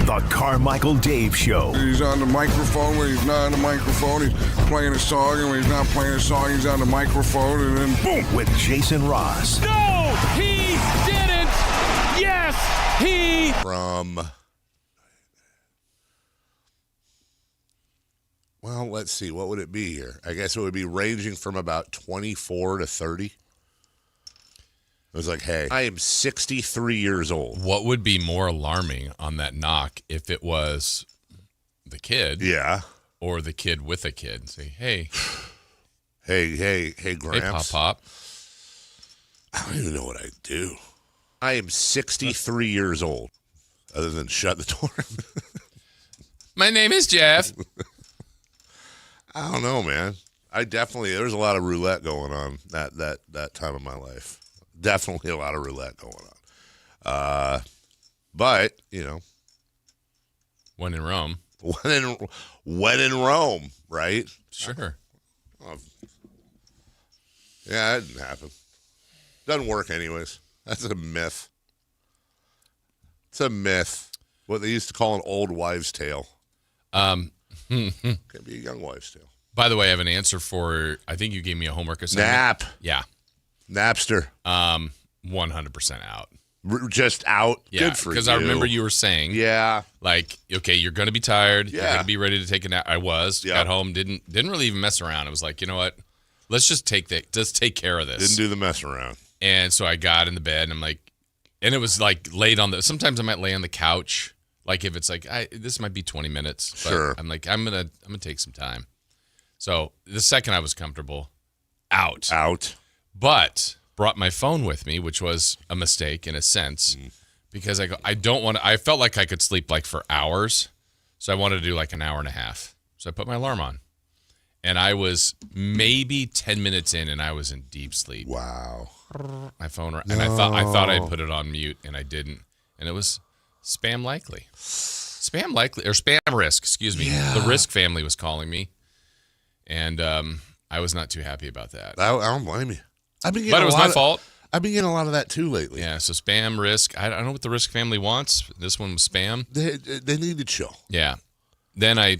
The Carmichael Dave Show. He's on the microphone when he's not on the microphone. He's playing a song, and when he's not playing a song, he's on the microphone, and then boom! With Jason Ross. No, he didn't. Yes, he. Well, let's see. What would it be here? I guess it would be ranging from about 24 to 30. It was like, hey, I am 63 years old. What would be more alarming on that knock if it was the kid? Yeah. Or the kid with a kid. Say, hey. Hey, Hey, Gramps. Pop. I don't even know what I do. I am 63 years old. Other than shut the door. My name is Jeff. I don't know, man. There's a lot of roulette going on that time of my life. Definitely a lot of roulette going on. But, When in Rome. When in Rome, right? Sure. Yeah, that didn't happen. Doesn't work anyways. That's a myth. It's a myth. What they used to call an old wives' tale. Can be a young wives' tale. By the way, I have an answer for, I think you gave me a homework assignment. Nap. Yeah. Napster. 100% out. Just out. Yeah, good for you. because I remember you were saying, like, okay, you're going to be tired. Yeah. You're going to be ready to take a nap. I was. Yep. Got home, didn't really even mess around. I was like, you know what? Let's just take care of this. Didn't do the mess around. And so I got in the bed, and I'm like, and it was like laid on sometimes I might lay on the couch. Like if it's like, this might be 20 minutes. But sure. I'm like, I'm gonna take some time. So the second I was comfortable, out. But brought my phone with me, which was a mistake in a sense, because I felt like I could sleep like for hours. So I wanted to do like an hour and a half. So I put my alarm on. And I was maybe 10 minutes in, and I was in deep sleep. Wow. My phone, and I thought I'd put it on mute, and I didn't. And it was spam likely, or spam risk. Excuse me. Yeah. The Risk family was calling me, and I was not too happy about that. I don't blame you. But it was my fault. I've been getting a lot of that too lately. Yeah. So spam risk. I don't know what the Risk family wants. This one was spam. They need to chill. Yeah. Then I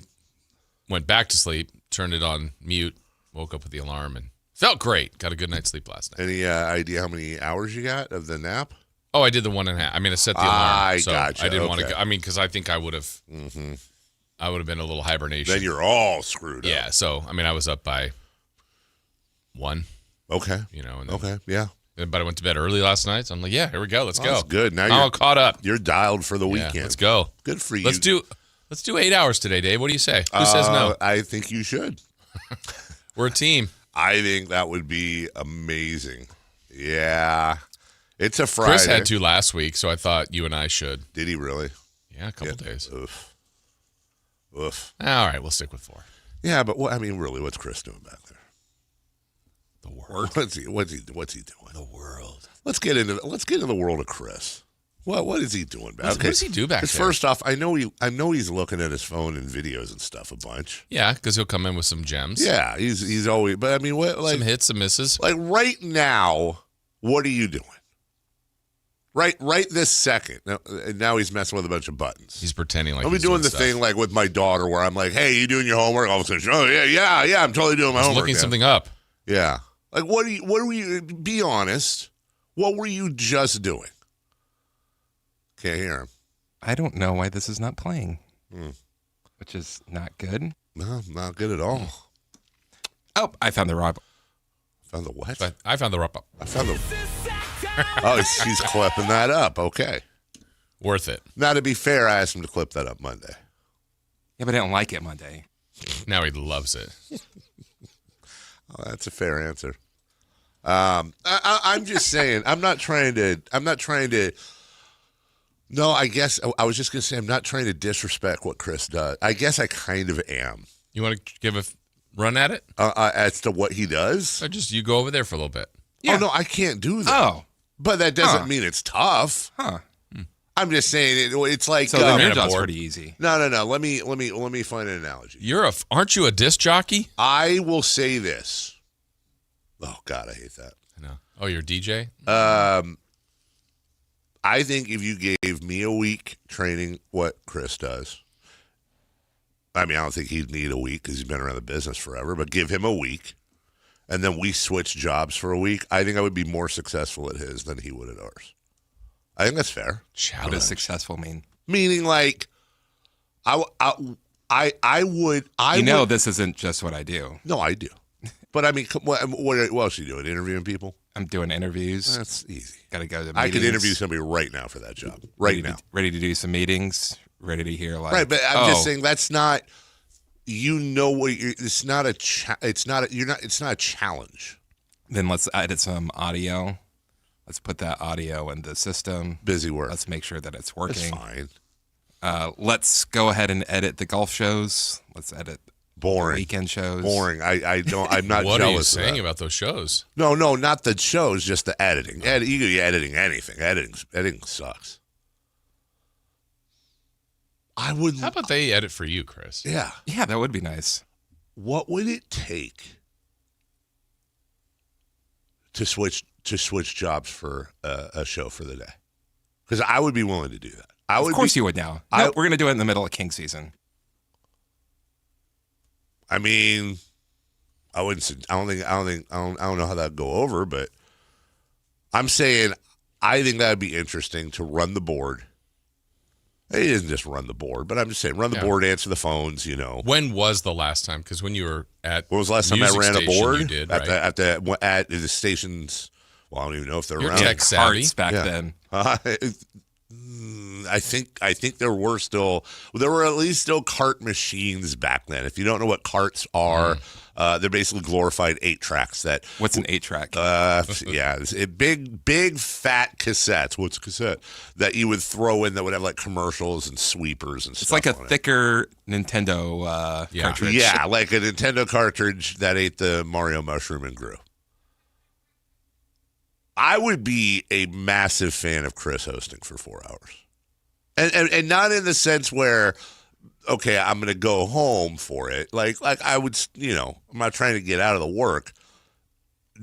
went back to sleep. Turned it on mute, woke up with the alarm, and felt great. Got a good night's sleep last night. Any idea how many hours you got of the nap? Oh, I did the 1.5. I mean, I set the alarm. So gotcha. I didn't want to go. I mean, because I think I would have I would have been a little hibernation. Then you're all screwed up. Yeah, so, I mean, I was up by 1. Okay. And okay, yeah. But I went to bed early last night, so I'm like, yeah, here we go. Let's go. That's good. Now I'm you're all caught up. You're dialed for the weekend. Let's go. Good for you. Let's do 8 hours today, Dave. What do you say? Who says no? I think you should. We're a team. I think that would be amazing. Yeah. It's a Friday. Chris had to last week, so I thought you and I should. Did he really? Yeah, a couple days. Oof. All right, we'll stick with 4. Yeah, but really, what's Chris doing back there? The world. What's he doing? The world. Let's get into the world of Chris. What is he doing back there? What does he do back there? First off, I know he's looking at his phone and videos and stuff a bunch. Yeah, because he'll come in with some gems. Yeah, he's always. But I mean, what, like some hits, some misses. Like right now, what are you doing? Right this second. Now he's messing with a bunch of buttons. He's pretending like I'm doing the thing like with my daughter where I'm like, "Hey, you doing your homework?" All of a sudden, "Oh yeah, I'm totally doing my homework." Looking something up. Yeah, like what were you? Be honest. What were you just doing? Can't hear him. I don't know why this is not playing, which is not good. No, not good at all. Oh, I found the rob. Found the what? I found the wrap up. I found the. Oh, he's clipping that up. Okay. Worth it. Now, to be fair, I asked him to clip that up Monday. Yeah, but I don't like it Monday. Now he loves it. Oh, that's a fair answer. I'm just saying. I'm not trying to. No, I guess I was just going to say I'm not trying to disrespect what Chris does. I guess I kind of am. You want to give a run at it? As to what he does? Or just you go over there for a little bit. Yeah. Oh, no, I can't do that. Oh. But that doesn't mean it's tough. Huh. I'm just saying it's like. So then your job's pretty easy. No. Let me find an analogy. Aren't you a disc jockey? I will say this. Oh, God, I hate that. I know. Oh, you're a DJ? I think if you gave me a week training what Chris does, I mean, I don't think he'd need a week because he's been around the business forever, but give him a week, and then we switch jobs for a week, I think I would be more successful at his than he would at ours. I think that's fair. What does successful mean? Meaning, like, I would. This isn't just what I do. No, I do. But I mean, what else are you doing? Interviewing people? I'm doing interviews. That's easy. Got to go to meetings. I could interview somebody right now for that job. Ready to do some meetings. Ready to hear like. Right, but I'm just saying that's not. It's not a. It's not a challenge. Then let's edit some audio. Let's put that audio in the system. Busy work. Let's make sure that it's working. That's fine. Let's go ahead and edit the golf shows. Let's edit boring weekend shows. Boring. I'm not what jealous. What are you saying about those shows? No, not the shows, just the editing. You could be editing anything. Editing sucks. I would. How about they edit for you, Chris? Yeah. Yeah, that would be nice. What would it take to switch jobs for a show for the day? Because I would be willing to do that. Of course you would now. No, we're going to do it in the middle of King season. I mean, I don't know how that'd go over, but I'm saying I think that'd be interesting to run the board. It isn't just run the board, but I'm just saying run the board, answer the phones. When was the last time? Because when you were at when was the last time I ran a board? You did, at right? at the stations. Well, I don't even know if they're You're around. tech savvy back then. I think there were at least still cart machines back then. If you don't know what carts are, they're basically glorified 8-tracks. What's an 8-track? Yeah, it's big fat cassettes. What's a cassette that you would throw in that would have like commercials and sweepers and stuff. It's like a thicker Nintendo cartridge. Yeah, like a Nintendo cartridge that ate the Mario mushroom and grew. I would be a massive fan of Chris hosting for 4 hours. And not in the sense where, okay, I'm going to go home for it. Like I would, I'm not trying to get out of the work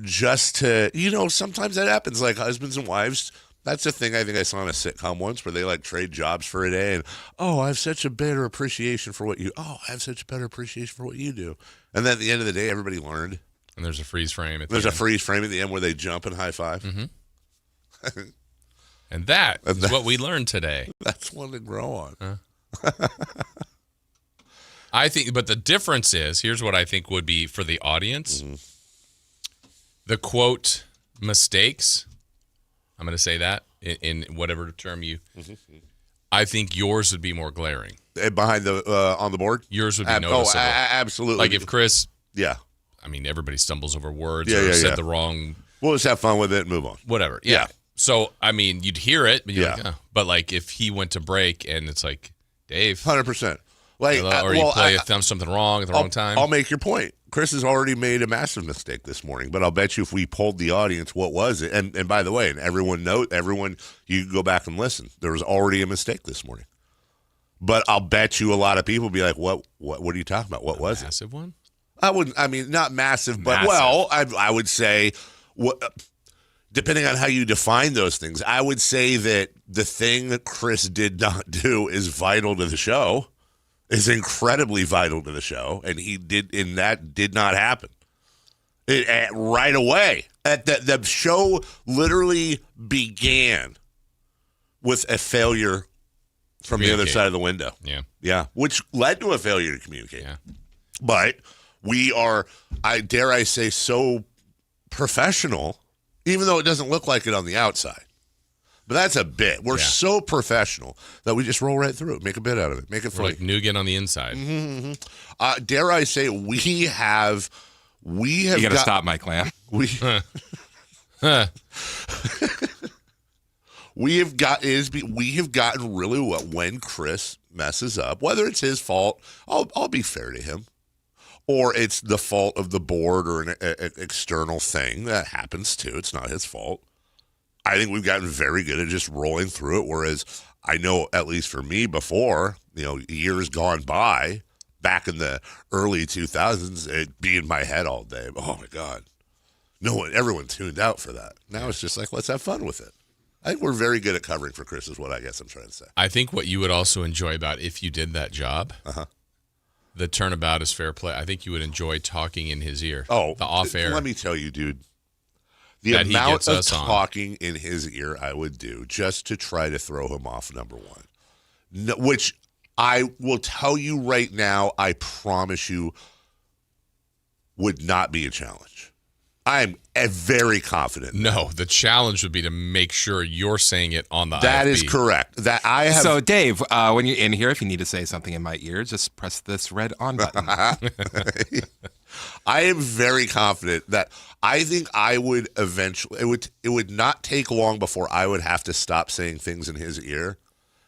just to, sometimes that happens. Like husbands and wives, that's a thing I think I saw in a sitcom once where they like trade jobs for a day. And, I have such a better appreciation for what you do. And then at the end of the day, everybody learned. And there's a freeze frame at the There's end. a freeze frame at the end where they jump and high five. Mm-hmm. And that's what we learned today. That's one to grow on. I think, but the difference is, here's what I think would be for the audience. Mm-hmm. The quote mistakes, I'm going to say that in whatever term you, I think yours would be more glaring. Behind the, on the board? Yours would be noticeable. Absolutely. Like if Chris, yeah. I mean, everybody stumbles over words or said the wrong. We'll just have fun with it and move on. Whatever. Yeah. So, I mean, you'd hear it, but you're like, Yeah. But like if he went to break and it's like, Dave. 100%. Like, Or you thumb something wrong at the wrong time. I'll make your point. Chris has already made a massive mistake this morning, but I'll bet you if we polled the audience, what was it? And by the way, and everyone, you can go back and listen. There was already a mistake this morning. But I'll bet you a lot of people be like, what are you talking about? What was it? Massive one? Not massive, but I would say, depending on how you define those things, I would say that the thing that Chris did not do is vital to the show, is incredibly vital to the show, and that did not happen. Right away. The show literally began with a failure from the other side of the window. Yeah. Yeah, which led to a failure to communicate. Yeah. But we are, dare I say, so professional, even though it doesn't look like it on the outside. But that's a bit. We're so professional that we just roll right through it, make a bit out of it, make it We're funny. like nougat on the inside. Mm-hmm. Dare I say, we have. You got to stop, Mike Lamb. We have gotten really well when Chris messes up, whether it's his fault. I'll be fair to him, or it's the fault of the board or an external thing that happens too. It's not his fault. I think we've gotten very good at just rolling through it. Whereas I know, at least for me, before years gone by, back in the early 2000s, it'd be in my head all day. Oh my God, everyone tuned out for that. Now it's just like, let's have fun with it. I think we're very good at covering for Chris is what I guess I'm trying to say. I think what you would also enjoy about if you did that job, the turnabout is fair play. I think you would enjoy talking in his ear. Oh, the off air. Let me tell you, dude. The that he amount gets of us on. talking in his ear I would do just to try to throw him off number one. No, which I will tell you right now, I promise you, would not be a challenge. I'm very confident. No, the challenge would be to make sure you're saying it on the That IFB. is correct. That I have. So, Dave, when you're in here, if you need to say something in my ear, just press this red on button. I am very confident that I think I would eventually. It would not take long before I would have to stop saying things in his ear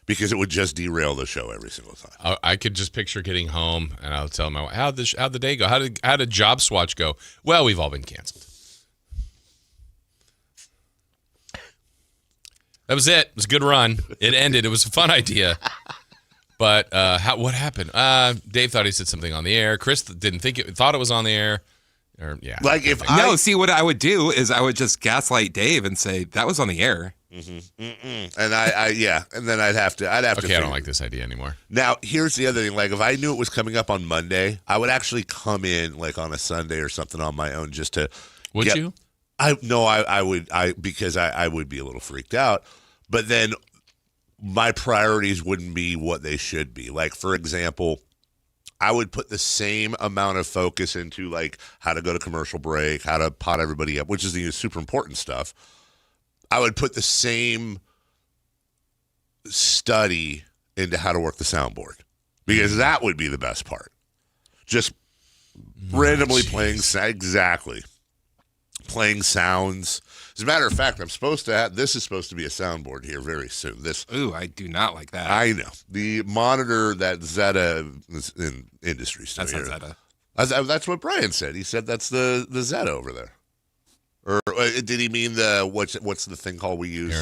because it would just derail the show every single time. I could just picture getting home and I'll tell my wife, how'd the day go? How did Job Swatch go? Well, we've all been canceled. That was it. It was a good run. It ended. It was a fun idea. But what happened? Dave thought he said something on the air. Chris thought it was on the air. Or, yeah. Like if No, see, what I would do is I would just gaslight Dave and say, that was on the air. and I and then I'd have to. Okay, I don't like this idea anymore. Now, here's the other thing. Like, if I knew it was coming up on Monday, I would actually come in like on a Sunday or something on my own just to. Would you? I would because I would be a little freaked out, but then my priorities wouldn't be what they should be. Like, for example, I would put the same amount of focus into like how to go to commercial break, how to pot everybody up, which is the super important stuff. I would put the same study into how to work the soundboard because that would be the best part. Just randomly playing sounds. As a matter of fact, this is supposed to be a soundboard here very soon. Ooh, I do not like that. I know. The monitor that Zeta is in industry still That's here. not Zeta. That's what Brian said. He said that's the Zeta over there. Or did he mean the what's the thing called we use?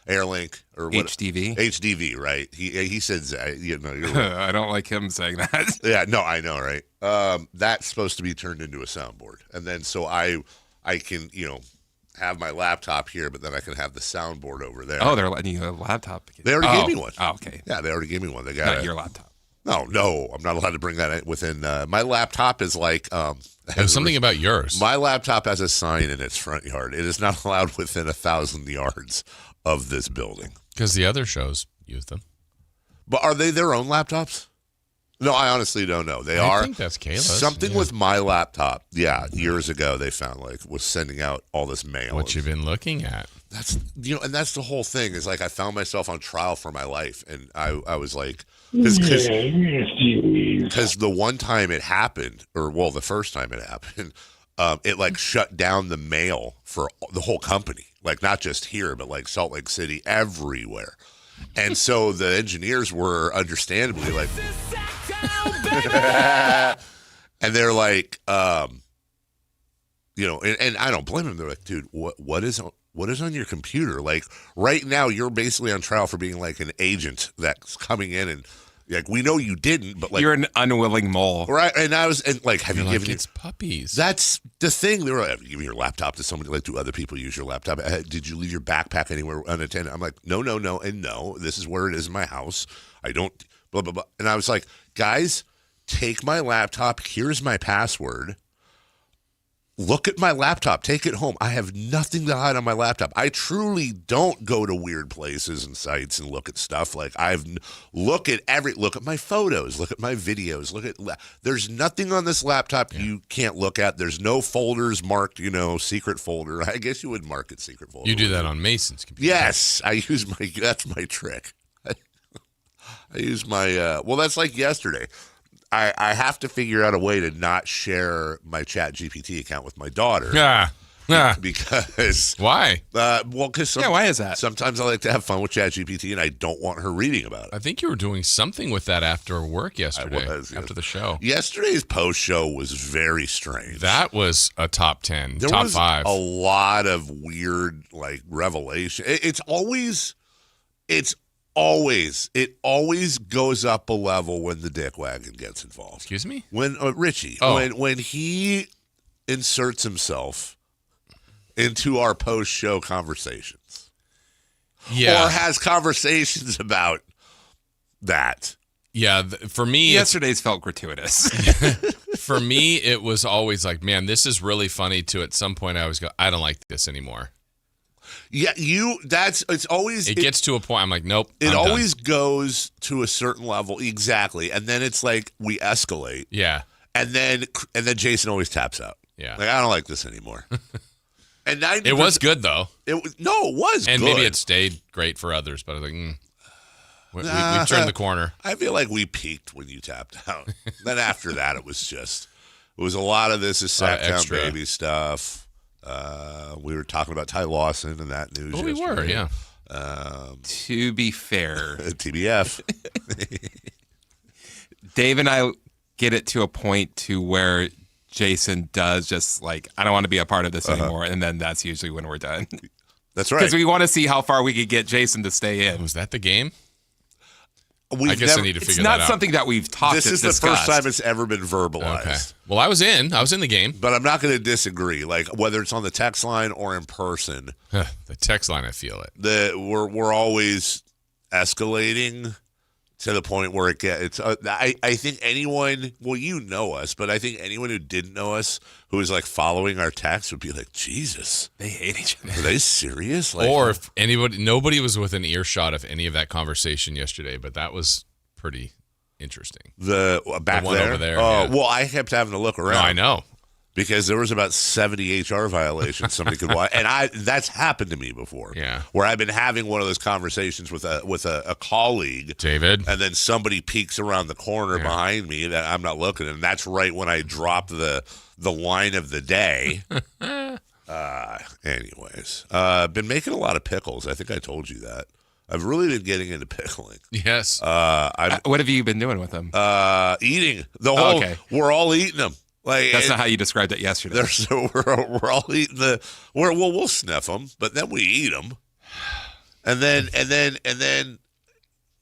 Airlink or what? HDV. HDV, right? He said Zeta. You're right. I don't like him saying that. Yeah, no, I know, right? That's supposed to be turned into a soundboard, and then so I can have my laptop here, but then I can have the soundboard over there. Oh, they're letting you a laptop. They already gave me one. Oh, okay. Yeah, they already gave me one. They got Not your laptop. No, I'm not allowed to bring that within. My laptop is like. There's something about yours. My laptop has a sign in its front yard. It is not allowed within 1,000 yards of this building. Because the other shows use them. But are they their own laptops? No, I honestly don't know. I think that's Kayla's. Something with my laptop. Yeah, years ago they found was sending out all this mail. What you've been looking at. That's and that's the whole thing. Is like I found myself on trial for my life, and I was like, because the one time it happened, the first time it happened, it like shut down the mail for the whole company, like not just here, but like Salt Lake City, everywhere. And so the engineers were understandably like, and they're like, and I don't blame them. They're like, dude, what is on your computer? Like right now, you're basically on trial for being like an agent that's coming in and like we know you didn't, but like you're an unwilling mole, right? And I was and like, have you given it's puppies? That's the thing. They were like, have you given your laptop to somebody? Like, do other people use your laptop? Did you leave your backpack anywhere unattended? I'm like, no, and no. This is where it is in my house. I don't blah blah blah. And I was like, guys, take my laptop. Here's my password. Look at my laptop. Take it home. I have nothing to hide on my laptop. I truly don't go to weird places and sites and look at stuff. Like look at my photos, look at my videos, there's nothing on this laptop you can't look at. There's no folders marked, secret folder. I guess you would mark it secret folder. You do that on Mason's computer. Yes, that's my trick. I use my, that's like yesterday. I have to figure out a way to not share my Chat GPT account with my daughter. Yeah. Because why? Because why is that? Sometimes I like to have fun with Chat GPT, and I don't want her reading about it. I think you were doing something with that after work yesterday. I was, after the show. Yesterday's post show was very strange. That was a top 10, there top was 5. A lot of weird revelation. It always goes up a level when the dick wagon gets involved. Excuse me? When Richie, when he inserts himself into our post-show conversations. or has conversations about that. Yeah, for me, yesterday's felt gratuitous. For me, it was always like, man, this is really funny. To at some point, I always go, I don't like this anymore. Yeah, it's always... It gets to a point, I'm like, nope, It always goes to a certain level. Exactly. And then it's like we escalate. Yeah. And then Jason always taps out. Yeah. Like, I don't like this anymore. And it was good, though. It was and good. Maybe it stayed great for others, but I was like, we turned the corner. I feel like we peaked when you tapped out. Then after that, it was a lot of this is Sactown baby stuff. We were talking about Ty Lawson and that news. Oh, we were, yeah. To be fair, TBF. Dave and I get it to a point to where Jason does just like, I don't want to be a part of this anymore, and then that's usually when we're done. That's right. Because we want to see how far we could get Jason to stay in. Was that the game? I guess I need to figure that out. It's not something that we've talked about. This is the first time it's ever been verbalized. Okay. Well, I was in the game. But I'm not going to disagree. Like, whether it's on the text line or in person. The text line, I feel it. We're always escalating to the point where it gets... I think anyone... Well, you know us, but I think anyone who didn't know us, who was, like, following our text would be like, Jesus. They hate each other. Are they serious? Like, or if nobody was within earshot of any of that conversation yesterday, but that was pretty interesting. The back one there? over there. Oh, yeah. well, I kept having to look around. No, I know. Because there was about 70 HR violations somebody could watch, and that's happened to me before. Yeah, where I've been having one of those conversations with a colleague, David, and then somebody peeks around the corner behind me that I'm not looking, and that's right when I drop the line of the day. Anyways, been making a lot of pickles. I think I told you that. I've really been getting into pickling. Yes. What have you been doing with them? Eating the whole. Okay. We're all eating them. Like, that's not how you described it yesterday. So we're all eating we'll sniff them, but then we eat them, and then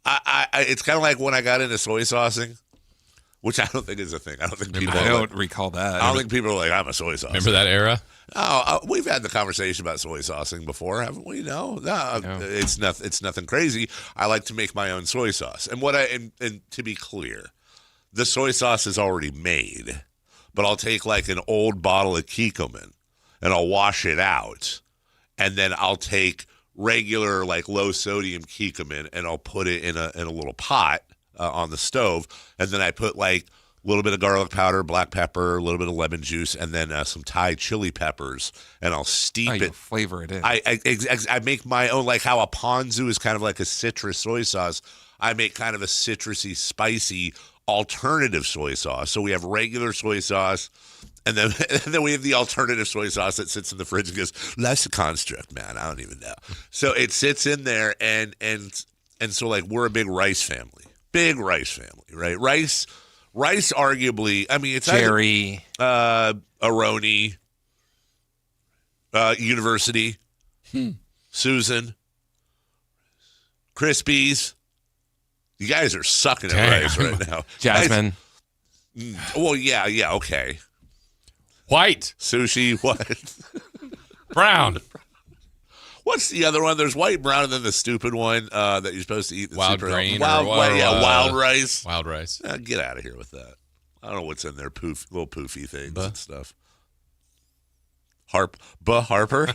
I it's kind of like when I got into soy saucing, which I don't think is a thing. I don't think people. I don't recall that. I don't think people are like, I'm a soy sauce. Remember that era? Oh, we've had the conversation about soy saucing before, haven't we? No, it's nothing. It's nothing crazy. I like to make my own soy sauce, and and to be clear, the soy sauce is already made. But I'll take like an old bottle of Kikkoman and I'll wash it out. And then I'll take regular like low sodium Kikkoman and I'll put it in a little pot on the stove. And then I put like a little bit of garlic powder, black pepper, a little bit of lemon juice, and then some Thai chili peppers. And I'll steep it. Flavor it in. I make my own, like how a ponzu is kind of like a citrus soy sauce. I make kind of a citrusy, spicy alternative soy sauce. So we have regular soy sauce, and then we have the alternative soy sauce that sits in the fridge and goes, that's a construct, man. I don't even know. So it sits in there, and so like we're a big rice family, right? Rice, arguably. I mean, it's Jerry, Aroni, University, Susan, Crispies. You guys are sucking at rice right now. Jasmine. Well, yeah, okay. White. Sushi, what? Brown. What's the other one? There's white, brown, and then the stupid one that you're supposed to eat. Wild grain. Wild rice. Wild rice. Get out of here with that. I don't know what's in there. Little poofy things and stuff. Harper.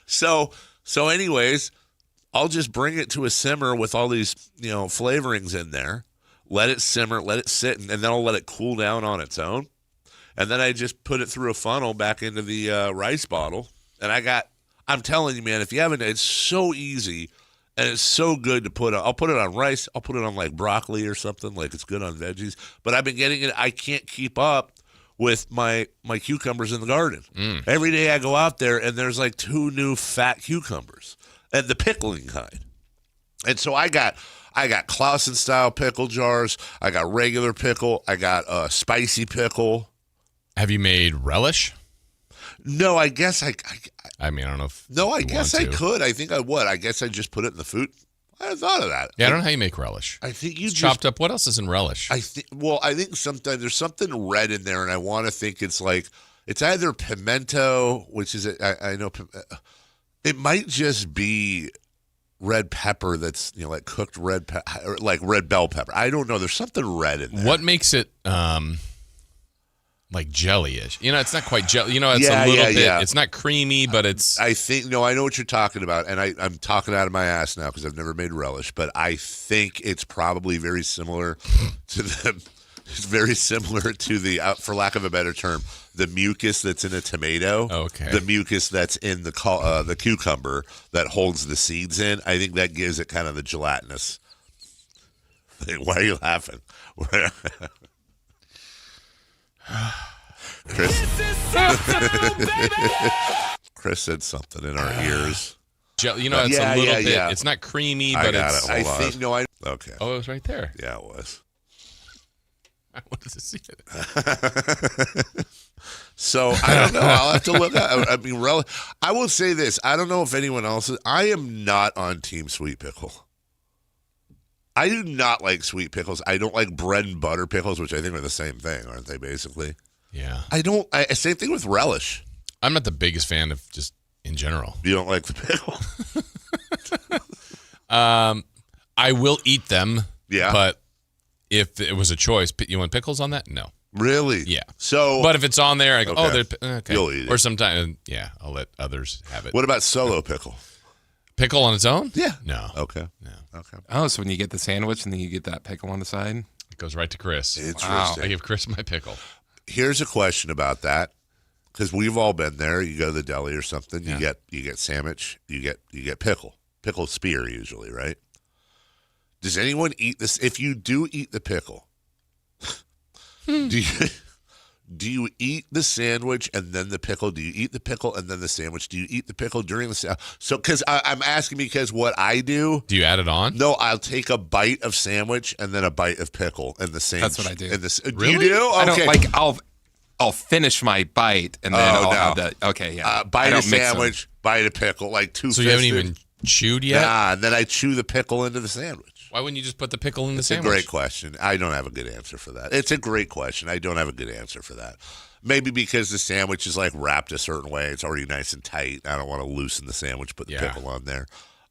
So anyways, I'll just bring it to a simmer with all these, flavorings in there. Let it simmer, let it sit, and then I'll let it cool down on its own. And then I just put it through a funnel back into the rice bottle. And I'm telling you, man, if you haven't, it's so easy and it's so good to put on. I'll put it on rice. I'll put it on like broccoli or something, like it's good on veggies. But I've been getting it. I can't keep up with my cucumbers in the garden. Every day I go out there and there's like 2 new fat cucumbers. And the pickling kind. And so I got Clausen style pickle jars. I got regular pickle. I got a spicy pickle. Have you made relish? No, I guess I mean, I don't know if I guess I could. I think I would. I guess I just put it in the food. I hadn't thought of that. Yeah, I don't know how you make relish. I think you it's chopped up. What else is in relish? I think sometimes there's something red in there, and I want to think it's like it's either pimento, which is I know. It might just be red pepper that's, like cooked red pepper, like red bell pepper. I don't know. There's something red in there. What makes it like jelly-ish? It's not quite jelly. It's a little bit. Yeah. It's not creamy, but it's. I think I know what you're talking about, and I'm talking out of my ass now because I've never made relish, but I think it's probably very similar to the. It's very similar to the, for lack of a better term, the mucus that's in a tomato. Okay. The mucus that's in the cucumber that holds the seeds in. I think that gives it kind of the gelatinous. Why are you laughing? Chris said something in our ears. It's a little bit. Yeah. It's not creamy, but it's. I think okay. Oh, it was right there. Yeah, it was. I wanted to see it. So I don't know. I'll have to look at. I will say this. I don't know if anyone else is. I am not on Team Sweet Pickle. I do not like sweet pickles. I don't like bread and butter pickles, which I think are the same thing, aren't they? Basically. Yeah. I don't. Same thing with relish. I'm not the biggest fan of just in general. You don't like the pickle. I will eat them. Yeah. But if it was a choice, you want pickles on that? No. Really? Yeah. So, but if it's on there, I go, okay. okay. You'll eat it. Or sometimes, I'll let others have it. What about solo pickle? Pickle on its own? Yeah. No. Okay. No. Okay. Oh, so when you get the sandwich and then you get that pickle on the side? It goes right to Chris. Interesting. I give Chris my pickle. Here's a question about that, because we've all been there. You go to the deli or something. You get sandwich. You get pickle spear usually, right? Does anyone eat this? If you do eat the pickle, do you eat the sandwich and then the pickle? Do you eat the pickle and then the sandwich? Do you eat the pickle during the sandwich? So, because I'm asking because what I do. Do you add it on? No, I'll take a bite of sandwich and then a bite of pickle in the sandwich. That's what I do. Really? You do? Okay. I don't I'll finish my bite and then I'll have the. Okay, yeah. Bite a sandwich, bite a pickle, like two. So you haven't even chewed yet? Nah, and then I chew the pickle into the sandwich. Why wouldn't you just put the pickle in the It's sandwich? a great question. I don't have a good answer for that. It's a great question. I don't have a good answer for that. Maybe because the sandwich is like wrapped a certain way. It's already nice and tight. I don't want to loosen the sandwich, put the pickle on there.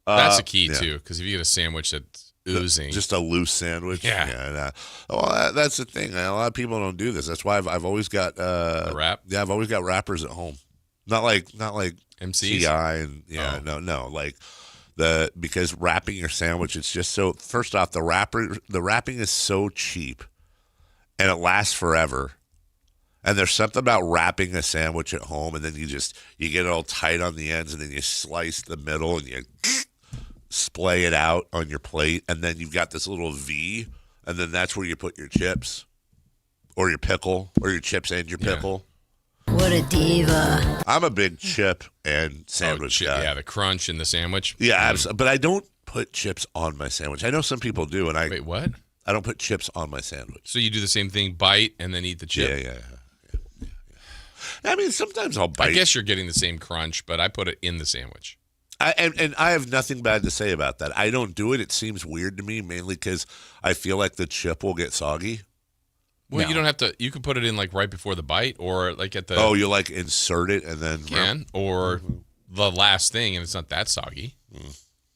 That's the key, too, because if you get a sandwich that's oozing. Just a loose sandwich. Yeah. Well, that's the thing. A lot of people don't do this. That's why I've always got a wrap. Yeah, I've always got wrappers at home. Not like MCs? CI and no. Like because wrapping your sandwich, it's just so. First off, the wrapping is so cheap, and it lasts forever. And there's something about wrapping a sandwich at home, and then you get it all tight on the ends, and then you slice the middle, and you splay it out on your plate, and then you've got this little V, and then that's where you put your chips, or your pickle, or your chips and your pickle. What a diva. I'm a big chip and sandwich guy. Yeah, the crunch in the sandwich. Yeah, absolutely. But I don't put chips on my sandwich. I know some people do, and Wait, what? I don't put chips on my sandwich. So you do the same thing, bite, and then eat the chip? Yeah. I mean, sometimes I'll bite. I guess you're getting the same crunch, but I put it in the sandwich. And I have nothing bad to say about that. I don't do it. It seems weird to me, mainly because I feel like the chip will get soggy. Well, you don't have to. You can put it in like right before the bite, or like at the. Oh, you like insert it and then. Or the last thing, and it's not that soggy.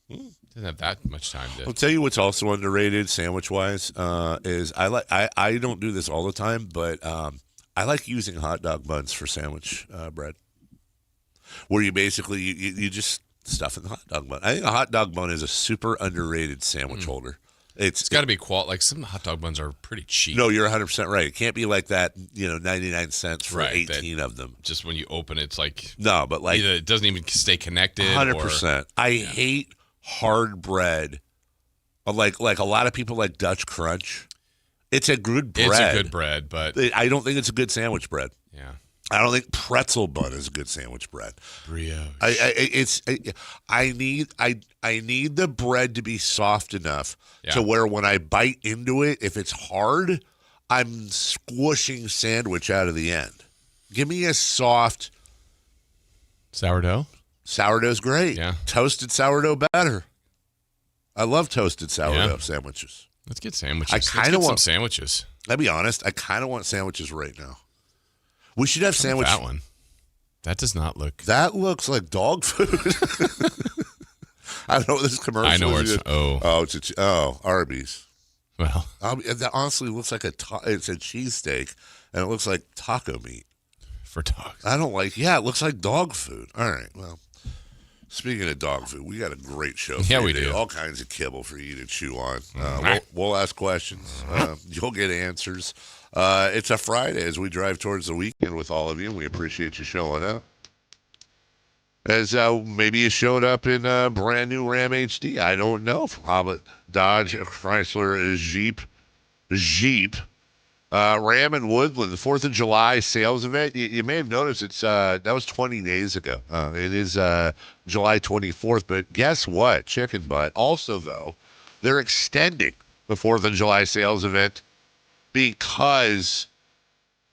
Doesn't have that much time to. I'll tell you what's also underrated sandwich wise is I don't do this all the time, but I like using hot dog buns for sandwich bread, where you basically you just stuff in the hot dog bun. I think a hot dog bun is a super underrated sandwich holder. It's got to be like some hot dog buns are pretty cheap. No, you're 100% right. It can't be like that, 99 cents for 18 of them. Just when you open it, it's like no, but like either it doesn't even stay connected. 100%. I hate hard bread. Like a lot of people like Dutch Crunch. It's a good bread. It's a good bread, but I don't think it's a good sandwich bread. Yeah. I don't think pretzel bun is a good sandwich bread. Brioche. I need the bread to be soft enough to where when I bite into it, if it's hard, I'm squishing sandwich out of the end. Give me a soft sourdough. Sourdough's great. Yeah. Toasted sourdough better. I love toasted sourdough sandwiches. Let's get sandwiches. I kind of want some sandwiches. I'll be honest. I kind of want sandwiches right now. We should have sandwich. That one. That does not look. That looks like dog food. I don't know what this commercial is. I know where it's. Arby's. Well, that honestly looks like it's a cheesesteak, and it looks like taco meat. For dogs. I don't like. Yeah, it looks like dog food. All right. Well, speaking of dog food, we got a great show. Yeah, for we you today. do. All kinds of kibble for you to chew on. We'll ask questions. You'll get answers. It's a Friday as we drive towards the weekend with all of you. We appreciate you showing up. As maybe you showed up in a brand new Ram HD. I don't know. Probably Dodge, Chrysler, Jeep. Ram and Woodland, the 4th of July sales event. You may have noticed that was 20 days ago. It is July 24th, but guess what? Chicken butt. Also, though, they're extending the 4th of July sales event because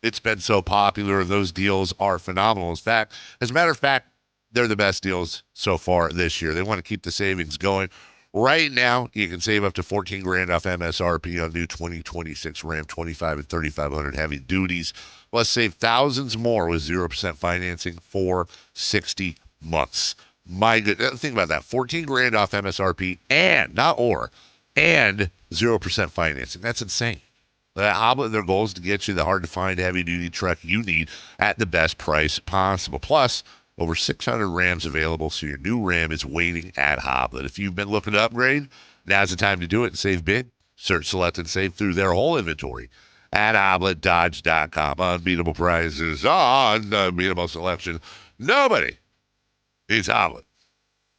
it's been so popular. Those deals are phenomenal. As a matter of fact, they're the best deals so far this year. They want to keep the savings going. Right now, you can save up to $14,000 off MSRP on new 2026 Ram 25 and 3500 heavy duties. Plus, save thousands more with 0% financing for 60 months. My good, think about that: $14,000 off MSRP and 0% financing. That's insane. Their goal is to get you the hard-to-find heavy-duty truck you need at the best price possible. Plus, over 600 Rams available, so your new Ram is waiting at Hoblet. If you've been looking to upgrade, now's the time to do it and save big. Search, select, and save through their whole inventory at HobletDodge.com. Unbeatable prices, unbeatable selection. Nobody beats Hoblet.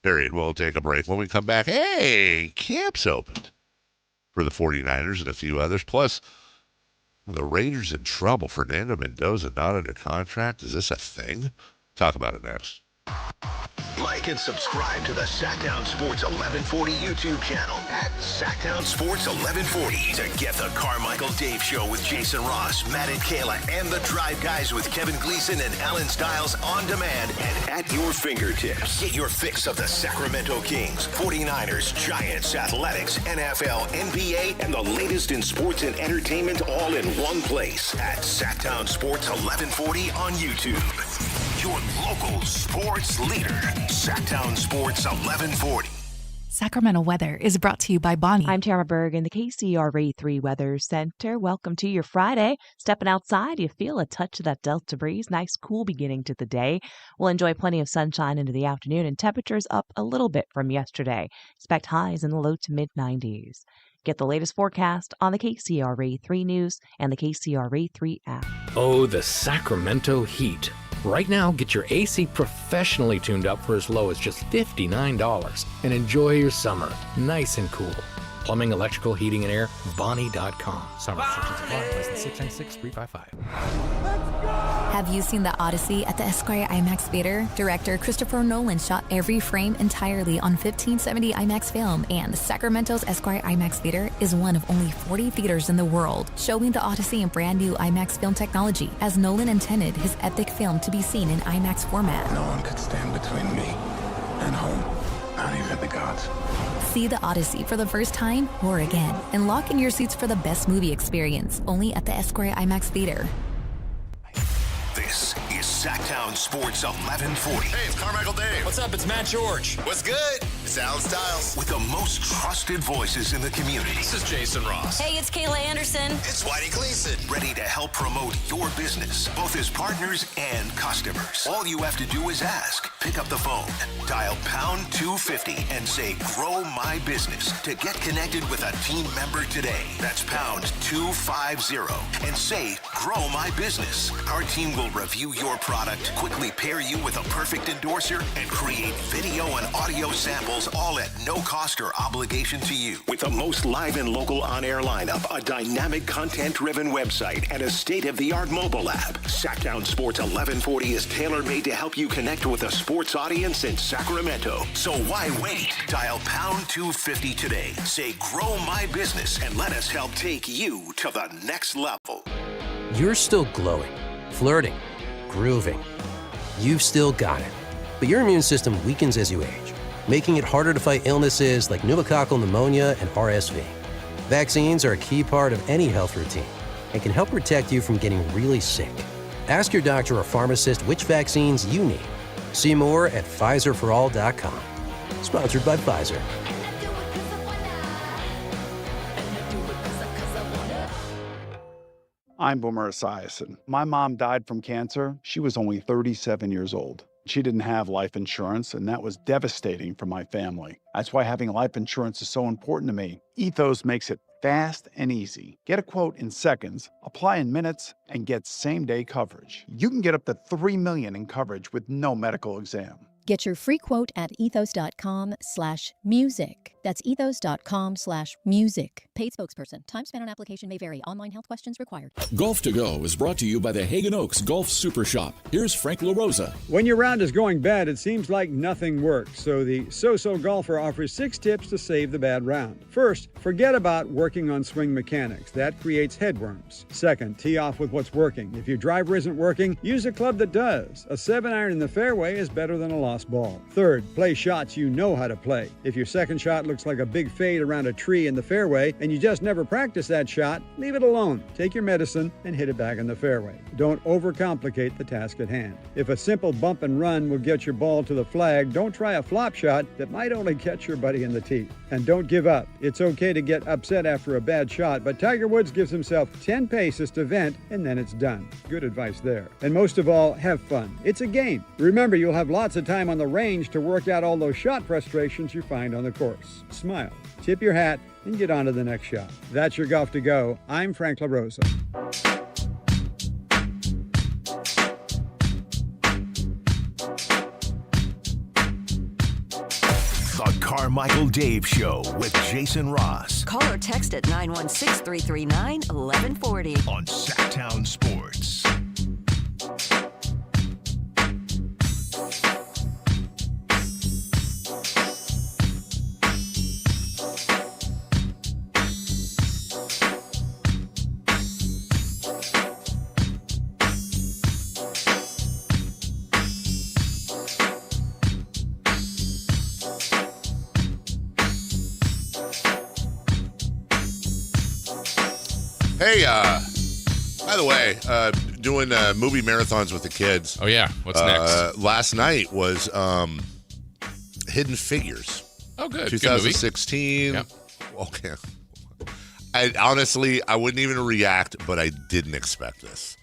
Period. We'll take a break. When we come back, hey, camp's opened for the 49ers and a few others. Plus, the Raiders in trouble. Fernando Mendoza not under contract. Is this a thing? Talk about it next. Like and subscribe to the Sactown Sports 1140 YouTube channel at Sactown Sports 1140 to get the Carmichael Dave Show with Jason Ross, Matt and Kayla, and the Drive Guys with Kevin Gleason and Alan Stiles on demand and at your fingertips. Get your fix of the Sacramento Kings, 49ers, Giants, Athletics, NFL, NBA, and the latest in sports and entertainment all in one place at Sactown Sports 1140 on YouTube. Your local sports leader, Sactown Sports 1140. Sacramento weather is brought to you by Bonnie. I'm Tara Berg in the KCRA3 Weather Center. Welcome to your Friday. Stepping outside, you feel a touch of that Delta breeze. Nice, cool beginning to the day. We'll enjoy plenty of sunshine into the afternoon and temperatures up a little bit from yesterday. Expect highs in the low to mid-90s. Get the latest forecast on the KCRA3 News and the KCRA3 app. Oh, the Sacramento heat. Right now, get your AC professionally tuned up for as low as just $59 and enjoy your summer nice and cool. Plumbing, electrical, heating, and air, Bonnie.com. Summer restrictions apply. License 696-355. Have you seen The Odyssey at the Esquire IMAX Theater? Director Christopher Nolan shot every frame entirely on 1570 IMAX film, and Sacramento's Esquire IMAX Theater is one of only 40 theaters in the world showing The Odyssey in brand new IMAX film technology, as Nolan intended his epic film to be seen in IMAX format. No one could stand between me and home, not even the gods. See The Odyssey for the first time or again, and lock in your seats for the best movie experience only at the Esquire IMAX Theater. This is Sactown Sports 1140. Hey, it's Carmichael Dave. What's up? It's Matt George. What's good? It's Alan Stiles. With the most trusted voices in the community. This is Jason Ross. Hey, it's Kayla Anderson. It's Whitey Gleason. Ready to help promote your business, both as partners and customers. All you have to do is ask. Pick up the phone, dial pound 250 and say, grow my business to get connected with a team member today. That's pound 250 and say, grow my business. Our team will review your product, quickly pair you with a perfect endorser, and create video and audio samples all at no cost or obligation to you. With the most live and local on-air lineup, a dynamic content-driven website, and a state-of-the-art mobile app, Sactown Sports 1140 is tailor-made to help you connect with a sports audience in Sacramento. So why wait? Dial pound 250 today. Say, grow my business, and let us help take you to the next level. You're still glowing, flirting, grooving. You've still got it. But your immune system weakens as you age, making it harder to fight illnesses like pneumococcal pneumonia and RSV. Vaccines are a key part of any health routine and can help protect you from getting really sick. Ask your doctor or pharmacist which vaccines you need. See more at PfizerForAll.com. Sponsored by Pfizer. I'm Boomer Esiason. My mom died from cancer. She was only 37 years old. She didn't have life insurance, and that was devastating for my family. That's why having life insurance is so important to me. Ethos makes it fast and easy. Get a quote in seconds, apply in minutes, and get same-day coverage. You can get up to $3 million in coverage with no medical exam. Get your free quote at ethos.com/music. That's ethos.com/music. Paid spokesperson. Time spent on application may vary. Online health questions required. Golf to Go is brought to you by the Hagen Oaks Golf Super Shop. Here's Frank LaRosa. When your round is going bad, it seems like nothing works. So the So-So Golfer offers 6 tips to save the bad round. First, forget about working on swing mechanics. That creates headworms. Second, tee off with what's working. If your driver isn't working, use a club that does. A 7-iron in the fairway is better than a lost ball. Third, play shots you know how to play. If your second shot looks like a big fade around a tree in the fairway and you just never practice that shot, leave it alone. Take your medicine and hit it back in the fairway. Don't overcomplicate the task at hand. If a simple bump and run will get your ball to the flag, don't try a flop shot that might only catch your buddy in the teeth. And don't give up. It's okay to get upset after a bad shot, but Tiger Woods gives himself 10 paces to vent and then it's done. Good advice there. And most of all, have fun. It's a game. Remember, you'll have lots of time on the range to work out all those shot frustrations you find on the course. Smile, tip your hat, and get on to the next shot. That's your Golf to Go. I'm Frank LaRosa. The Carmichael Dave Show with Jason Ross. Call or text at 916-339-1140. On Sactown Sports. Hey, by the way, doing movie marathons with the kids. Oh, yeah. What's next? Last night was Hidden Figures. Oh, good. 2016. Yep. Okay. I wouldn't even react, but I didn't expect this.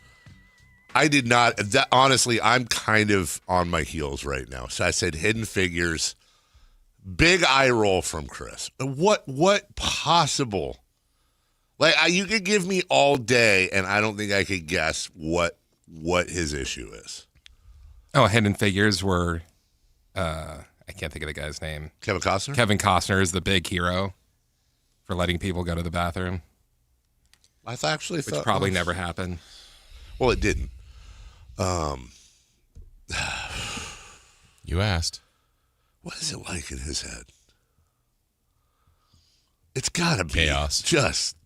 I did not. Honestly, I'm kind of on my heels right now. So I said Hidden Figures. Big eye roll from Chris. What possible... Like, you could give me all day, and I don't think I could guess what his issue is. Oh, Hidden Figures were, I can't think of the guy's name. Kevin Costner? Kevin Costner is the big hero for letting people go to the bathroom. I actually thought... Which probably never happened. Well, it didn't. You asked. What is it like in his head? It's got to be chaos. Just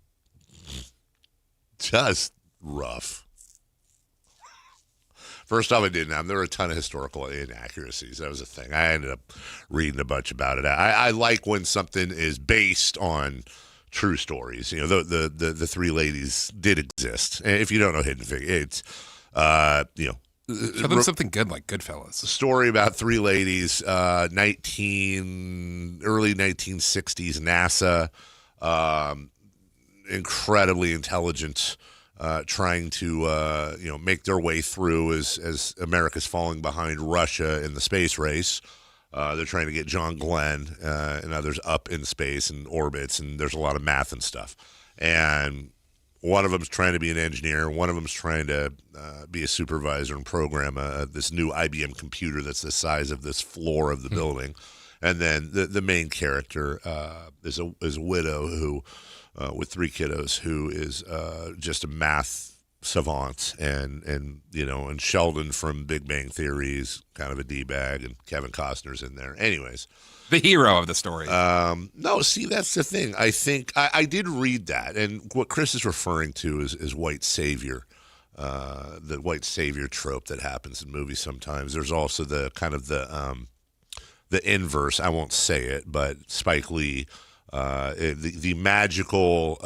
rough. First off, it didn't happen. There were a ton of historical inaccuracies. That was a thing. I ended up reading a bunch about it. I like when something is based on true stories. You know, the three ladies did exist. And if you don't know Hidden Figures, it's Show them something good like Goodfellas. A story about three ladies, early 1960s NASA. Incredibly intelligent, trying to make their way through as America's falling behind Russia in the space race. They're trying to get John Glenn and others up in space and orbits, and there's a lot of math and stuff. And one of them's trying to be an engineer. One of them's trying to be a supervisor and program this new IBM computer that's the size of this floor of the building. And then the main character is a widow who. With 3 kiddos, who is just a math savant, and Sheldon from Big Bang Theory is kind of a D-bag, and Kevin Costner's in there. Anyways, the hero of the story. No, see, that's the thing. I think I did read that, and what Chris is referring to is white savior, the white savior trope that happens in movies sometimes. There's also the kind of the inverse. I won't say it, but Spike Lee. The magical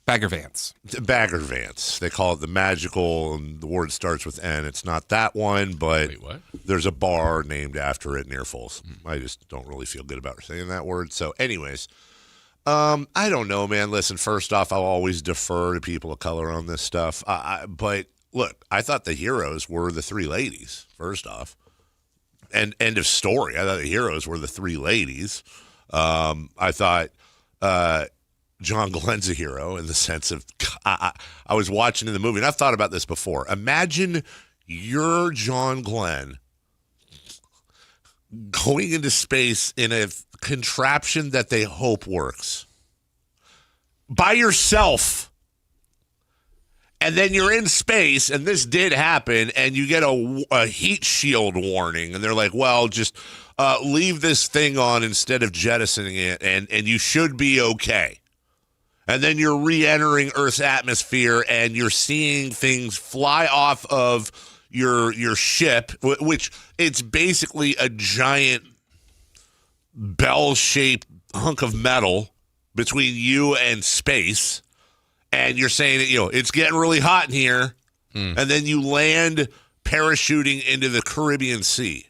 Bagger Vance. Bagger Vance. They call it the magical, and the word starts with N. It's not that one, but Wait, what? There's a bar named after it near Foles. I just don't really feel good about saying that word. So, anyways, I don't know, man. Listen, first off, I'll always defer to people of color on this stuff. But look, I thought the heroes were the three ladies, first off. And end of story. I thought the heroes were the three ladies. I thought John Glenn's a hero in the sense of I was watching in the movie, and I've thought about this before. Imagine you're John Glenn going into space in a contraption that they hope works by yourself. And then you're in space, and this did happen, and you get a heat shield warning, and they're like, well, just leave this thing on instead of jettisoning it, and you should be okay. And then you're re-entering Earth's atmosphere, and you're seeing things fly off of your ship, which it's basically a giant bell-shaped hunk of metal between you and space. And you're saying that, it's getting really hot in here. And then you land parachuting into the Caribbean Sea.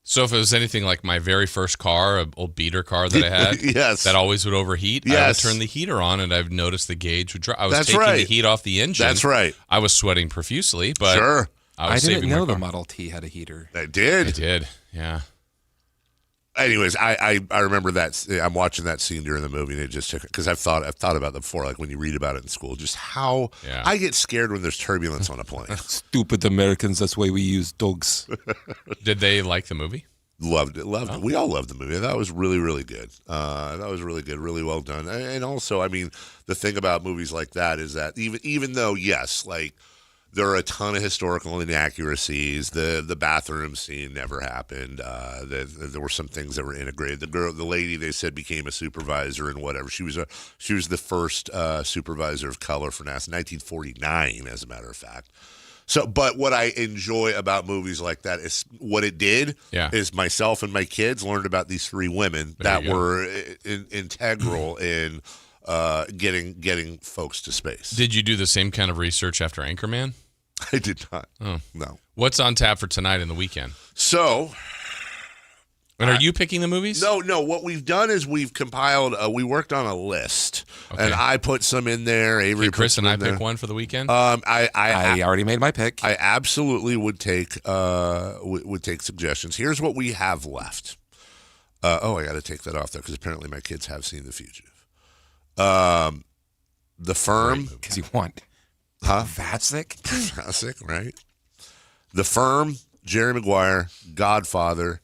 So if it was anything like my very first car, an old beater car that I had, yes, that always would overheat, yes, I would turn the heater on, and I've noticed the gauge would drop. I was That's taking right. the heat off the engine. That's right. I was sweating profusely, but sure. I didn't know the Model T had a heater. I did. It did, yeah. Anyways, I remember that. I'm watching that scene during the movie, and it just took, because I've thought about that before, like when you read about it in school, just how I get scared when there's turbulence on a plane. Stupid Americans, that's why we use dogs. Did they like the movie? Loved it. We all loved the movie. That was really, really good. That was really good, really well done. And also, I mean, the thing about movies like that is that even though, yes, like, there are a ton of historical inaccuracies. The bathroom scene never happened. There were some things that were integrated. The lady, they said, became a supervisor and whatever. She was the first supervisor of color for NASA, 1949, as a matter of fact. So, but what I enjoy about movies like that is what it did. Is myself and my kids learned about these three women that were integral in getting folks to space. Did you do the same kind of research after Anchorman? I did not. Oh. No. What's on tap for tonight and the weekend? So, and are you picking the movies? No. What we've done is we've compiled. We worked on a list, and I put some in there. Avery, okay, Chris, and I pick one for the weekend. I already made my pick. I absolutely would take suggestions. Here's what we have left. I got to take that off there because apparently my kids have seen The Fugitive. The Firm, because you want, Vasic, right? The Firm, Jerry Maguire, Godfather,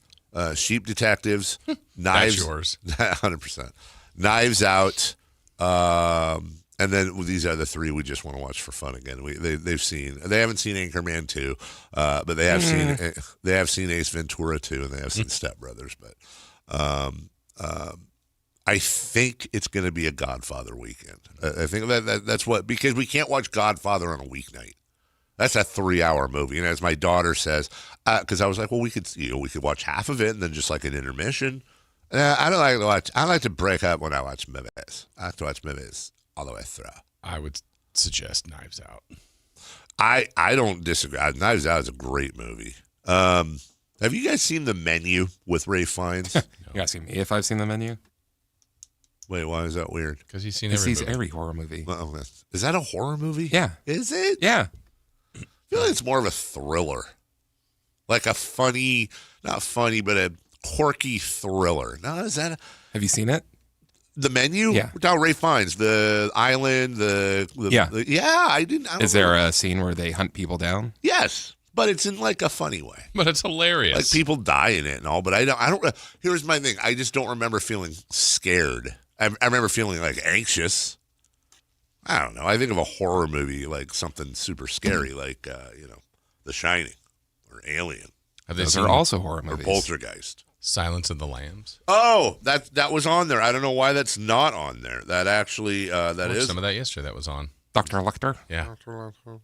Sheep Detectives, Knives. That's yours, 100%. Knives Out, and then these are the three we just want to watch for fun again. They haven't seen Anchorman 2, but they have seen Ace Ventura 2, and they have seen Step Brothers, but. I think it's going to be a Godfather weekend. I think that's what, because we can't watch Godfather on a weeknight. That's a 3-hour movie. And as my daughter says, because I was like, well, we could watch half of it and then just like an intermission. I don't like to watch. I like to break up when I watch movies. I like to watch movies all the way through. I would suggest Knives Out. I don't disagree. Knives Out is a great movie. Have you guys seen The Menu with Ralph Fiennes? You're asking me if I've seen The Menu? Wait, why is that weird? Because he's seen every horror movie. Is that a horror movie? Yeah. Is it? Yeah. I feel like it's more of a thriller. Like a funny, not funny, but a quirky thriller. No, is that? Have you seen it? The Menu? Yeah. Without Ralph Fiennes, the island, I didn't. Is there a scene where they hunt people down? Yes. But it's in like a funny way. But it's hilarious. Like people die in it and all, but I don't. Here's my thing. I just don't remember feeling scared. I remember feeling like anxious. I don't know. I think of a horror movie like something super scary, like The Shining or Alien. Those are also horror movies. Or Poltergeist. Silence of the Lambs. Oh, that was on there. I don't know why that's not on there. That actually that is some of that yesterday. That was on. Dr. Lecter. Yeah. Dr. Lecter.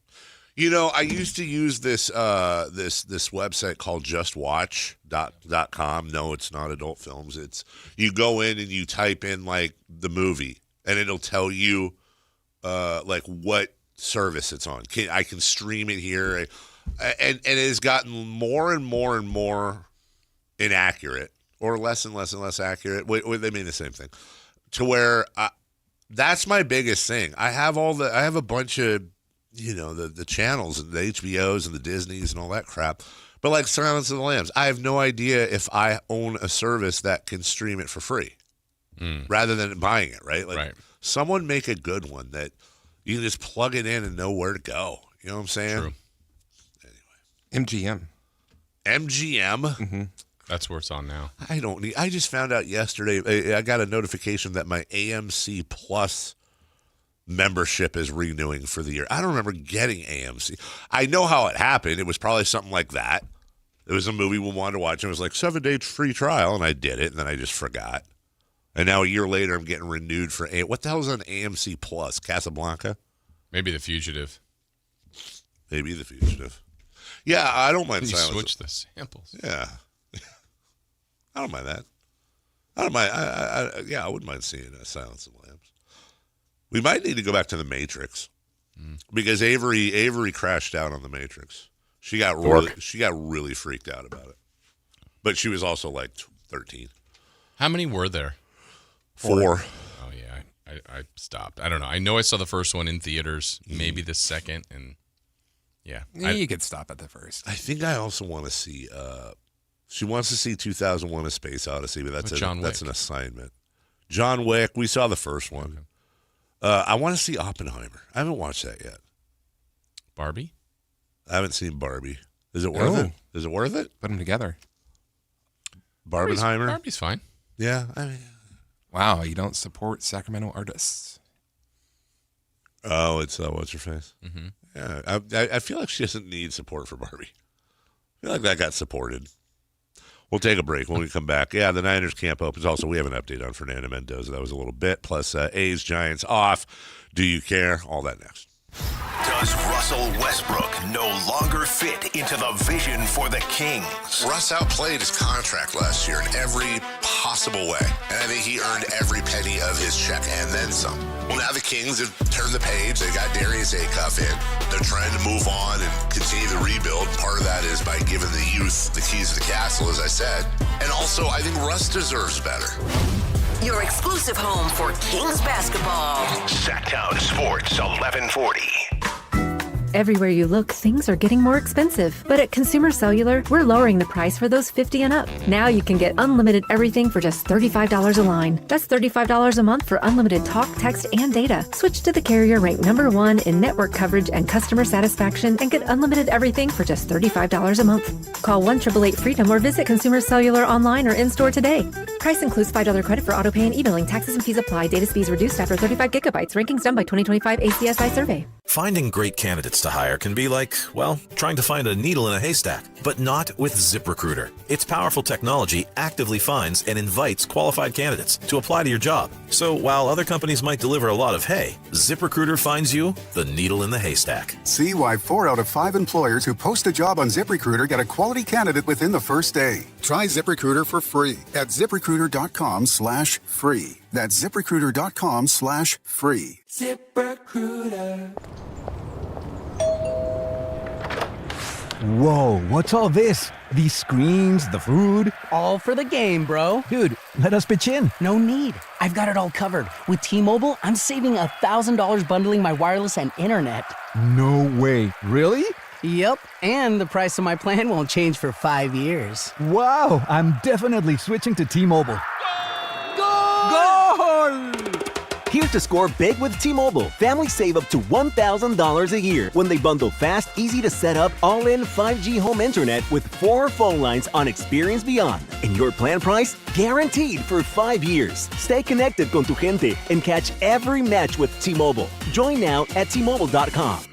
I used to use this this website called justwatch.com. No, it's not adult films. It's you go in and you type in like the movie and it'll tell you like what service it's on. I can stream it here, and it has gotten more and more and more inaccurate, or less and less and less accurate. They mean the same thing, to where that's my biggest thing. I have a bunch of the channels and the HBOs and the Disneys and all that crap. But like Silence of the Lambs, I have no idea if I own a service that can stream it for free rather than buying it, right? Like someone make a good one that you can just plug it in and know where to go. You know what I'm saying? True. MGM. MGM? That's where it's on now. I just found out yesterday, I got a notification that my AMC Plus membership is renewing for the year. I don't remember getting AMC. I know how it happened. It was probably something like that. It was a movie we wanted to watch, and it was like 7-day free trial, and I did it, and then I just forgot. And now a year later, I'm getting renewed for what the hell is on AMC Plus? Casablanca? Maybe The Fugitive. Maybe The Fugitive. Yeah, I don't mind. You switch the samples. Yeah, I don't mind that. I don't mind. I wouldn't mind seeing Silence of the Lambs. We might need to go back to The Matrix because Avery crashed out on The Matrix. She got really freaked out about it, but she was also like 13. How many were there? 4. Oh yeah, I stopped. I don't know. I know I saw the first one in theaters, maybe the second, and yeah, you could stop at the first. I think I also want to see. She wants to see 2001: A Space Odyssey, but that's an assignment. John Wick. We saw the first one. Okay. I want to see Oppenheimer. I haven't watched that yet. Barbie? I haven't seen Barbie. Is it worth it? Is it worth it? Put them together. Barbenheimer? Barbie's fine. Yeah. I mean, wow, you don't support Sacramento artists. Oh, it's what's her face? Mm-hmm. Yeah, I feel like she doesn't need support for Barbie. I feel like that got supported. We'll take a break when we come back. Yeah, the Niners camp opens. Also, we have an update on Fernando Mendoza. That was a little bit. Plus, A's Giants off. Do you care? All that next. Does Russell Westbrook no longer fit into the vision for the Kings? Russ outplayed his contract last year in every possible way. And I think he earned every penny of his check and then some. Well, now the Kings have turned the page. They got Darius Acuff in. They're trying to move on and continue the rebuild. Part of that is by giving the youth the keys to the castle, as I said. And also, I think Russ deserves better. Your exclusive home for Kings basketball. Sactown Sports 1140. Everywhere you look, things are getting more expensive. But at Consumer Cellular, we're lowering the price for those 50 and up. Now you can get unlimited everything for just $35 a line. That's $35 a month for unlimited talk, text, and data. Switch to the carrier ranked #1 in network coverage and customer satisfaction and get unlimited everything for just $35 a month. Call 1-888-FREEDOM or visit Consumer Cellular online or in-store today. Price includes $5 credit for autopay and e-billing. Taxes and fees apply. Data speeds reduced after 35 gigabytes. Rankings done by 2025 ACSI survey. Finding great candidates to hire can be like, well, trying to find a needle in a haystack, but not with ZipRecruiter. Its powerful technology actively finds and invites qualified candidates to apply to your job. So while other companies might deliver a lot of hay, ZipRecruiter finds you the needle in the haystack. See why 4 out of 5 employers who post a job on ZipRecruiter get a quality candidate within the first day. Try ZipRecruiter for free at ZipRecruiter.com/free. That's ZipRecruiter.com/free. ZipRecruiter. Whoa, what's all this? These screens, the food? All for the game, bro. Dude, let us pitch in. No need. I've got it all covered. With T-Mobile, I'm saving $1,000 bundling my wireless and internet. No way. Really? Yep, and the price of my plan won't change for 5 years. Wow, I'm definitely switching to T-Mobile. Goal! Here's to score big with T-Mobile. Families save up to $1,000 a year when they bundle fast, easy to set up, all-in 5G home internet with 4 phone lines on Experience Beyond. And your plan price? Guaranteed for 5 years. Stay connected con tu gente and catch every match with T-Mobile. Join now at T-Mobile.com.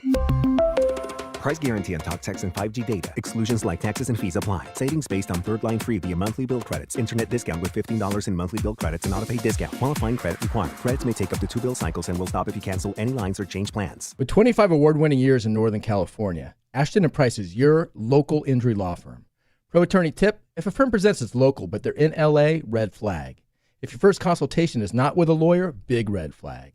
Price guarantee on talk, text, and 5G data. Exclusions like taxes and fees apply. Savings based on third line free via monthly bill credits. Internet discount with $15 in monthly bill credits and auto-pay discount. Qualifying credit required. Credits may take up to 2 bill cycles and will stop if you cancel any lines or change plans. With 25 award-winning years in Northern California, Ashton & Price is your local injury law firm. Pro attorney tip: if a firm presents as local but they're in LA, red flag. If your first consultation is not with a lawyer, big red flag.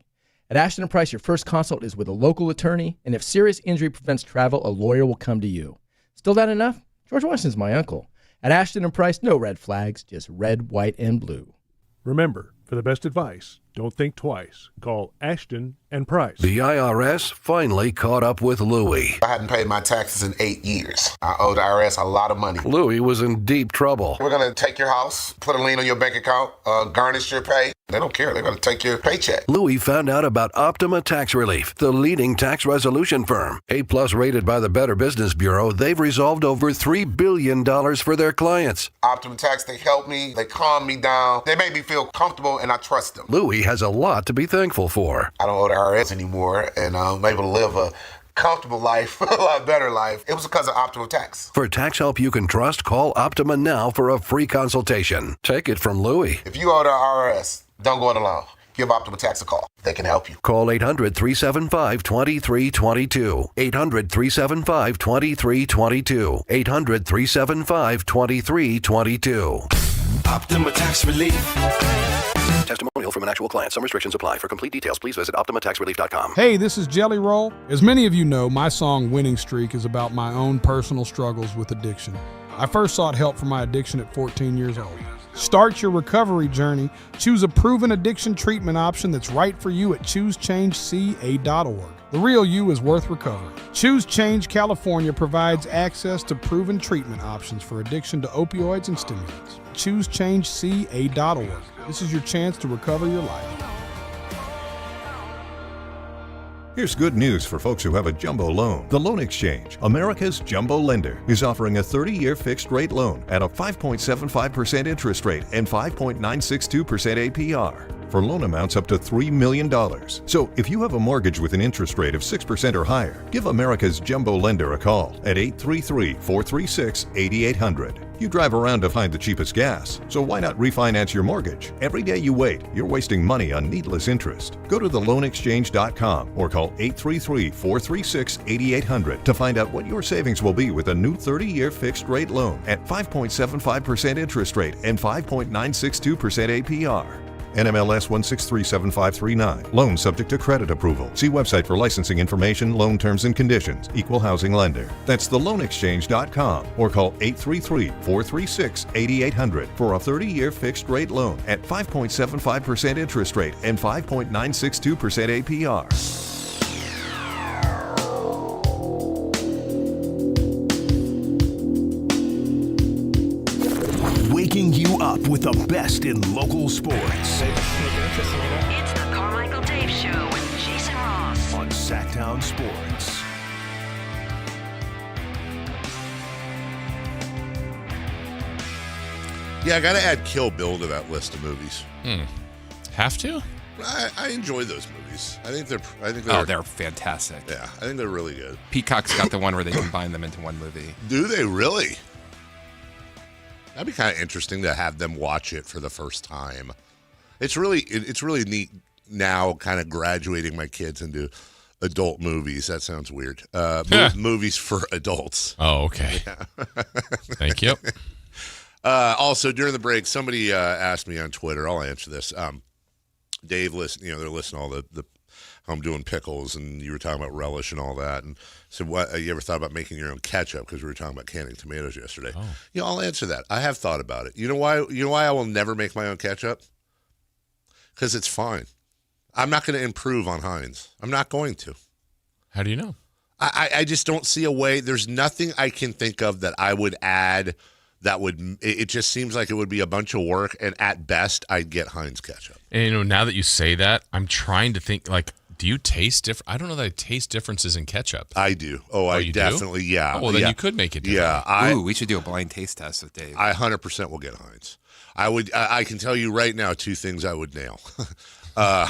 At Ashton & Price, your first consult is with a local attorney, and if serious injury prevents travel, a lawyer will come to you. Still not enough? George Washington's my uncle. At Ashton & Price, no red flags, just red, white, and blue. Remember, for the best advice, don't think twice. Call Ashton and Price. The IRS finally caught up with Louie. I hadn't paid my taxes in 8 years. I owe the IRS a lot of money. Louie was in deep trouble. We're going to take your house, put a lien on your bank account, garnish your pay. They don't care. They're going to take your paycheck. Louie found out about Optima Tax Relief, the leading tax resolution firm. A-plus rated by the Better Business Bureau, they've resolved over $3 billion for their clients. Optima Tax, they helped me. They calmed me down. They made me feel comfortable, and I trust them. Louie has a lot to be thankful for. I don't owe the IRS anymore, and I'm able to live a comfortable life, a lot better life. It was because of Optima Tax. For tax help you can trust, call Optima now for a free consultation. Take it from Louie. If you owe the IRS, don't go it alone. Give Optima Tax a call. They can help you. Call 800-375-2322. 800-375-2322. 800-375-2322. Optima Tax Relief. Testimonial from an actual client. Some restrictions apply. For complete details, please visit OptimaTaxRelief.com. Hey, this is Jelly Roll. As many of you know, my song Winning Streak is about my own personal struggles with addiction. I first sought help for my addiction at 14 years old. Start your recovery journey. Choose a proven addiction treatment option that's right for you at ChooseChangeCA.org. The real you is worth recovering. Choose Change California provides access to proven treatment options for addiction to opioids and stimulants. ChooseChangeCA.org. This is your chance to recover your life. Here's good news for folks who have a jumbo loan. The Loan Exchange, America's jumbo lender, is offering a 30-year fixed-rate loan at a 5.75% interest rate and 5.962% APR for loan amounts up to $3 million. So if you have a mortgage with an interest rate of 6% or higher, give America's jumbo lender a call at 833-436-8800. You drive around to find the cheapest gas, so why not refinance your mortgage? Every day you wait, you're wasting money on needless interest. Go to theloanexchange.com or call 833-436-8800 to find out what your savings will be with a new 30-year fixed-rate loan at 5.75% interest rate and 5.962% APR. NMLS 1637539. Loan subject to credit approval. See website for licensing information, loan terms and conditions. Equal housing lender. That's theloanexchange.com or call 833-436-8800 for a 30-year fixed rate loan at 5.75% interest rate and 5.962% APR. Waking you up with the best in local sports. It's the Carmichael Dave Show with Jason Ross on Sactown Sports. Yeah, I got to add Kill Bill to that list of movies. Have to? I enjoy those movies. I think they're they're fantastic. Yeah, I think they're really good. Peacock's got the one where they combine them into one movie. Do they really? That'd be kind of interesting to have them watch it for the first time. It's really neat now, kind of graduating my kids into adult movies. That sounds weird. Movies for adults. Oh, okay. Yeah. Thank you. Also, during the break, somebody asked me on Twitter. I'll answer this. Dave, they're listening to all the how I'm doing pickles, and you were talking about relish and all that, and said, "What? You ever thought about making your own ketchup?" Because we were talking about canning tomatoes yesterday. Oh. Yeah, I'll answer that. I have thought about it. You know why? You know why I will never make my own ketchup? Because it's fine. I'm not going to improve on Heinz. I'm not going to. How do you know? I just don't see a way. There's nothing I can think of that I would add that would. It just seems like it would be a bunch of work, and at best, I'd get Heinz ketchup. And now that you say that, I'm trying to think like. Do you taste different? I don't know that I taste differences in ketchup. I do. I you definitely, do? yeah. Oh, well, then you could make it different. Yeah. We should do a blind taste test with Dave. I 100% will get Heinz. I can tell you right now 2 things I would nail. I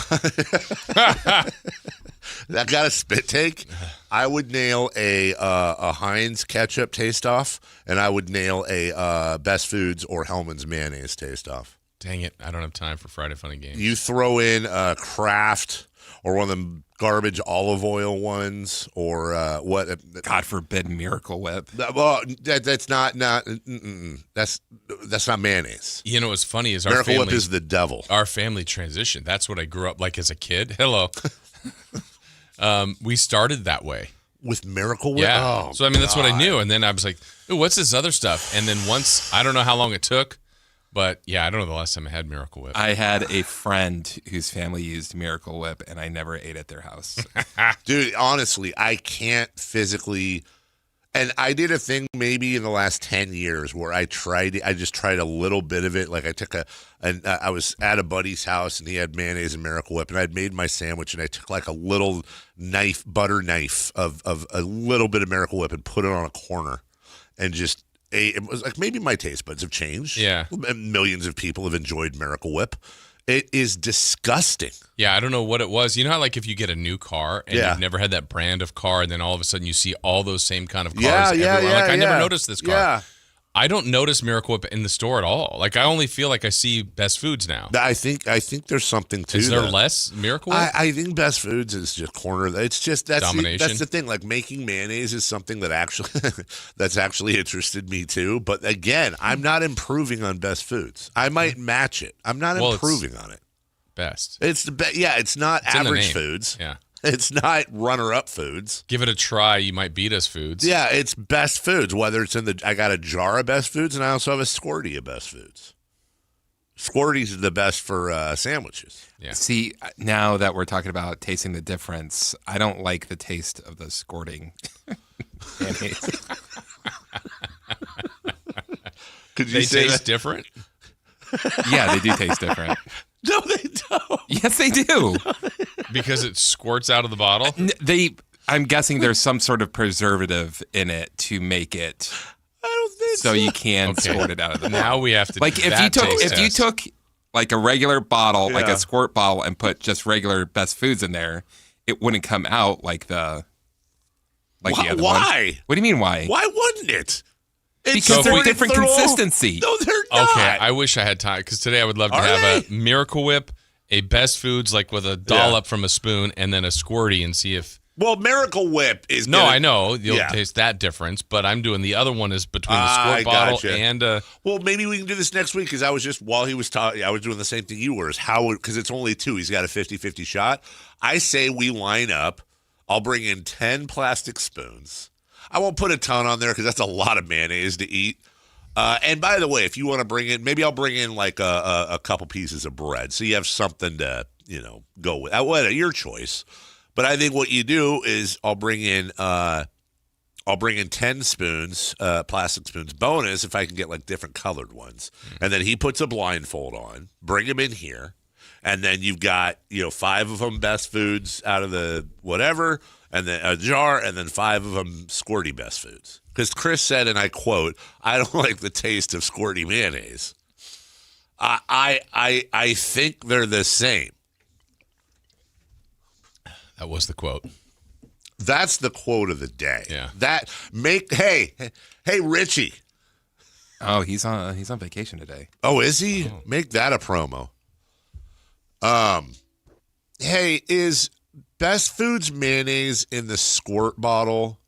got a spit take. I would nail a Heinz ketchup taste off, and I would nail a Best Foods or Hellman's mayonnaise taste off. Dang it. I don't have time for Friday Funny Games. You throw in Kraft or one of them garbage olive oil ones, or what? God forbid, Miracle Whip. Well, that's not that's not mayonnaise. You know what's funny is Miracle Whip is the devil. Our family transition. That's what I grew up like as a kid. Hello. We started that way. With Miracle Whip? Yeah. Oh, so, I mean, that's what I God. knew. And then I was like, ooh, what's this other stuff? And then once, I don't know how long it took, but yeah, I don't know the last time I had Miracle Whip. I had a friend whose family used Miracle Whip, and I never ate at their house. Dude, honestly, I can't physically. And I did a thing maybe in the last 10 years where I just tried a little bit of it. Like I took I was at a buddy's house and he had mayonnaise and Miracle Whip and I'd made my sandwich and I took like a little butter knife of a little bit of Miracle Whip and put it on a corner and just ate. It was like maybe my taste buds have changed. Yeah. Millions of people have enjoyed Miracle Whip. It is disgusting. Yeah, I don't know what it was. You know how like if you get a new car and you've never had that brand of car and then all of a sudden you see all those same kind of cars everywhere. Like I never noticed this car. Yeah. I don't notice Miracle Whip in the store at all. Like I only feel like I see Best Foods now. I think there's something to that. Is there less Miracle Whip? I think Best Foods is just corner. It's just domination. That's the thing. Like making mayonnaise is something that actually interested me too. But again, I'm not improving on Best Foods. I might match it. I'm not improving on it. Best. It's the best. Yeah, it's not average foods. Yeah. It's not runner-up foods. Give it a try. You might beat us foods. Yeah, it's Best Foods. Whether it's I got a jar of Best Foods, and I also have a Squirty of Best Foods. Squirty's the best for sandwiches. Yeah. See, now that we're talking about tasting the difference, I don't like the taste of the squirting mayonnaise. Could you they say taste that? different? Yeah, they do taste different. No, they don't. Yes, they do. Because it squirts out of the bottle? I'm guessing there's some sort of preservative in it to make it. I don't think so. You can squirt it out of the bottle. Now we have to like do if that you took like a regular bottle, like a squirt bottle, and put just regular Best Foods in there, it wouldn't come out like the other one. Why? What do you mean why? Why wouldn't it? Because they're different consistency. No, they're not. Okay, I wish I had time because today I would love to have a Miracle Whip, a Best Foods like with a dollop from a spoon, and then a Squirty and see if. Well, Miracle Whip is. I know you'll taste that difference, but I'm doing the other one is between the squirt bottle and. Well, maybe we can do this next week because I was just while he was talking, I was doing the same thing you were. Is how because it's only 2. He's got a 50-50 shot. I say we line up. I'll bring in 10 plastic spoons. I won't put a ton on there because that's a lot of mayonnaise to eat. And by the way, if you want to bring in, maybe I'll bring in like a couple pieces of bread, so you have something to go with. Your choice. But I think what you do is I'll bring in 10 spoons, plastic spoons. Bonus if I can get like different colored ones, and then he puts a blindfold on. Bring him in here, and then you've got 5 of them Best Foods out of the whatever. And then a jar, and then 5 of them Squirty Best Foods. Because Chris said, and I quote, "I don't like the taste of Squirty mayonnaise." I think they're the same. That was the quote. That's the quote of the day. Yeah. Hey Richie. Oh, he's on vacation today. Oh, is he? Oh. Make that a promo. Hey, is Best Foods mayonnaise in the squirt bottle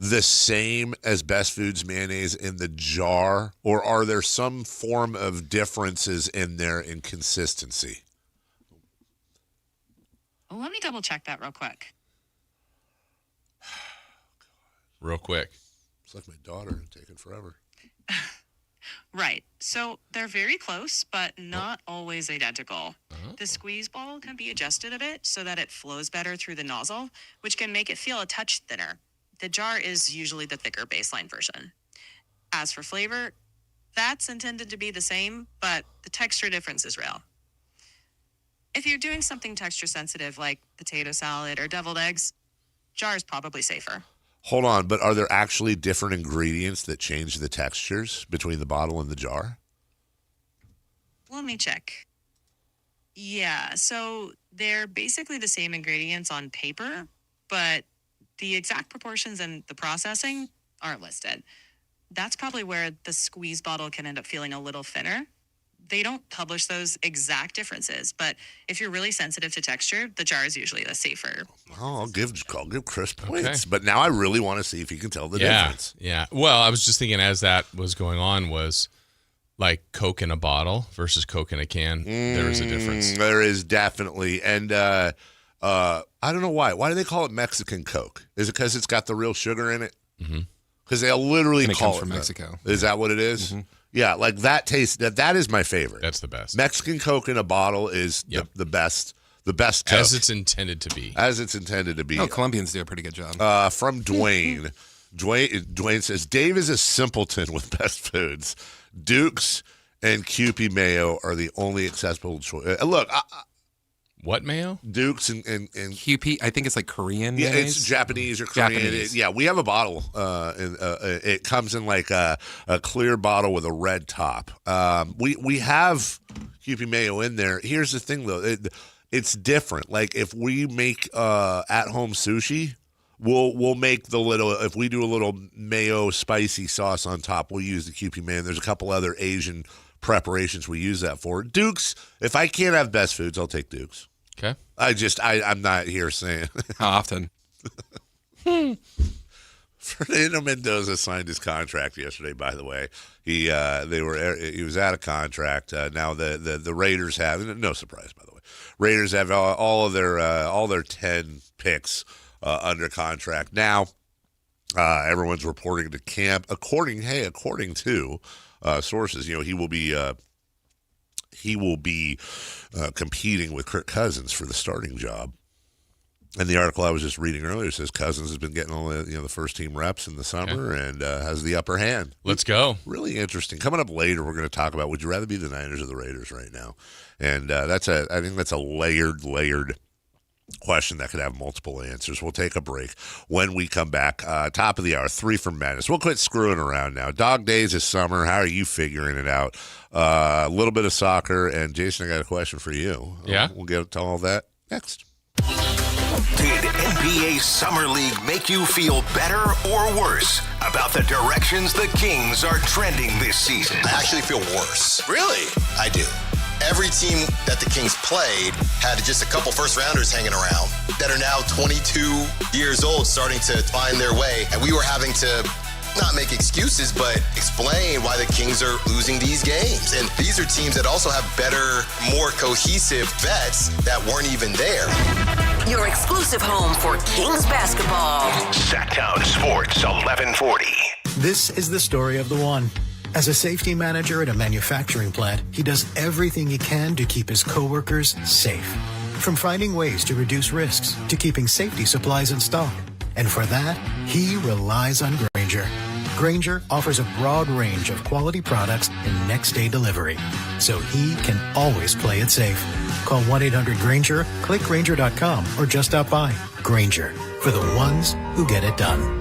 the same as Best Foods mayonnaise in the jar, or are there some form of differences in their inconsistency? Well, let me double check that real quick. Real quick. It's like my daughter taking forever. Right. So they're very close, but not always identical. The squeeze ball can be adjusted a bit so that it flows better through the nozzle, which can make it feel a touch thinner. The jar is usually the thicker baseline version. As for flavor, that's intended to be the same, but the texture difference is real. If you're doing something texture sensitive like potato salad or deviled eggs, jar is probably safer. Hold on, but are there actually different ingredients that change the textures between the bottle and the jar? Let me check. Yeah, so they're basically the same ingredients on paper, but the exact proportions and the processing aren't listed. That's probably where the squeeze bottle can end up feeling a little thinner. They don't publish those exact differences, but if you're really sensitive to texture, the jar is usually the safer. Oh, I'll give Chris points. Okay. But now I really want to see if he can tell the difference. Yeah. Well, I was just thinking as that was going on was like Coke in a bottle versus Coke in a can. There is a difference. There is definitely. And I don't know why. Why do they call it Mexican Coke? Is it because it's got the real sugar in it? Because they'll literally call it from Mexico. Is that what it is? Yeah, like that taste. That is my favorite. That's the best. Mexican Coke in a bottle is the best. The best Coke. As it's intended to be. As it's intended to be. Oh, Colombians do a pretty good job. From Dwayne. Dwayne says, Dave is a simpleton with best foods. Duke's and Kewpie mayo are the only accessible choice. Look, what mayo? Duke's and Kewpie. I think it's like Korean. Yeah, mayonnaise? it's Japanese or Korean. Japanese. We have a bottle. It comes in like a clear bottle with a red top. We have Kewpie mayo in there. Here's the thing, though. It's different. Like if we make at-home sushi, we'll make the little. If we do a little mayo spicy sauce on top, we'll use the Kewpie mayo. There's a couple other Asian preparations we use that for. Duke's. If I can't have best foods, I'll take Duke's. Okay. I'm not here saying how often. Fernando Mendoza signed his contract yesterday. By the way, he was out of contract. Now the Raiders have, no surprise by the way, Raiders have all their 10 picks under contract now. Everyone's reporting to camp. According to sources, he will be competing with Kirk Cousins for the starting job. And the article I was just reading earlier says Cousins has been getting all the first team reps in the summer and has the upper hand. Let's go. Really interesting. Coming up later, we're going to talk about would you rather be the Niners or the Raiders right now, and I think that's a layered question that could have multiple answers. We'll take a break. When we come back, top of the hour, 3 for Madness. We'll quit screwing around now. Dog days is summer. How are you figuring it out? A little bit of soccer, and Jason, I got a question for you. Yeah? We'll get to all that next. Did NBA Summer League make you feel better or worse about the directions the Kings are trending this season? I actually feel worse. Really? I do. Every team that the Kings played had just a couple first-rounders hanging around that are now 22 years old, starting to find their way. And we were having to not make excuses, but explain why the Kings are losing these games. And these are teams that also have better, more cohesive vets that weren't even there. Your exclusive home for Kings basketball. Sactown Sports 1140. This is the story of the one. As a safety manager at a manufacturing plant, he does everything he can to keep his coworkers safe. From finding ways to reduce risks to keeping safety supplies in stock. And for that, he relies on Grainger. Grainger offers a broad range of quality products and next-day delivery, so he can always play it safe. Call 1-800-GRAINGER, click Grainger.com, or just stop by. Grainger, for the ones who get it done.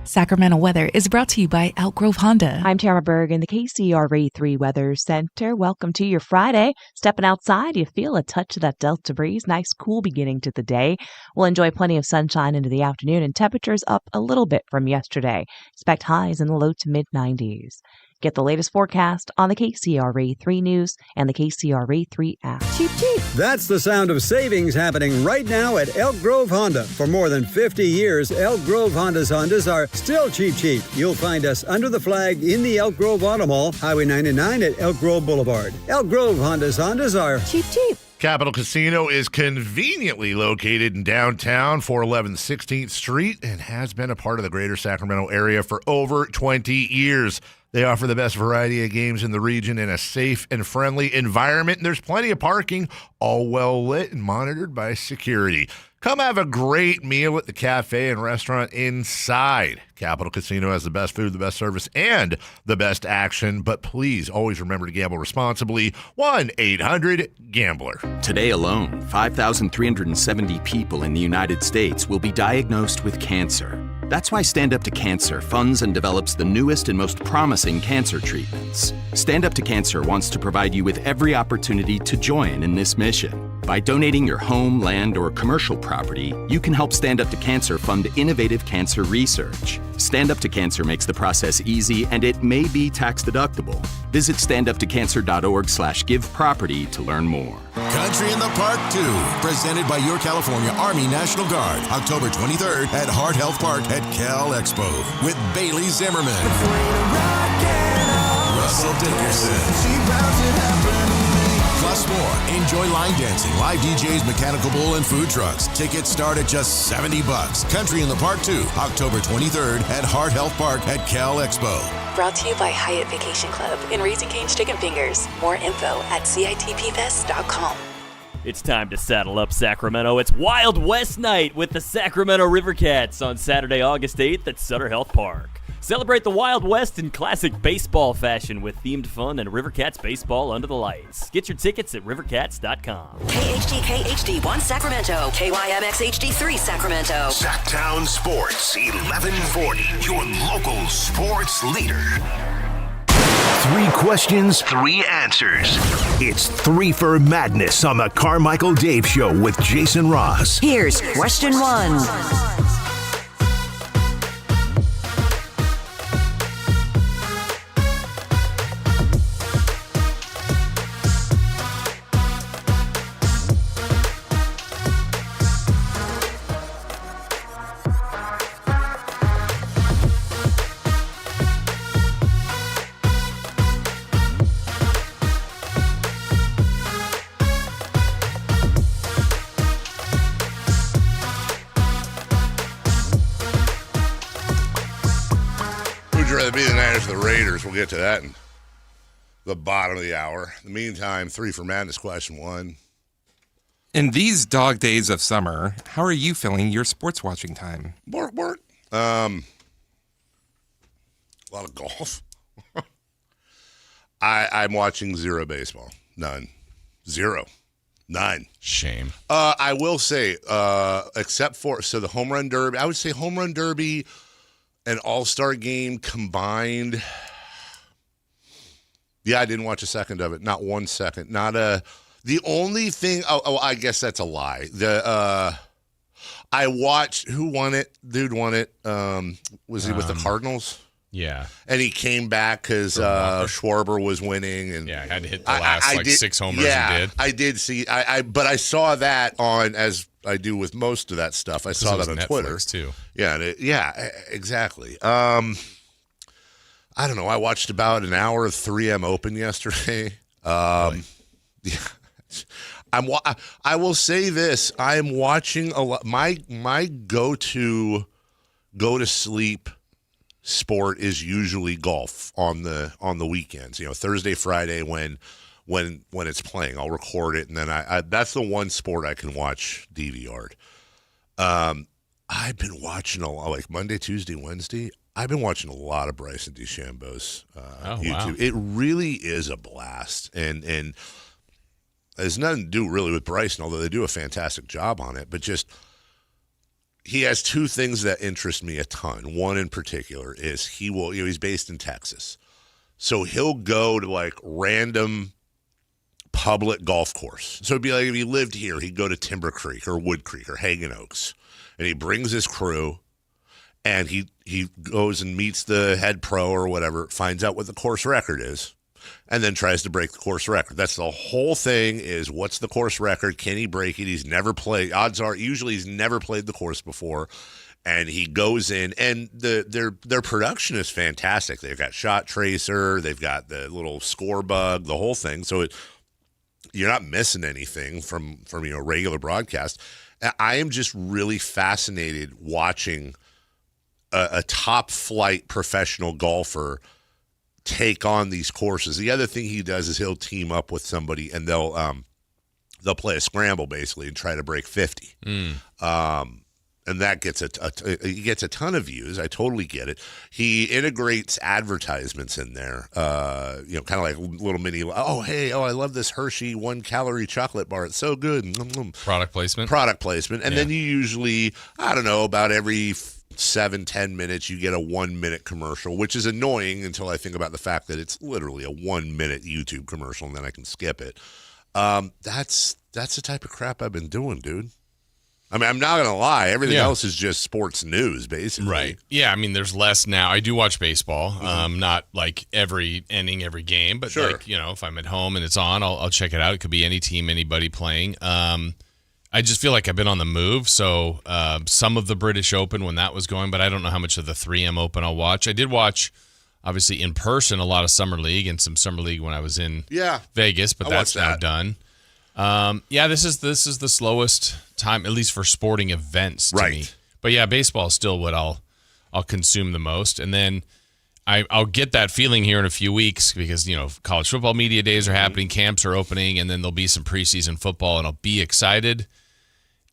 Sacramento weather is brought to you by Elk Grove Honda. I'm Tara Berg in the KCRA 3 Weather Center. Welcome to your Friday. Stepping outside, you feel a touch of that Delta breeze. Nice, cool beginning to the day. We'll enjoy plenty of sunshine into the afternoon and temperatures up a little bit from yesterday. Expect highs in the low to mid-90s. Get the latest forecast on the KCRA 3 News and the KCRA 3 app. Cheap, cheap. That's the sound of savings happening right now at Elk Grove Honda. For more than 50 years, Elk Grove Hondas are still cheap. You'll find us under the flag in the Elk Grove Auto Mall, Highway 99 at Elk Grove Boulevard. Elk Grove Hondas are cheap. Capital Casino is conveniently located in downtown 411 16th Street and has been a part of the greater Sacramento area for over 20 years. They offer the best variety of games in the region in a safe and friendly environment, and there's plenty of parking, all well lit and monitored by security. Come have a great meal at the cafe and restaurant inside. Capital Casino has the best food, the best service, and the best action. But please always remember to gamble responsibly. 1-800-GAMBLER. Today alone, 5,370 people in the United States will be diagnosed with cancer. That's why Stand Up to Cancer funds and develops the newest and most promising cancer treatments. Stand Up to Cancer wants to provide you with every opportunity to join in this mission. By donating your home, land, or commercial property, you can help Stand Up to Cancer fund innovative cancer research. Stand Up to Cancer makes the process easy, and it may be tax deductible. Visit standuptocancer.org/giveproperty to learn more. Country in the Park 2, presented by your California Army National Guard, October 23rd at Heart Health Park at Cal Expo with Bailey Zimmerman, Russell Dickerson, plus more. Enjoy line dancing, live DJs, mechanical bull, and food trucks. Tickets start at just $70. Country in the Park 2, October 23rd at Heart Health Park at Cal Expo. Brought to you by Hyatt Vacation Club and Raising Cane's Chicken Fingers. More info at CITPFest.com. It's time to saddle up, Sacramento. It's Wild West Night with the Sacramento River Cats on Saturday, August 8th at Sutter Health Park. Celebrate the Wild West in classic baseball fashion with themed fun and River Cats baseball under the lights. Get your tickets at rivercats.com. KHD HD1 Sacramento, KYMX HD3 Sacramento. Sactown Sports 1140, your local sports leader. 3 questions, 3 answers. It's 3 for Madness on the Carmichael Dave Show with Jason Ross. Here's question 1. Be the Niners or the Raiders. We'll get to that in the bottom of the hour. In the meantime, 3 for Madness, question 1. In these dog days of summer, how are you filling your sports watching time? Bark. A lot of golf. I'm watching 0 baseball. None. 0. None. Shame. I will say, except for, the home run derby, I would say home run derby and all-star game combined. Yeah, I didn't watch a second of it. Not 1 second. The only thing, I guess that's a lie. I watched, who won it? Dude won it. Was he with the Cardinals? Yeah. And he came back because Schwarber was winning. And yeah, I had to hit the last 6 homers he did. I did see, but I saw that on, as I do with most of that stuff. I saw that on Netflix Twitter too. Yeah, exactly. I don't know. I watched about an hour of 3M Open yesterday. Really? Yeah. I will say this. I am watching a lot. My go to sleep sport is usually golf on the weekends. Thursday, Friday when it's playing, I'll record it, and then I that's the one sport I can watch DVR'd. I've been watching a lot, like Monday, Tuesday, Wednesday. I've been watching a lot of Bryson DeChambeau's YouTube. Wow. It really is a blast, and it has nothing to do really with Bryson, although they do a fantastic job on it. But just he has 2 things that interest me a ton. One in particular is he's based in Texas, so he'll go to like random public golf course. So it'd be like if he lived here, he'd go to Timber Creek or Wood Creek or Hagen Oaks, and he brings his crew, and he goes and meets the head pro or whatever, finds out what the course record is, and then tries to break the course record. That's the whole thing, is what's the course record? Can he break it? He's never played. Odds are usually he's never played the course before. And he goes in, and their production is fantastic. They've got Shot Tracer, they've got the little score bug, the whole thing. So you're not missing anything from regular broadcast. I am just really fascinated watching a top flight professional golfer take on these courses. The other thing he does is he'll team up with somebody, and they'll play a scramble basically and try to break 50. And that gets he gets a ton of views. I totally get it. He integrates advertisements in there, kind of like little mini. I love this Hershey 1-calorie chocolate bar. It's so good. Product placement. And then you usually, I don't know, about every 7-10 minutes you get a 1-minute commercial, which is annoying until I think about the fact that it's literally a 1-minute YouTube commercial, and then I can skip it. That's the type of crap I've been doing, dude. I mean, I'm not going to lie. Everything else is just sports news, basically. Right. Yeah, I mean, there's less now. I do watch baseball, not like every inning, every game, but like, if I'm at home and it's on, I'll check it out. It could be any team, anybody playing. I just feel like I've been on the move. So some of the British Open when that was going, but I don't know how much of the 3M Open I'll watch. I did watch obviously in person a lot of summer league and some summer league when I was in Vegas, but that's now done. This is the slowest time, at least for sporting events to me. But yeah, baseball is still what I'll consume the most, and then I'll get that feeling here in a few weeks because college football media days are happening, camps are opening, and then there'll be some preseason football, and I'll be excited.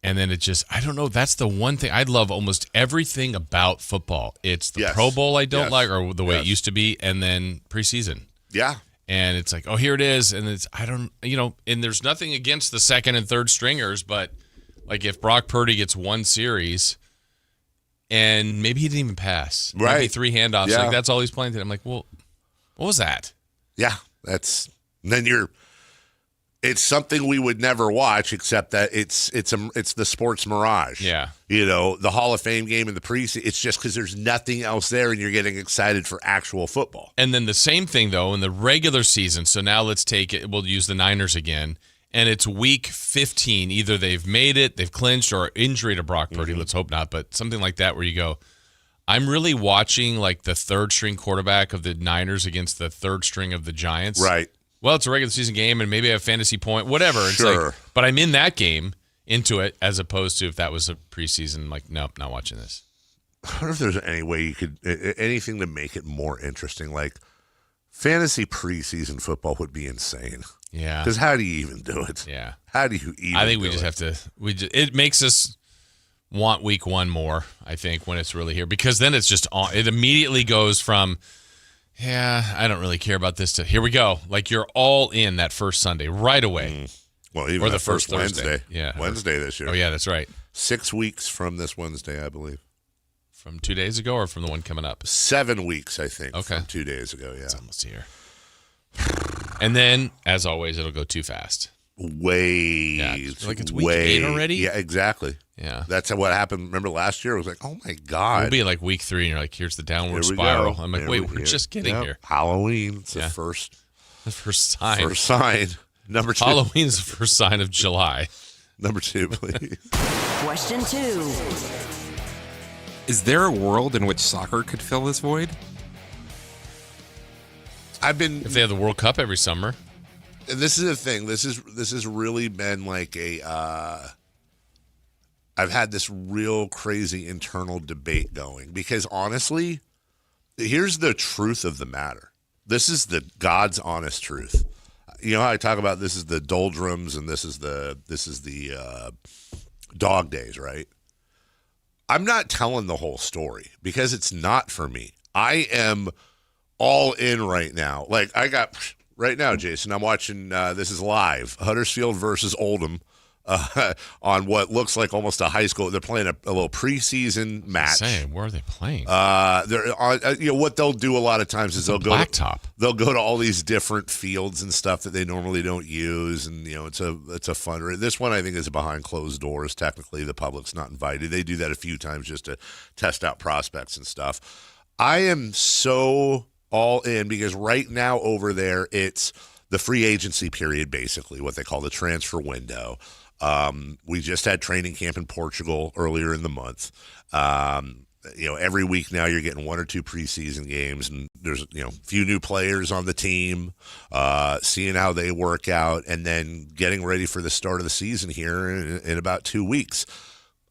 And then it just, I don't know, that's the one thing. I love almost everything about football. It's the Pro Bowl I don't like, or the way it used to be, and then preseason. Yeah. And it's like, oh, here it is. And it's, and there's nothing against the second and third stringers, but like if Brock Purdy gets one series and maybe he didn't even pass, maybe 3 handoffs, like that's all he's playing today. I'm like, well, what was that? Yeah. It's something we would never watch, except that it's the sports mirage. Yeah. The Hall of Fame game in the preseason, it's just because there's nothing else there and you're getting excited for actual football. And then the same thing, though, in the regular season. So now let's take it. We'll use the Niners again. And it's week 15. Either they've made it, they've clinched, or injury to Brock Purdy. Let's hope not. But something like that where you go, I'm really watching like the third string quarterback of the Niners against the third string of the Giants. Right. Well, it's a regular season game, and maybe I have fantasy point, whatever. It's like, but I'm in that game, into it, as opposed to if that was a preseason, like, nope, not watching this. I wonder if there's any way you could, anything to make it more interesting. Like, fantasy preseason football would be insane. Yeah. Because how do you even do it? Yeah. How do you even I think we just have to, it makes us want week 1 more, I think, when it's really here. Because then it's just, it immediately goes from, I don't really care about this to here we go. Like you're all in that first Sunday right away. Well, even or the first Wednesday. Yeah. Wednesday this year. Oh, yeah, that's right. 6 weeks from this Wednesday, I believe. From 2 days ago or from the one coming up? 7 weeks, I think. Okay. From 2 days ago, yeah. It's almost here. And then, as always, it'll go too fast. Like it's week 8 already? Yeah, exactly. Yeah. That's what happened. Remember last year? It was like, oh, my God. We'll be like week 3, and you're like, here's the downward spiral. I'm like, wait, we're just getting here. Halloween. It's the first sign. First sign. Number 2. Halloween's the first sign of July. Number 2, please. Question 2. Is there a world in which soccer could fill this void? If they have the World Cup every summer. And this is the thing. This has really been like I've had this real crazy internal debate going because honestly, here's the truth of the matter. This is the God's honest truth. You know how I talk about this is the doldrums and this is the dog days, right? I'm not telling the whole story because it's not for me. I am all in right now. Like right now, Jason, I'm watching, this is live, Huddersfield versus Oldham on what looks like almost a high school. They're playing a little preseason match. Where are they playing? They're on, what they'll do a lot of times is they'll go to all these different fields and stuff that they normally don't use, and it's a fun. This one I think is behind closed doors. Technically, the public's not invited. They do that a few times just to test out prospects and stuff. I am so all in because right now over there it's the free agency period, basically what they call the transfer window. We just had training camp in Portugal earlier in the month. Every week now you're getting 1 or 2 preseason games, and there's a few new players on the team, seeing how they work out, and then getting ready for the start of the season here in about 2 weeks.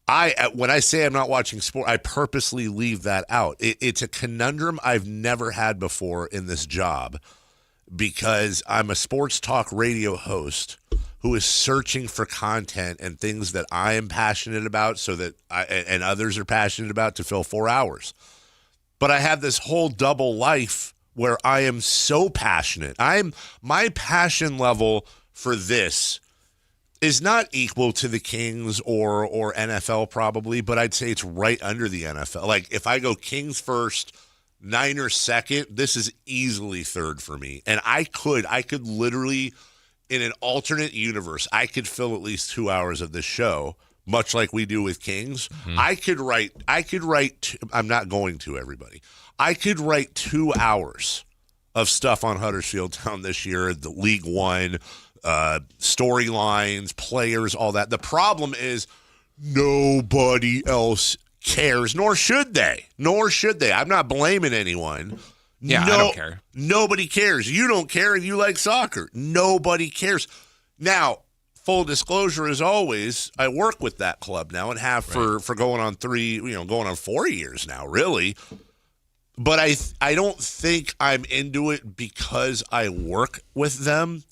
When I say I'm not watching sport, I purposely leave that out. It's a conundrum I've never had before in this job because I'm a sports talk radio host who is searching for content and things that I am passionate about so that and others are passionate about to fill 4 hours. But I have this whole double life where I am so passionate. My passion level for this is not equal to the Kings or NFL probably, but I'd say it's right under the NFL. Like if I go Kings first, Niners second, this is easily third for me. And I could literally, in an alternate universe, I could fill at least 2 hours of this show, much like we do with Kings. Mm-hmm. I could write, I'm not going to, everybody. I could write 2 hours of stuff on Huddersfield Town this year, the League One, storylines, players, all that. The problem is nobody else cares, nor should they. I'm not blaming anyone. Yeah, I don't care. Nobody cares. You don't care and you like soccer. Nobody cares. Now, full disclosure, as always, I work with that club now and have for going on 4 years now, really. But I don't think I'm into it because I work with them.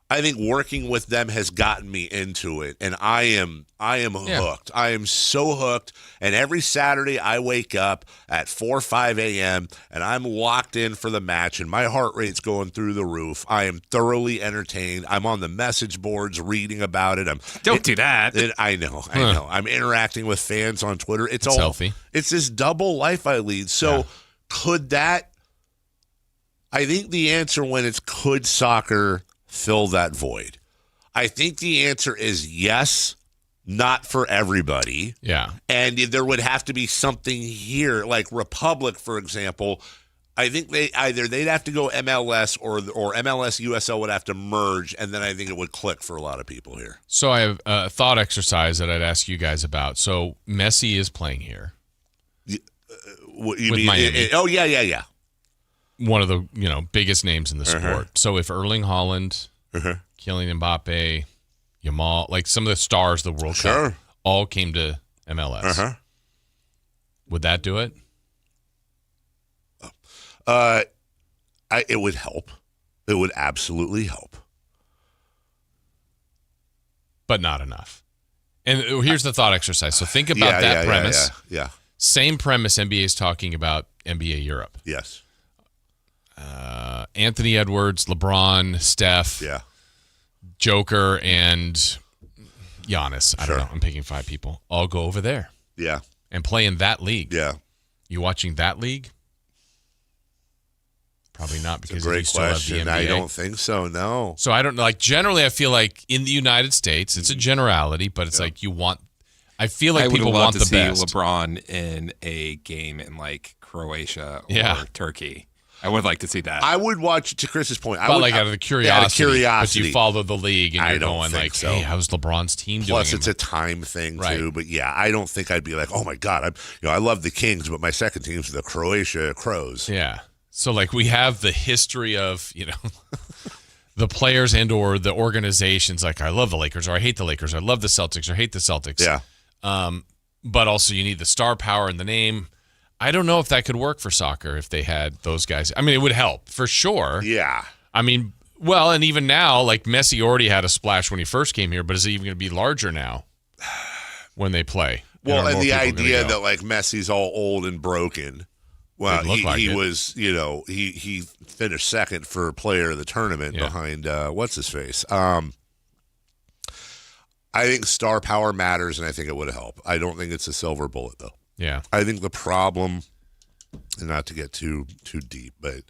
I think working with them has gotten me into it, and I am hooked. I am so hooked, and every Saturday I wake up at 4 or 5 a.m., and I'm locked in for the match, and my heart rate's going through the roof. I am thoroughly entertained. I'm on the message boards reading about it. Don't do that. I know. I'm interacting with fans on Twitter. It's all healthy. It's this double life I lead. So could that – I think the answer when it's could soccer – fill that void? I think the answer is yes, not for everybody. Yeah. And there would have to be something here, like Republic, for example. I think they'd have to go MLS or MLS USL would have to merge, and then I think it would click for a lot of people here. So I have a thought exercise that I'd ask you guys about. So Messi is playing here. What you with mean? Miami. Yeah. One of the biggest names in the sport. So if Erling Haaland, Kylian Mbappe, Yamal, like some of the stars of the World Cup, all came to MLS, would that do it? It would help. It would absolutely help, but not enough. And here's the thought exercise. So think about that premise. Yeah. Same premise NBA is talking about NBA Europe. Yes. Anthony Edwards, LeBron, Steph, Joker, and Giannis. I don't know. I'm picking 5 people. All go over there. Yeah. And play in that league. Yeah. You watching that league? Probably not, because it's a great you still have question. the NBA. I don't think so, no. So I don't know. Generally, I feel like in the United States, it's a generality, but it's like I feel like people want the best. I would love to see LeBron in a game in Croatia or Turkey. I would like to see that. I would watch, to Chris's point. Out of the curiosity. But you follow the league and you're going hey, how's LeBron's team doing? Plus, it's a time thing too. But I don't think I'd be like, oh my God, I love the Kings, but my second team's the Croatia Crows. Yeah. So we have the history of the players and or the organizations. I love the Lakers, or I hate the Lakers. I love the Celtics, or hate the Celtics. Yeah. But also you need the star power in the name. I don't know if that could work for soccer if they had those guys. I mean, it would help for sure. Yeah. I mean, well, and even now, Messi already had a splash when he first came here, but is it even going to be larger now when they play? Well, and the idea that Messi's all old and broken. Well, he was, he finished second for player of the tournament behind what's his face. I think star power matters, and I think it would help. I don't think it's a silver bullet, though. Yeah. I think the problem, and not to get too deep, but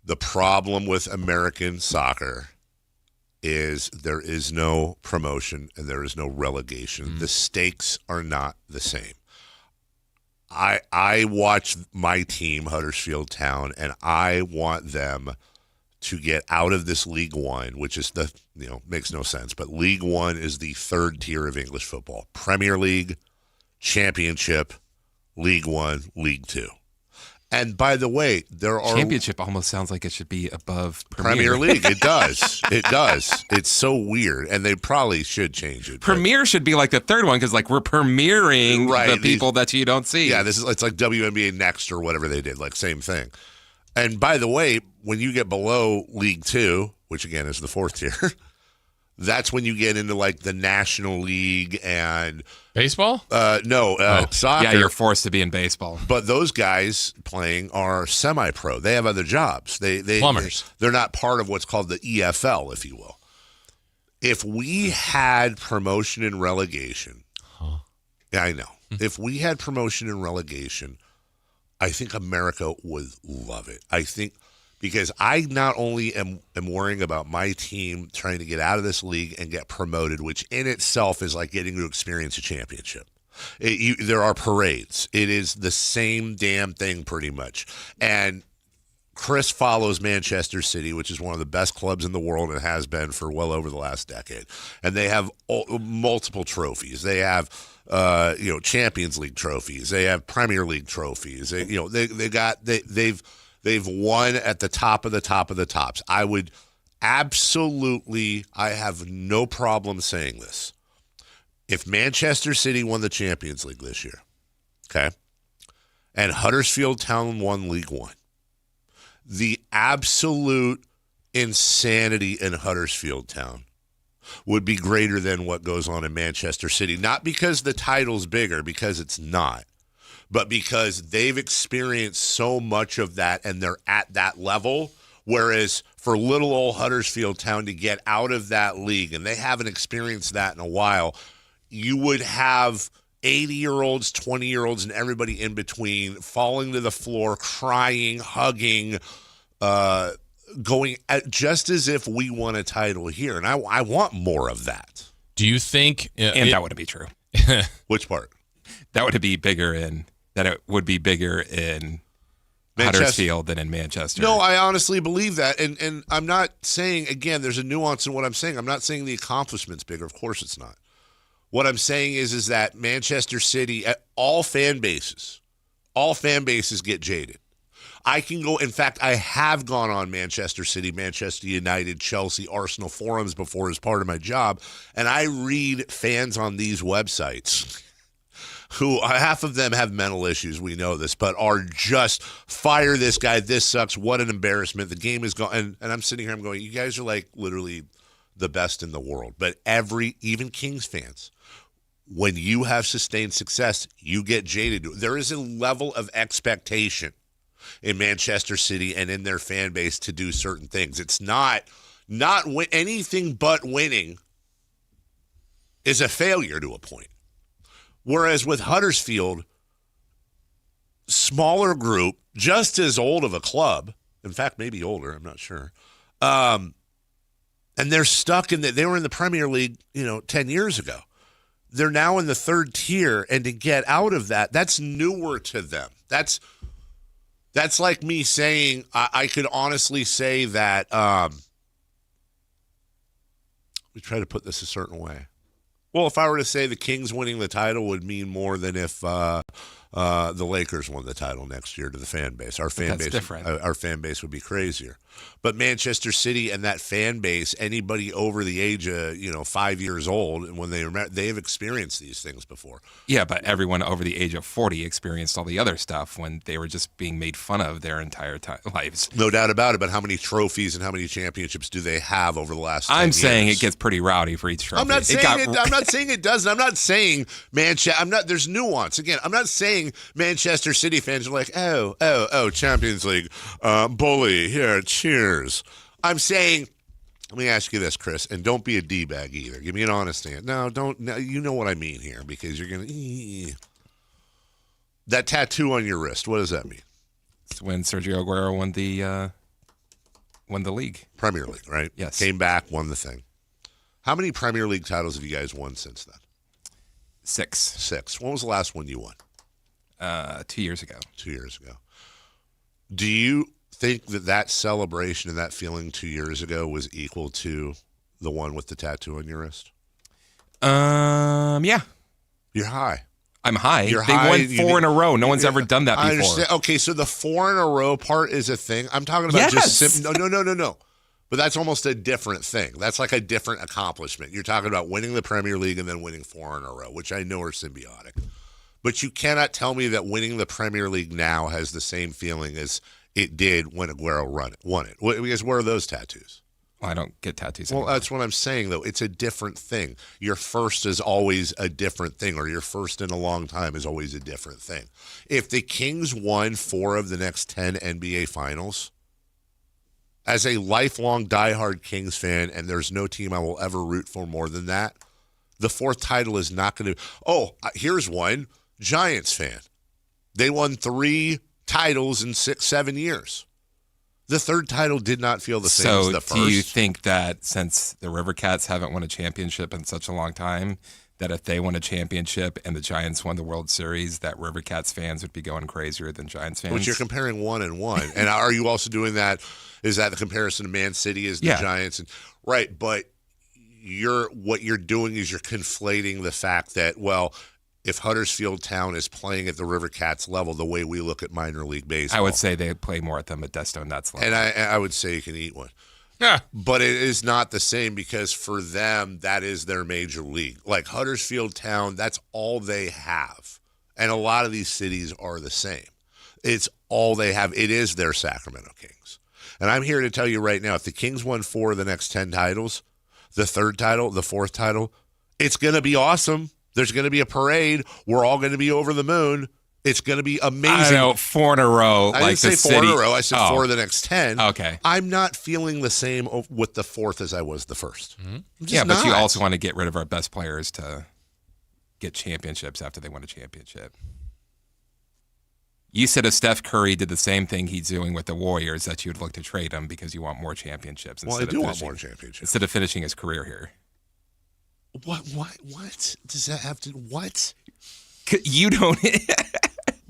the problem with American soccer is there is no promotion and there is no relegation. The stakes are not the same. I watch my team, Huddersfield Town, and I want them to get out of this League One, which is makes no sense, but League One is the third tier of English football. Premier League, Championship, League One, League Two. And by the way, there are... Championship almost sounds like it should be above Premier League. It does. It does. It's so weird, and they probably should change it. Premier should be the third one, because we're premiering the people that you don't see. Yeah, it's like WNBA Next or whatever they did, same thing. And by the way, when you get below League Two, which again is the fourth tier... That's when you get into the National League and baseball. Soccer. Yeah, you're forced to be in baseball. But those guys playing are semi-pro. They have other jobs. They plumbers. They're not part of what's called the EFL, if you will. If we had promotion and relegation, I know. If we had promotion and relegation, I think America would love it. I think. Because I not only am worrying about my team trying to get out of this league and get promoted, which in itself is like getting to experience a championship. There are parades. It is the same damn thing pretty much. And Chris follows Manchester City, which is one of the best clubs in the world and has been for well over the last decade. And they have multiple trophies. They have Champions League trophies. They have Premier League trophies. They've They've won at the top of the top of the tops. I would absolutely, I have no problem saying this. If Manchester City won the Champions League this year, okay, and Huddersfield Town won League One, the absolute insanity in Huddersfield Town would be greater than what goes on in Manchester City. Not because the title's bigger, because it's not, but because they've experienced so much of that and they're at that level. Whereas for little old Huddersfield Town to get out of that league, and they haven't experienced that in a while, you would have 80-year-olds, 20-year-olds, and everybody in between falling to the floor, crying, hugging, going just as if we won a title here. And I want more of that. Do you think... and that wouldn't be true. Which part? That would be bigger in... That it would be bigger in Huddersfield than in Manchester. No, I honestly believe that. And I'm not saying, again, there's a nuance in what I'm saying. I'm not saying the accomplishment's bigger. Of course it's not. What I'm saying is that Manchester City, all fan bases get jaded. I can go, in fact, I have gone on Manchester City, Manchester United, Chelsea, Arsenal forums before as part of my job, and I read fans on these websites who, half of them have mental issues, we know this, but are just, fire this guy, this sucks, what an embarrassment, the game is gone. And I'm sitting here, I'm going, you guys are like literally the best in the world. But even Kings fans, when you have sustained success, you get jaded. There is a level of expectation in Manchester City and in their fan base to do certain things. It's not anything but winning is a failure to a point. Whereas with Huddersfield, smaller group, just as old of a club, in fact, maybe older, I'm not sure. And they're stuck in they were in the Premier League, 10 years ago. They're now in the third tier, and to get out of that, that's newer to them. That's like me saying, I could honestly say that, we try to put this a certain way. Well, if I were to say the Kings winning the title would mean more than if the Lakers won the title next year to the fan base. Our fan base would be crazier. But Manchester City and that fan base, anybody over the age of 5 years old, and when they've experienced these things before. Yeah, but everyone over the age of 40 experienced all the other stuff when they were just being made fun of their entire lives. No doubt about it. But how many trophies and how many championships do they have over the last 10 I'm years? saying it gets pretty rowdy for each trophy. I'm not saying it doesn't. I'm not saying Manchester. There's nuance. Again, I'm not saying Manchester City fans are like, oh, Champions League, bully here. Cheers. I'm saying, let me ask you this, Chris, and don't be a D-bag either. Give me an honest answer. No, don't. No, you know what I mean here, because you're going to... That tattoo on your wrist, what does that mean? It's when Sergio Aguero won the league. Premier League, right? Yes. Came back, won the thing. How many Premier League titles have you guys won since then? 6. When was the last one you won? 2 years ago. 2 years ago. Do you think that celebration and that feeling 2 years ago was equal to the one with the tattoo on your wrist? Yeah. You're high. I'm high. You're they high, won 4 in a row. No one's ever done that before. I understand. Okay, so the 4 in a row part is a thing. I'm talking about no. But that's almost a different thing. That's like a different accomplishment. You're talking about winning the Premier League and then winning 4 in a row, which I know are symbiotic. But you cannot tell me that winning the Premier League now has the same feeling as it did when Aguero won it. Because where are those tattoos? Well, I don't get tattoos anymore. Well, that's what I'm saying, though. It's a different thing. Your first is always a different thing, or your first in a long time is always a different thing. If the Kings won 4 of the next 10 NBA Finals, as a lifelong diehard Kings fan, and there's no team I will ever root for more than that, the 4th title is not going to... Oh, here's one. Giants fan. They won 3 titles in 6-7 years. The 3rd title did not feel the same as the first. So do you think that since the River Cats haven't won a championship in such a long time, that if they won a championship and the Giants won the World Series, that River Cats fans would be going crazier than Giants fans? But you're comparing 1 and 1. And are you also doing that? Is that the comparison to Man City as the Giants? Right, but what you're doing is you're conflating the fact that, well, if Huddersfield Town is playing at the River Cats level the way we look at minor league baseball. I would say they play more at the Modesto Nuts level. And I would say you can eat one. Yeah. But it is not the same because for them, that is their major league. Like Huddersfield Town, that's all they have. And a lot of these cities are the same. It's all they have. It is their Sacramento Kings. And I'm here to tell you right now, if the Kings won 4 of the next 10 titles, the 3rd title, the 4th title, it's going to be awesome. There's going to be a parade. We're all going to be over the moon. It's going to be amazing. I know, 4 in a row. I like didn't say 4 in a row. I said 4 of the next 10. Okay. I'm not feeling the same with the 4th as I was the 1st. Mm-hmm. Yeah, but you also want to get rid of our best players to get championships after they win a championship. You said if Steph Curry did the same thing he's doing with the Warriors, that you would look to trade him because you want more championships. Well, I do want more championships. Instead of finishing his career here. What does that have to? What? You don't.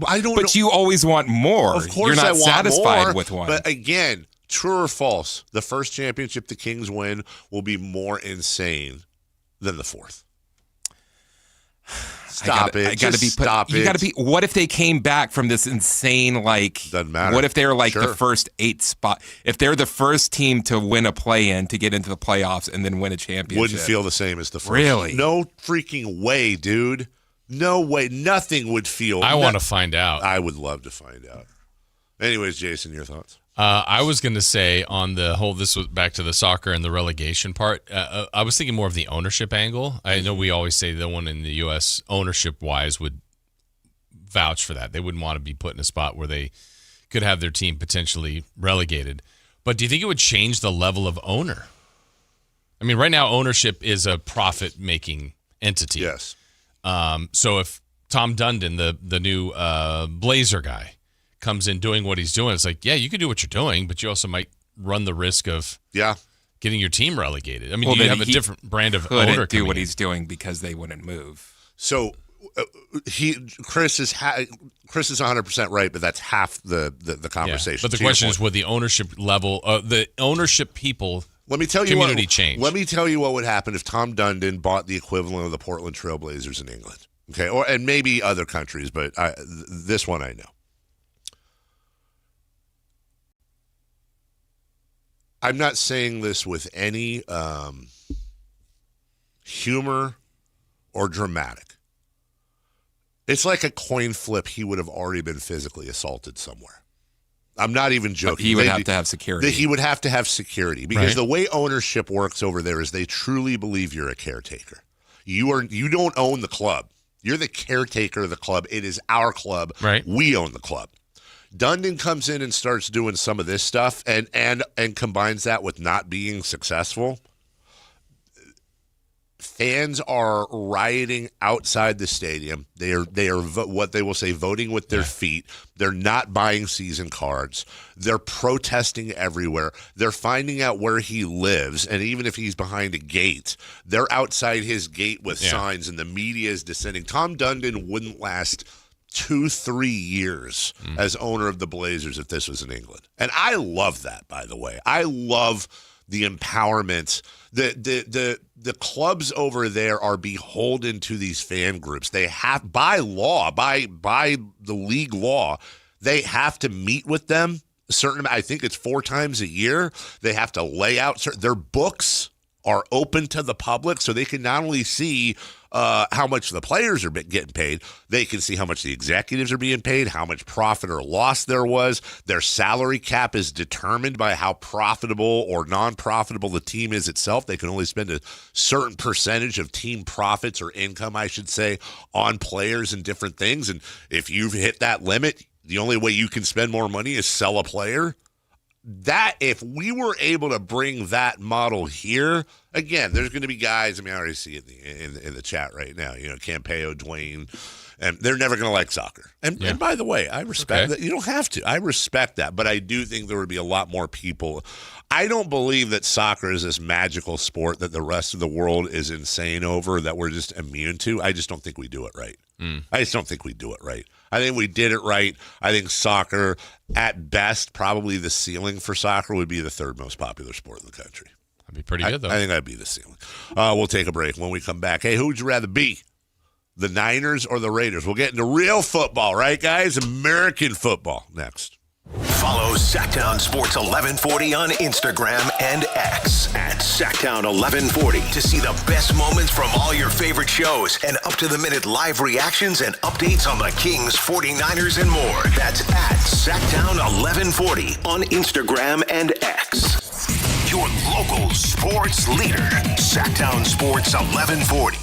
I don't. But you always want more. Of course, you're not I want satisfied more, with one. But again, true or false? The first championship the Kings win will be more insane than the 4th. Stop it! You got to be. What if they came back from this insane Doesn't matter. What if they're like Sure. the first 8 spot? If they're the first team to win a play-in to get into the playoffs and then win a championship, Wouldn't feel the same as the first. Really? No freaking way, dude. No way. Nothing would feel. I want to find out. I would love to find out. Anyways, Jason, your thoughts? I was going to say on the whole, this was back to the soccer and the relegation part. I was thinking more of the ownership angle. I know we always say the one in the U.S. ownership-wise would vouch for that. They wouldn't want to be put in a spot where they could have their team potentially relegated. But do you think it would change the level of owner? I mean, right now ownership is a profit-making entity. Yes. So if Tom Dundon, the new Blazer guy, comes in doing what he's doing, it's like, yeah, you can do what you're doing, but you also might run the risk of getting your team relegated. I mean, you have a different brand of owner. Do what he's doing because they wouldn't move. So Chris is 100% right, but that's half the conversation. But the question is, would the ownership level, the ownership people, let me tell you community change? Let me tell you what would happen if Tom Dundon bought the equivalent of the Portland Trail Blazers in England. Okay, and maybe other countries, but this one I know. I'm not saying this with any humor or dramatic. It's like a coin flip. He would have already been physically assaulted somewhere. I'm not even joking. But he would have to have security. He would have to have security because the way ownership works over there is they truly believe you're a caretaker. You don't own the club. You're the caretaker of the club. It is our club. Right. We own the club. Dundon comes in and starts doing some of this stuff and combines that with not being successful. Fans are rioting outside the stadium. They are what they will say voting with their feet. They're not buying season cards. They're protesting everywhere. They're finding out where he lives, and even if he's behind a gate, they're outside his gate with signs, and the media is descending. Tom Dundon wouldn't last 2-3 years as owner of the Blazers if this was in England. And I love that, by the way. I love the empowerment. The clubs over there are beholden to these fan groups. They have, by law, by the league law, they have to meet with them a certain amount. I think it's 4 times a year. They have to lay out their books are open to the public, so they can not only see how much the players are getting paid, they can see how much the executives are being paid, how much profit or loss there was. Their salary cap is determined by how profitable or non-profitable the team is itself. They can only spend a certain percentage of team profits or income, I should say, on players and different things. And if you've hit that limit, the only way you can spend more money is sell a player. That if we were able to bring that model here, again, there's going to be guys. I mean, I already see it in the chat right now. You know, Campeo, Dwayne, and they're never going to like soccer. And by the way, I respect that. You don't have to. I respect that, but I do think there would be a lot more people. I don't believe that soccer is this magical sport that the rest of the world is insane over, that we're just immune to. I just don't think we do it right. I just don't think we do it right. I think we did it right. I think soccer, at best, probably the ceiling for soccer would be the 3rd most popular sport in the country. That'd be pretty good, though. I think that'd be the ceiling. We'll take a break. When we come back, hey, who would you rather be? The Niners or the Raiders? We'll get into real football, right, guys? American football next. Follow Sactown Sports 1140 on Instagram and X at Sactown 1140 to see the best moments from all your favorite shows and up-to-the-minute live reactions and updates on the Kings, 49ers, and more. That's at Sactown 1140 on Instagram and X. Your local sports leader, Sactown Sports 1140.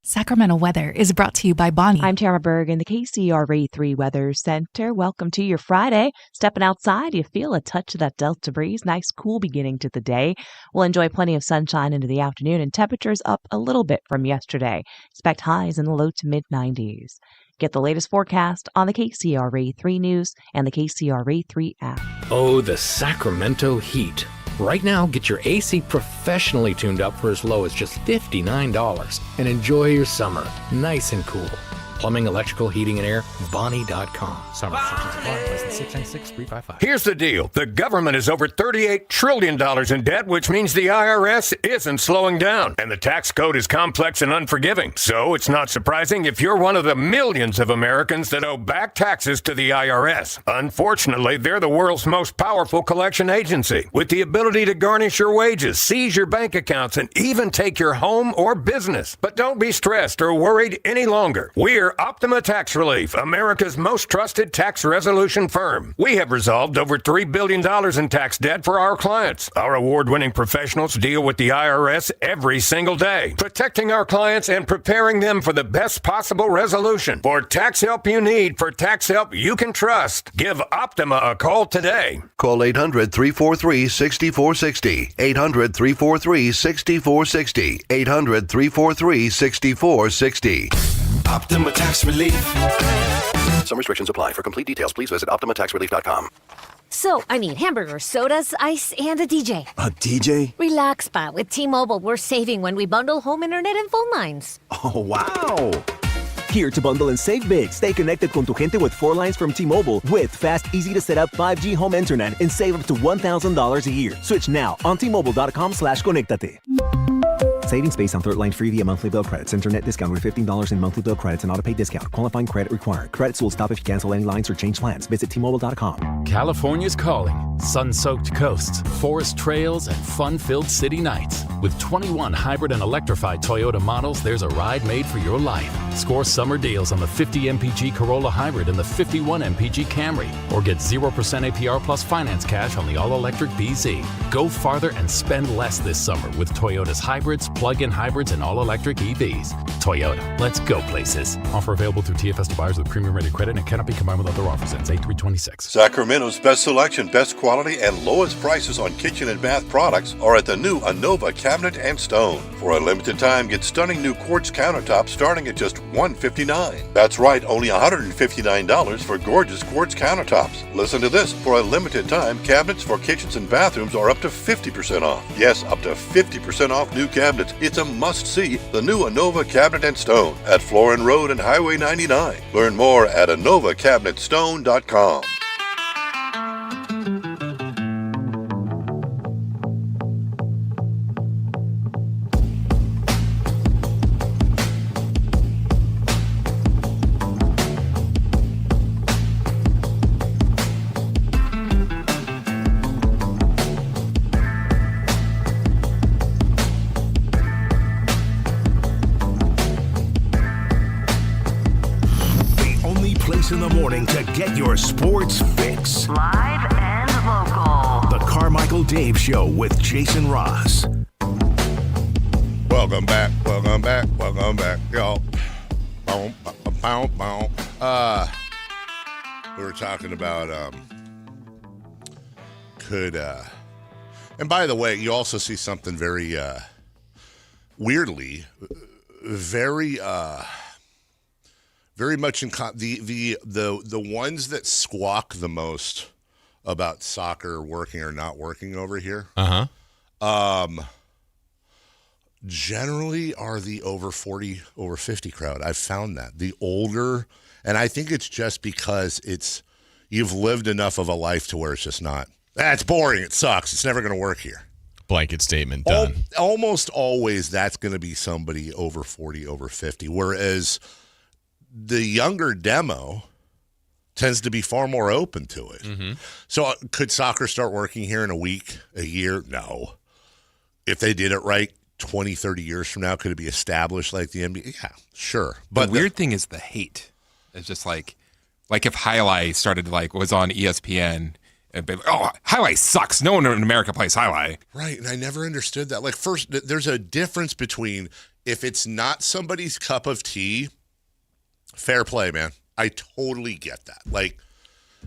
Sacramento weather is brought to you by Bonnie. I'm Tara Berg in the KCRA 3 Weather Center. Welcome to your Friday. Stepping outside, you feel a touch of that Delta breeze. Nice, cool beginning to the day. We'll enjoy plenty of sunshine into the afternoon and temperatures up a little bit from yesterday. Expect highs in the low to mid-90s. Get the latest forecast on the KCRA 3 News and the KCRA 3 app. Oh, the Sacramento heat. Right now, get your AC professionally tuned up for as low as just $59 and enjoy your summer nice and cool. Plumbing, electrical, heating, and air, Bonnie.com. Summer restrictions apply. License 696-355. Here's the deal. The government is over $38 trillion in debt, which means the IRS isn't slowing down. And the tax code is complex and unforgiving. So it's not surprising if you're one of the millions of Americans that owe back taxes to the IRS. Unfortunately, they're the world's most powerful collection agency, with the ability to garnish your wages, seize your bank accounts, and even take your home or business. But don't be stressed or worried any longer. We're Optima Tax Relief, America's most trusted tax resolution firm. We have resolved over $3 billion in tax debt for our clients. Our award-winning professionals deal with the IRS every single day, protecting our clients and preparing them for the best possible resolution. For tax help you need, for tax help you can trust, give Optima a call today. Call 800-343-6460. 800-343-6460. 800-343-6460. Optima Tax Relief. Some restrictions apply. For complete details, please visit OptimaTaxRelief.com. So, I need hamburgers, sodas, ice, and a DJ. A DJ? Relax, Pa. With T-Mobile, we're saving when we bundle home internet and phone lines. Oh, wow. Here to bundle and save big. Stay connected con tu gente with 4 lines from T-Mobile with fast, easy-to-set-up 5G home internet and save up to $1,000 a year. Switch now on T-Mobile.com/conectate. Savings based on third line free via monthly bill credits. Internet discount with $15 in monthly bill credits and auto pay discount. Qualifying credit required. Credits will stop if you cancel any lines or change plans. Visit T-Mobile.com. California's calling. Sun-soaked coasts, forest trails, and fun-filled city nights. With 21 hybrid and electrified Toyota models, there's a ride made for your life. Score summer deals on the 50 MPG Corolla Hybrid and the 51 MPG Camry. Or get 0% APR plus finance cash on the all-electric BZ. Go farther and spend less this summer with Toyota's hybrids, plug-in hybrids, and all-electric EVs. Toyota, let's go places. Offer available through TFS to buyers with premium rated credit and cannot be combined with other offers. Ends 8/3/26. Sacramento's best selection, best quality, and lowest prices on kitchen and bath products are at the new Anova Cabinet and Stone. For a limited time, get stunning new quartz countertops starting at just $159. That's right, only $159 for gorgeous quartz countertops. Listen to this. For a limited time, cabinets for kitchens and bathrooms are up to 50% off. Yes, up to 50% off new cabinets. It's a must-see, the new Anova Cabinet and Stone at Florin Road and Highway 99. Learn more at AnovaCabinetStone.com. In the morning to get your sports fix. Live and local. The Carmichael Dave Show with Jason Ross. Welcome back, y'all. We were talking about and by the way, you also see something very weirdly, very much in the ones that squawk the most about soccer working or not working over here. Generally are the over 40, over 50 crowd. I've found that the older, and I think it's just because you've lived enough of a life to where it's just not. That's boring. It sucks. It's never going to work here. Blanket statement done. Almost always that's going to be somebody over 40, over 50. Whereas the younger demo tends to be far more open to it. Mm-hmm. So could soccer start working here in a week, a year? No. If they did it right 20, 30 years from now, could it be established like the NBA? Yeah, sure. But the weird thing is the hate. It's just like if highlight started was on ESPN and be like, oh, highlight sucks. No one in America plays highlight. Right, and I never understood that. Like, first, there's a difference between if it's not somebody's cup of tea, fair play, man. I totally get that. Like,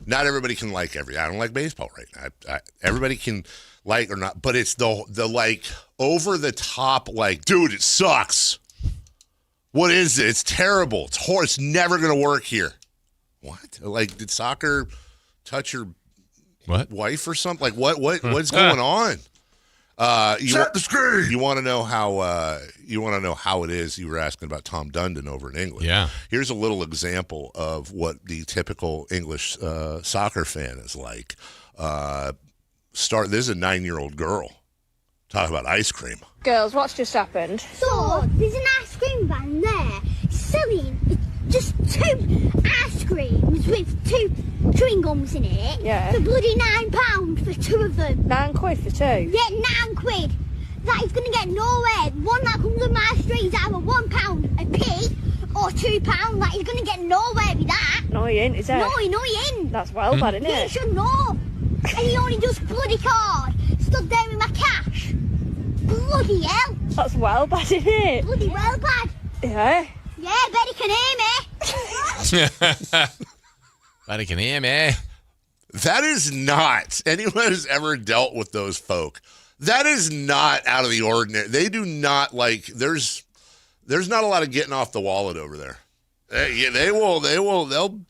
not everybody can like I don't like baseball right now. Everybody can like or not, but it's the like over the top, like, dude, it sucks. What is it? It's terrible. It's horrible. It's never going to work here. What? Like, did soccer touch your wife or something? Like, what's going on? Set the screen. You want to know how it is. You were asking about Tom Dundon over in England. Yeah. Here's a little example of what the typical English soccer fan is like. This is a 9-year-old girl. Talk about ice cream. Girls, what's just happened? So, there's an ice cream van there selling just 2 ice creams with 2 chewing gums in it. Yeah. For bloody £9 for 2 of them. £9 for 2? Yeah, £9. That is going to get nowhere. One that comes on my street is either £1 a pee or £2. Like, he's going to get nowhere with that. No, he ain't, is it? No, he ain't. That's well bad, isn't it? He should know. And he only does bloody card. Stood there with my cash. Bloody hell. That's well bad, isn't it? Bloody well bad. Yeah. Yeah, bet he can hear me. Bet he can hear me. That is not, anyone who's ever dealt with those folk, that is not out of the ordinary. They do not there's not a lot of getting off the wallet over there.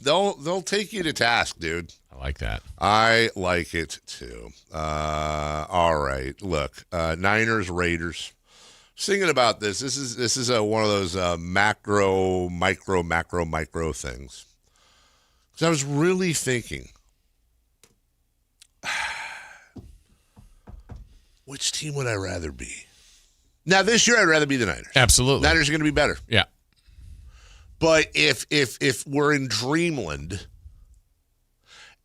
They'll take you to task, dude. I like that. I like it too. All right. Look, Niners, Raiders. Thinking about this. This is one of those macro, micro things. Because I was really thinking, which team would I rather be? Now, this year, I'd rather be the Niners. Absolutely. Niners are going to be better. Yeah. But if we're in dreamland,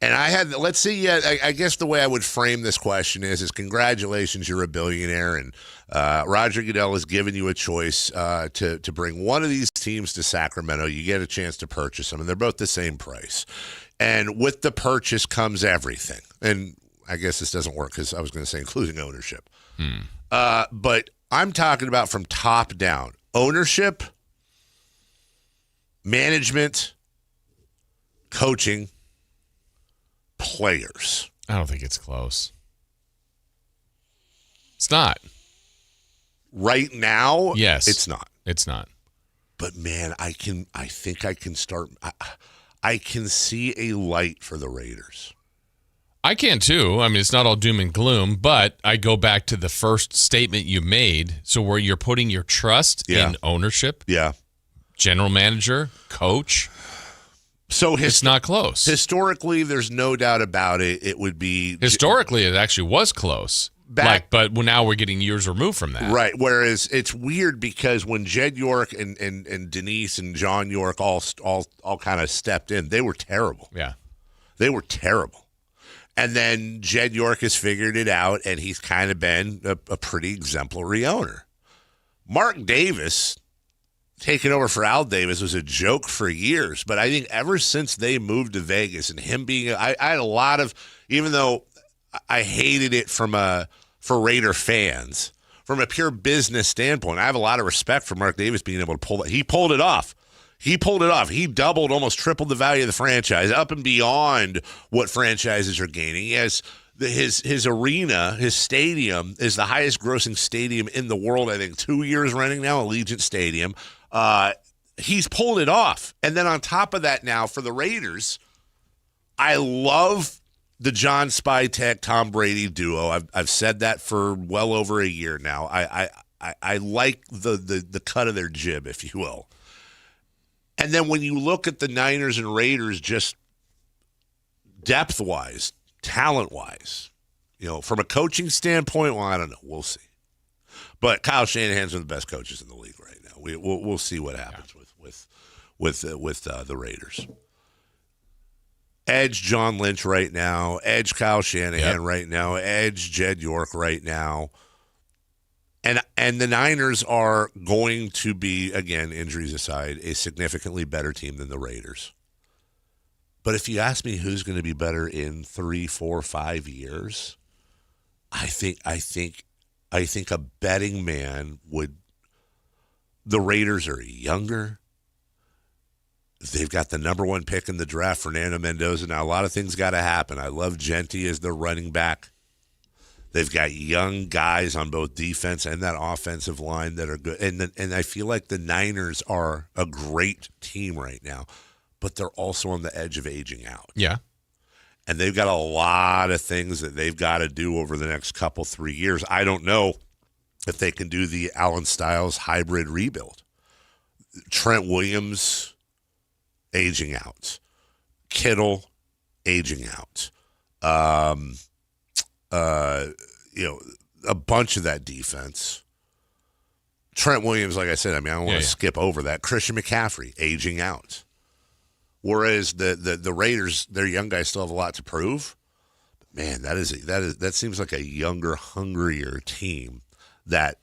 and let's see, I guess the way I would frame this question is congratulations, you're a billionaire, and Roger Goodell has given you a choice to bring one of these teams to Sacramento. You get a chance to purchase them, and they're both the same price. And with the purchase comes everything. And I guess this doesn't work because I was going to say including ownership. But I'm talking about from top down. Ownership, management, coaching, players. I don't think it's close. It's not. Right now, yes, it's not. It's not. But man, I think I can start. I can see a light for the Raiders. I can too. I mean, it's not all doom and gloom, but I go back to the first statement you made. So where you're putting your trust in ownership, general manager, coach. So it's not close. Historically, there's no doubt about it. It would be historically, it actually was close. But now we're getting years removed from that. Right. Whereas it's weird because when Jed York and Denise and John York all kind of stepped in, they were terrible. Yeah. They were terrible. And then Jed York has figured it out, and he's kind of been a pretty exemplary owner. Mark Davis taking over for Al Davis was a joke for years, but I think ever since they moved to Vegas and him being, I had a lot of, even though I hated it for Raider fans, from a pure business standpoint, I have a lot of respect for Mark Davis being able to pull it. He pulled it off. He doubled, almost tripled the value of the franchise, up and beyond what franchises are gaining. He has his arena, his stadium is the highest grossing stadium in the world, I think 2 years running now, Allegiant Stadium. He's pulled it off. And then on top of that now for the Raiders, I love the John Spytek, Tom Brady duo. I've said that for well over a year now. I like the cut of their jib, if you will. And then when you look at the Niners and Raiders just depth-wise, talent-wise, from a coaching standpoint, well, I don't know. We'll see. But Kyle Shanahan's one of the best coaches in the league right now. We'll see what happens with the Raiders. Edge John Lynch right now. Edge Kyle Shanahan right now. Edge Jed York right now. And the Niners are going to be, again, injuries aside, a significantly better team than the Raiders. But if you ask me who's going to be better in 3, 4, 5 years, I think a betting man would. The Raiders are younger. They've got the number 1 pick in the draft, Fernando Mendoza. Now, a lot of things got to happen. I love Genti as their running back. They've got young guys on both defense and that offensive line that are good. And I feel like the Niners are a great team right now, but they're also on the edge of aging out. Yeah. And they've got a lot of things that they've got to do over the next 3 years. I don't know if they can do the Allen Styles hybrid rebuild. Trent Williams aging out. Kittle aging out. A bunch of that defense. Trent Williams, like I said, I don't want to skip over that. Christian McCaffrey aging out. Whereas the Raiders, their young guys still have a lot to prove. But man, that seems like a younger, hungrier team that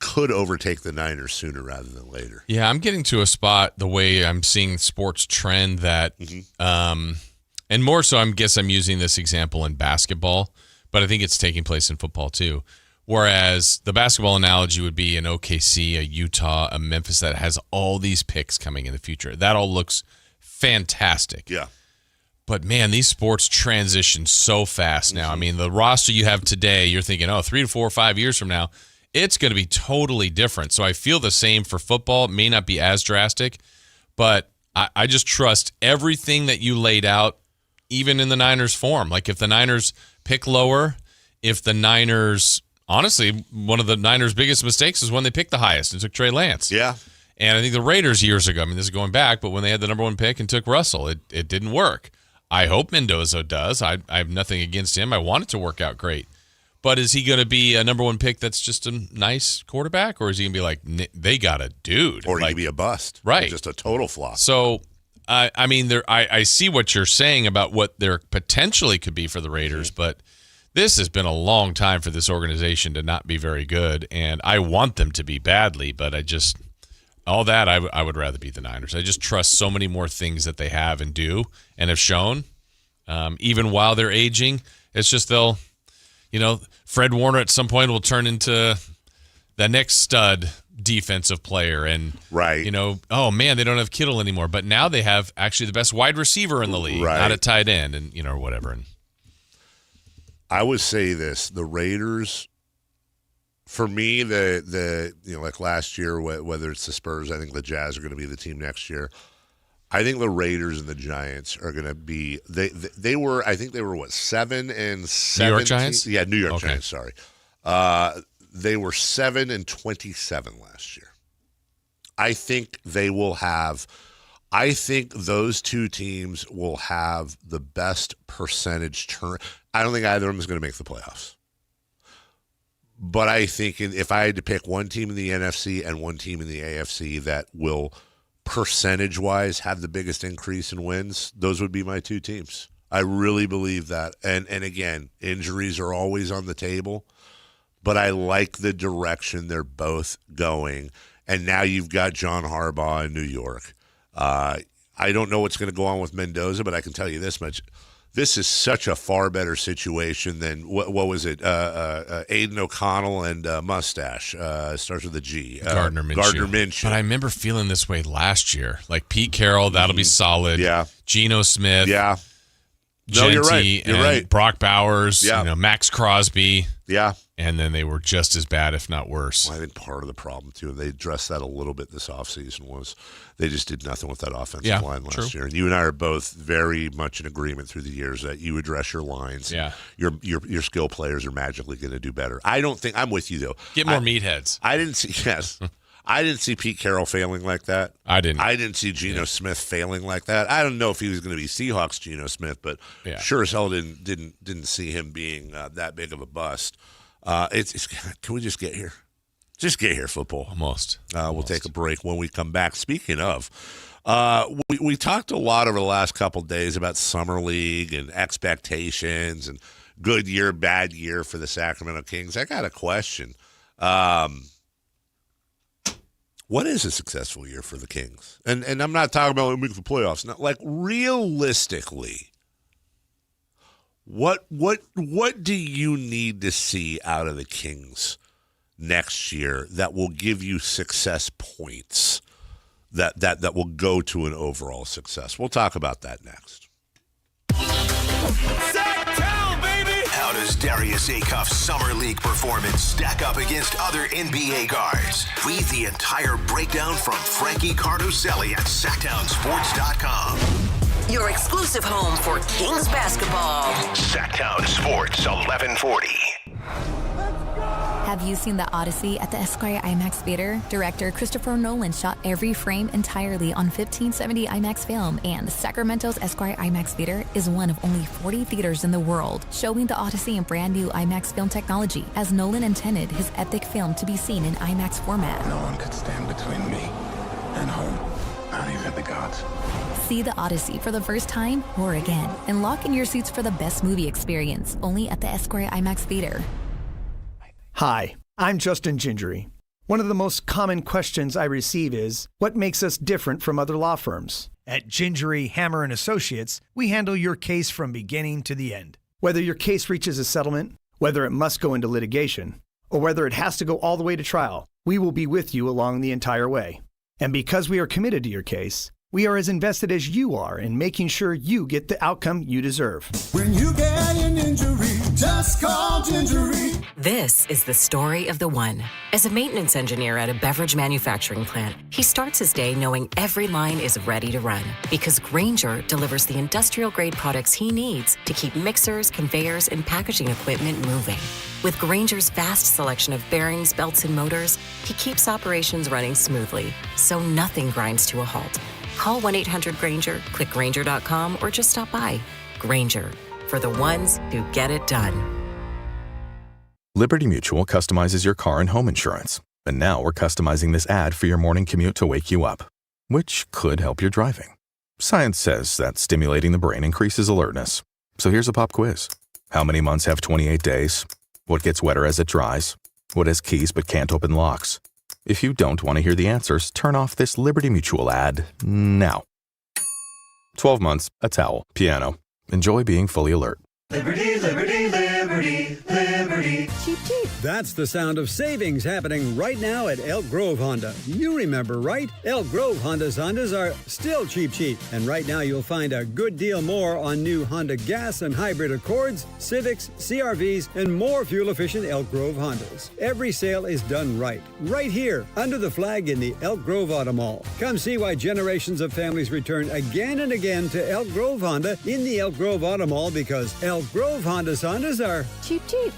could overtake the Niners sooner rather than later. Yeah, I'm getting to a spot the way I'm seeing sports trend that, and more so, I'm using this example in basketball, but I think it's taking place in football too. Whereas the basketball analogy would be an OKC, a Utah, a Memphis that has all these picks coming in the future. That all looks fantastic. Yeah. But, man, these sports transition so fast now. I mean, the roster you have today, you're thinking, 3 to 4 or 5 years from now, it's going to be totally different. So I feel the same for football. It may not be as drastic, but I just trust everything that you laid out, even in the Niners' form. Like if the Niners pick lower, if the Niners – honestly, one of the Niners' biggest mistakes is when they picked the highest and took Trey Lance. Yeah. And I think the Raiders years ago, this is going back, but when they had the number 1 pick and took Russell, it didn't work. I hope Mendoza does. I have nothing against him. I want it to work out great. But is he going to be a number 1 pick that's just a nice quarterback, or is he going to be like, they got a dude? Or he could be a bust. Right. Just a total flop. So, I see what you're saying about what there potentially could be for the Raiders, but this has been a long time for this organization to not be very good, and I want them to be badly, but I would rather be the Niners. I just trust so many more things that they have and do and have shown, even while they're aging. It's just Fred Warner at some point will turn into the next stud defensive player. And, oh, man, they don't have Kittle anymore. But now they have actually the best wide receiver in the league, not a tight end and, or whatever. And I would say this, the Raiders – for me, like last year, whether it's the Spurs, I think the Jazz are going to be the team next year. I think the Raiders and the Giants are going to be. They were 7-17. New York Giants? Yeah, New York Giants. Sorry, they were 7-27 last year. I think they will have. I think those two teams will have the best percentage turn. I don't think either of them is going to make the playoffs. But I think if I had to pick one team in the NFC and one team in the AFC that will percentage-wise have the biggest increase in wins, those would be my two teams. I really believe that. And again, injuries are always on the table, but I like the direction they're both going. And now you've got John Harbaugh in New York. I don't know what's going to go on with Mendoza, but I can tell you this much. This is such a far better situation than, what was it, Aiden O'Connell and Mustache. Starts with a G. Gardner Minshew. But I remember feeling this way last year. Like Pete Carroll, that'll be solid. Yeah. Geno Smith. Yeah. Genti, you're right. You're right. Brock Bowers. Yeah. Max Crosby. Yeah. And then they were just as bad, if not worse. Well, I think part of the problem, too, and they addressed that a little bit this offseason, was they just did nothing with that offensive line last year. And you and I are both very much in agreement through the years that you address your lines. Yeah. Your skill players are magically going to do better. I don't think – I'm with you, though. Get more meatheads. I didn't see Pete Carroll failing like that. I didn't see Geno Smith failing like that. I don't know if he was going to be Seahawks Geno Smith, but sure as hell didn't see him being that big of a bust. Can we just get here? Just get here, football. Almost. We'll take a break when we come back. Speaking of, We talked a lot over the last couple of days about Summer League and expectations and good year, bad year for the Sacramento Kings. I got a question. What is a successful year for the Kings? And I'm not talking about when we make the playoffs. Not, like, realistically, what do you need to see out of the Kings next year that will give you success points that will go to an overall success? We'll talk about that next. Sactown, baby! How does Darius Acuff's Summer League performance stack up against other NBA guards? Read the entire breakdown from Frankie Cardoselli at SactownSports.com. Your exclusive home for Kings basketball. Sactown Sports 1140. Have you seen The Odyssey at the Esquire IMAX Theater? Director Christopher Nolan shot every frame entirely on 1570 IMAX film, and Sacramento's Esquire IMAX Theater is one of only 40 theaters in the world showing The Odyssey in brand new IMAX film technology, as Nolan intended his epic film to be seen in IMAX format. No one could stand between me and home, not even the gods. See The Odyssey for the first time or again, and lock in your seats for the best movie experience only at the Esquire IMAX Theater. Hi, I'm Justin Gingery. One of the most common questions I receive is, what makes us different from other law firms? At Gingery, Hammer & Associates, we handle your case from beginning to the end. Whether your case reaches a settlement, whether it must go into litigation, or whether it has to go all the way to trial, we will be with you along the entire way. And because we are committed to your case, we are as invested as you are in making sure you get the outcome you deserve. When you get an injury, just call Gingery. This is the story of the one. As a maintenance engineer at a beverage manufacturing plant, he starts his day knowing every line is ready to run, because Grainger delivers the industrial-grade products he needs to keep mixers, conveyors, and packaging equipment moving. With Grainger's vast selection of bearings, belts, and motors, he keeps operations running smoothly, so nothing grinds to a halt. Call 1-800-GRAINGER, click Grainger.com, or just stop by. Grainger, for the ones who get it done. Liberty Mutual customizes your car and home insurance. And now we're customizing this ad for your morning commute to wake you up, which could help your driving. Science says that stimulating the brain increases alertness. So here's a pop quiz. How many months have 28 days? What gets wetter as it dries? What has keys but can't open locks? If you don't want to hear the answers, turn off this Liberty Mutual ad now. 12 months, a towel, piano. Enjoy being fully alert. Liberty, liberty, liberty, liberty. Cheap, cheap. That's the sound of savings happening right now at Elk Grove Honda. You remember, right? Elk Grove Hondas are still cheap, cheap. And right now you'll find a good deal more on new Honda gas and hybrid Accords, Civics, CRVs, and more fuel-efficient Elk Grove Hondas. Every sale is done right here, under the flag in the Elk Grove Auto Mall. Come see why generations of families return again and again to Elk Grove Honda in the Elk Grove Auto Mall, because Elk Grove Hondas are cheap, cheap.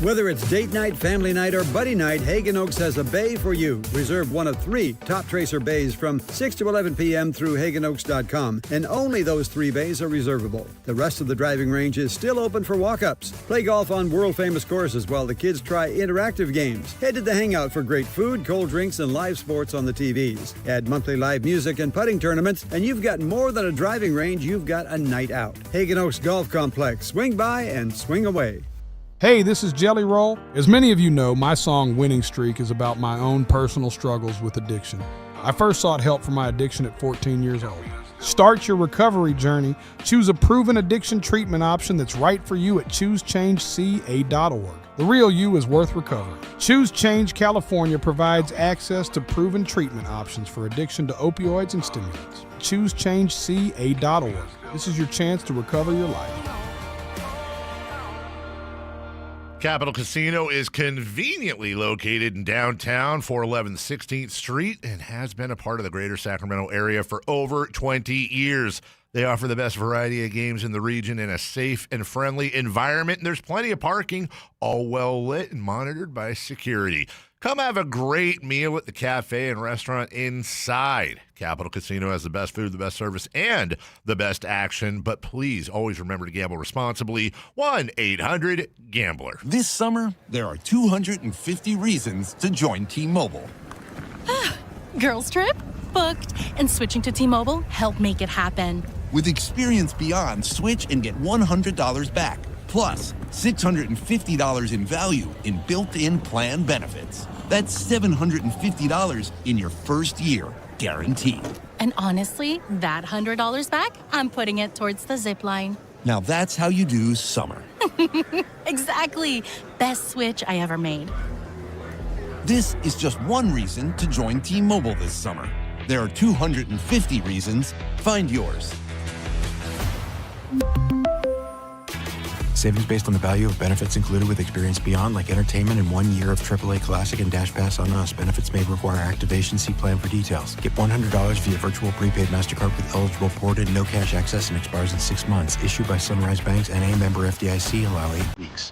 Whether it's date night, family night, or buddy night, Hagen Oaks has a bay for you. Reserve one of 3 Top Tracer bays from 6 to 11 p.m. through HagenOaks.com, and only those 3 bays are reservable. The rest of the driving range is still open for walk-ups. Play golf on world-famous courses while the kids try interactive games. Head to the Hangout for great food, cold drinks, and live sports on the TVs. Add monthly live music and putting tournaments, and you've got more than a driving range, you've got a night out. Hagen Oaks Golf Complex. Swing by and swing away. Hey, this is Jelly Roll. As many of you know, my song Winning Streak is about my own personal struggles with addiction. I first sought help for my addiction at 14 years old. Start your recovery journey. Choose a proven addiction treatment option that's right for you at ChooseChangeCA.org. The real you is worth recovering. Choose Change California provides access to proven treatment options for addiction to opioids and stimulants. ChooseChangeCA.org. This is your chance to recover your life. Capital Casino is conveniently located in downtown, 411 16th Street, and has been a part of the greater Sacramento area for over 20 years. They offer the best variety of games in the region in a safe and friendly environment, and there's plenty of parking, all well lit and monitored by security. Come have a great meal at the cafe and restaurant inside. Capital Casino has the best food, the best service, and the best action. But please always remember to gamble responsibly. 1-800-GAMBLER. This summer, there are 250 reasons to join T-Mobile. Girls trip? booked, and switching to T-Mobile helped make it happen. With Experience Beyond, switch and get $100 back. Plus, $650 in value in built-in plan benefits. That's $750 in your first year, guaranteed. And honestly, that $100 back, I'm putting it towards the zip line. Now that's how you do summer. Exactly. Best switch I ever made. This is just one reason to join T-Mobile this summer. There are 250 reasons. Find yours. Savings based on the value of benefits included with Experience Beyond, like entertainment and 1 year of AAA Classic and Dash Pass on us. Benefits may require activation. See plan for details. Get $100 via virtual prepaid MasterCard with eligible port and no cash access and expires in 6 months. Issued by Sunrise Banks, N.A. member FDIC. Allow 8 weeks.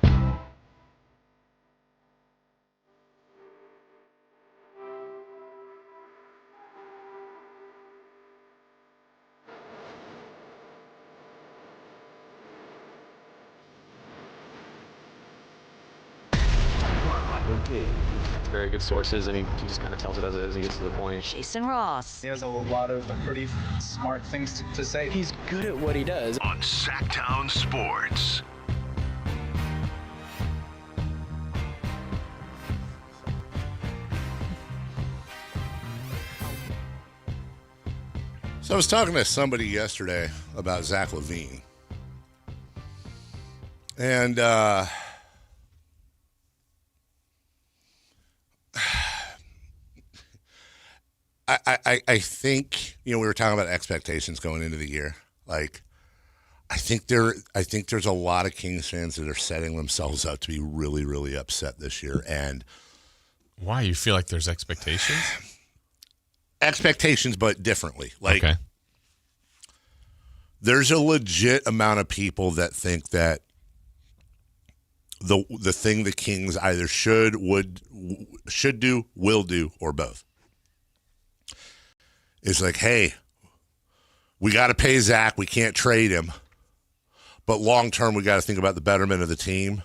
Very good sources, and he just kind of tells it as it is. He gets to the point. Jason Ross. He has a lot of pretty smart things to say. He's good at what he does. On Sactown Sports. So I was talking to somebody yesterday about Zach LaVine. And I think, we were talking about expectations going into the year. Like, I think there's a lot of Kings fans that are setting themselves up to be really, really upset this year. And why? You feel like there's expectations? Expectations, but differently. Like, okay. There's a legit amount of people that think that the thing the Kings either should do, will do, or both. It's like, hey, we got to pay Zach. We can't trade him. But long term, we got to think about the betterment of the team.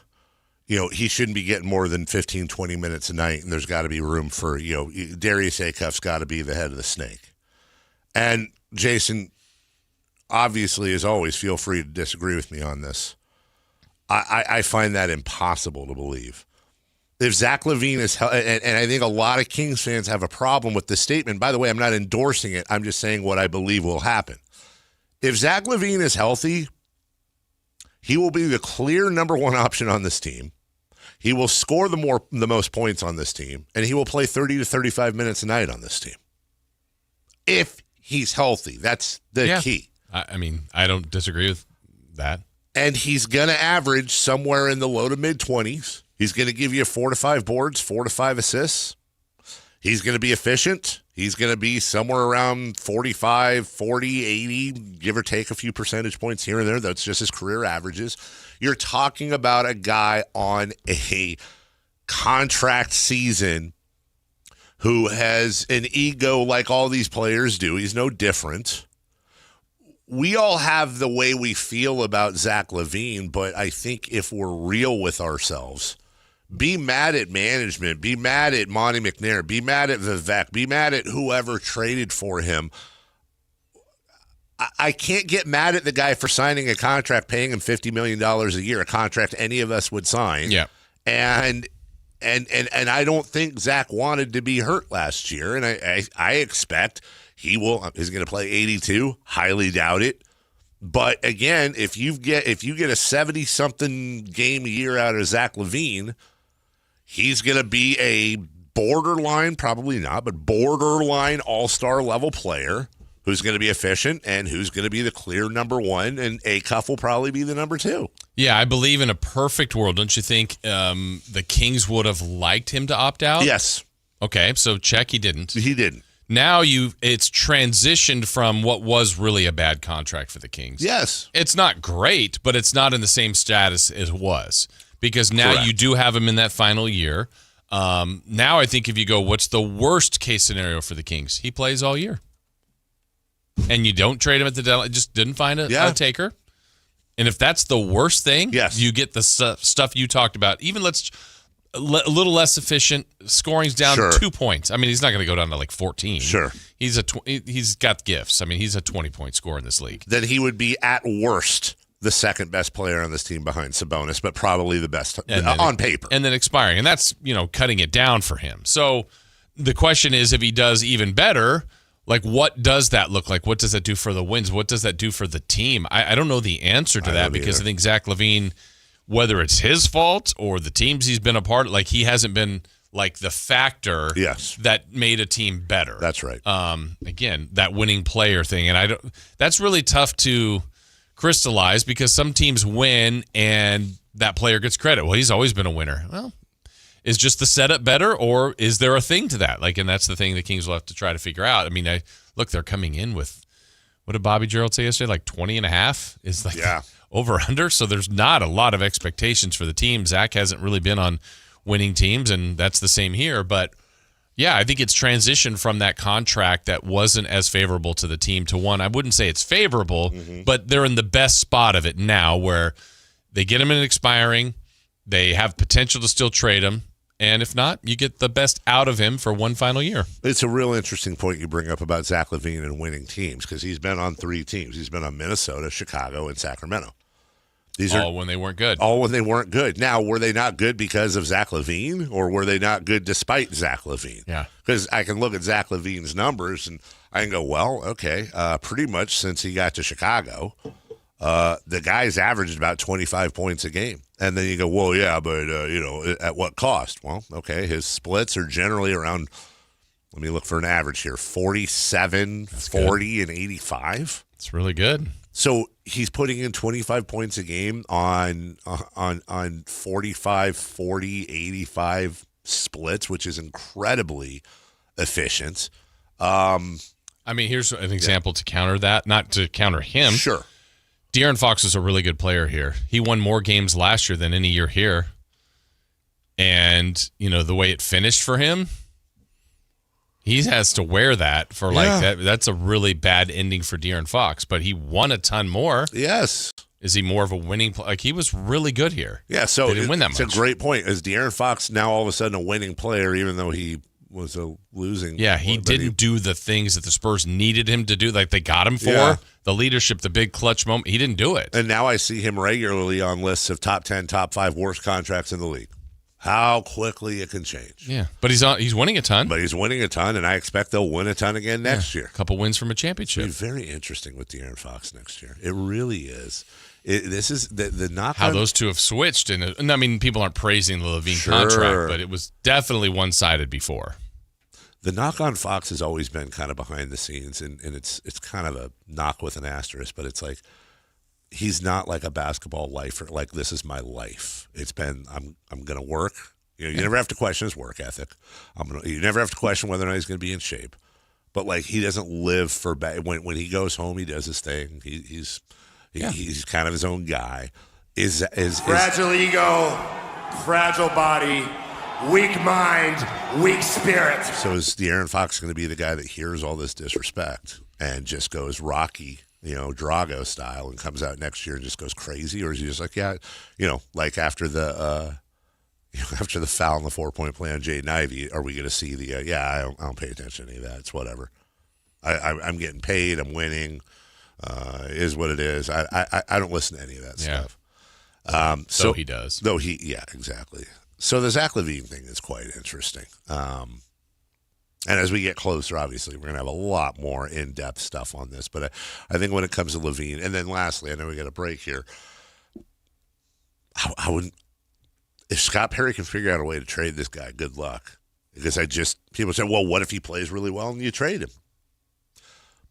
He shouldn't be getting more than 15, 20 minutes a night, and there's got to be room for, Darius Acuff's got to be the head of the snake. And Jason, obviously, as always, feel free to disagree with me on this. I find that impossible to believe. If Zach LaVine is and I think a lot of Kings fans have a problem with this statement. By the way, I'm not endorsing it. I'm just saying what I believe will happen. If Zach LaVine is healthy, he will be the clear number one option on this team. He will score the most points on this team, and he will play 30 to 35 minutes a night on this team. If he's healthy, that's the key. I don't disagree with that. And he's going to average somewhere in the low to mid-20s. He's going to give you 4 to 5 boards, 4 to 5 assists. He's going to be efficient. He's going to be somewhere around 45, 40, 80, give or take a few percentage points here and there. That's just his career averages. You're talking about a guy on a contract season who has an ego like all these players do. He's no different. We all have the way we feel about Zach LaVine, but I think if we're real with ourselves, be mad at management, be mad at Monty McNair, be mad at Vivek, be mad at whoever traded for him. I can't get mad at the guy for signing a contract, paying him $50 million a year, a contract any of us would sign. Yeah. And I don't think Zach wanted to be hurt last year, and I expect he's going to play 82. Highly doubt it. But again, if you get a 70-something game a year out of Zach LaVine, he's going to be a borderline, probably not, but borderline all-star level player who's going to be efficient and who's going to be the clear number one, and Acuff will probably be the number 2. Yeah, I believe in a perfect world. Don't you think the Kings would have liked him to opt out? Yes. Okay, so check, he didn't. He didn't. Now it's transitioned from what was really a bad contract for the Kings. Yes. It's not great, but it's not in the same status as it was, because now Correct. you do have him in that final year. Now I think if you go, what's the worst case scenario for the Kings? He plays all year. And you don't trade him at the deadline, just didn't find a taker. And if that's the worst thing, yes, you get the stuff you talked about. Even let's a little less efficient. Scoring's down 2 points. I mean, he's not going to go down to like 14. Sure. He's got gifts. I mean, he's a 20-point scorer in this league. Then he would be at worst the second best player on this team behind Sabonis, but probably the best on paper. And then expiring. And that's, cutting it down for him. So the question is, if he does even better, like, what does that look like? What does that do for the wins? What does that do for the team? I don't know the answer to that because I think Zach LaVine, whether it's his fault or the teams he's been a part of, like, he hasn't been like the factor that made a team better. That's right. Again, that winning player thing. And that's really tough to crystallize because some teams win and that player gets credit. Well, he's always been a winner. Well, is just the setup better, or is there a thing to that? Like, and that's the thing the Kings will have to try to figure out. I mean, look, they're coming in with, what did Bobby Gerald say yesterday? Like 20.5 is like over under. So there's not a lot of expectations for the team. Zach hasn't really been on winning teams, and that's the same here. But yeah, I think it's transitioned from that contract that wasn't as favorable to the team to one. I wouldn't say it's favorable, but they're in the best spot of it now where they get him in expiring. They have potential to still trade him. And if not, you get the best out of him for one final year. It's a real interesting point you bring up about Zach LaVine and winning teams because he's been on 3 teams. He's been on Minnesota, Chicago, and Sacramento. These are when they weren't good. All when they weren't good. Now, were they not good because of Zach LaVine, or were they not good despite Zach LaVine? Yeah. Because I can look at Zach LaVine's numbers and I can go, well, okay, pretty much since he got to Chicago, the guy's averaged about 25 points a game. And then you go, well, yeah, but, at what cost? Well, okay, his splits are generally around, let me look for an average here, 47, that's 40, good. And 85. It's really good. So he's putting in 25 points a game on 45, 40, 85 splits, which is incredibly efficient. I mean, here's an example to counter that, not to counter him. Sure. De'Aaron Fox is a really good player here. He won more games last year than any year here. And, the way it finished for him, he has to wear that for that. That's a really bad ending for De'Aaron Fox, but he won a ton more. Yes. Is he more of a winning player? Like, he was really good here. Yeah, so they didn't win that much. It's a great point. Is De'Aaron Fox now all of a sudden a winning player, even though he was a losing? Yeah, he didn't do the things that the Spurs needed him to do, like they got him for. The leadership, the big clutch moment, he didn't do it. And now I see him regularly on lists of top 10, top 5 worst contracts in the league. How quickly it can change. Yeah, but he's winning a ton. But he's winning a ton, and I expect they'll win a ton again next year. A couple wins from a championship. It'll be very interesting with De'Aaron Fox next year. It really is. This is the knock. How those two have switched, and I mean, people aren't praising the LaVine contract, but it was definitely one-sided before. The knock on Fox has always been kind of behind the scenes, and it's kind of a knock with an asterisk, but it's like he's not like a basketball lifer. Like, this is my life. It's been I'm going to work. You never have to question his work ethic. You never have to question whether or not he's going to be in shape. But like, he doesn't live for when he goes home, he does his thing. He's kind of his own guy. Is fragile ego, fragile body. Weak mind, weak spirit. So is De'Aaron Fox going to be the guy that hears all this disrespect and just goes Rocky, Drago style, and comes out next year and just goes crazy? Or is he just like, like after the foul on the 4-point play on Jaden Ivey, are we going to see I don't pay attention to any of that. It's whatever. I'm getting paid. I'm winning. Is what it is. I don't listen to any of that stuff. So he does. Exactly. So the Zach LaVine thing is quite interesting. And as we get closer, obviously, we're going to have a lot more in-depth stuff on this. But I think when it comes to LaVine, and then lastly, I know we got a break here. I wouldn't, if Scott Perry can figure out a way to trade this guy, good luck. Because people say, well, what if he plays really well and you trade him?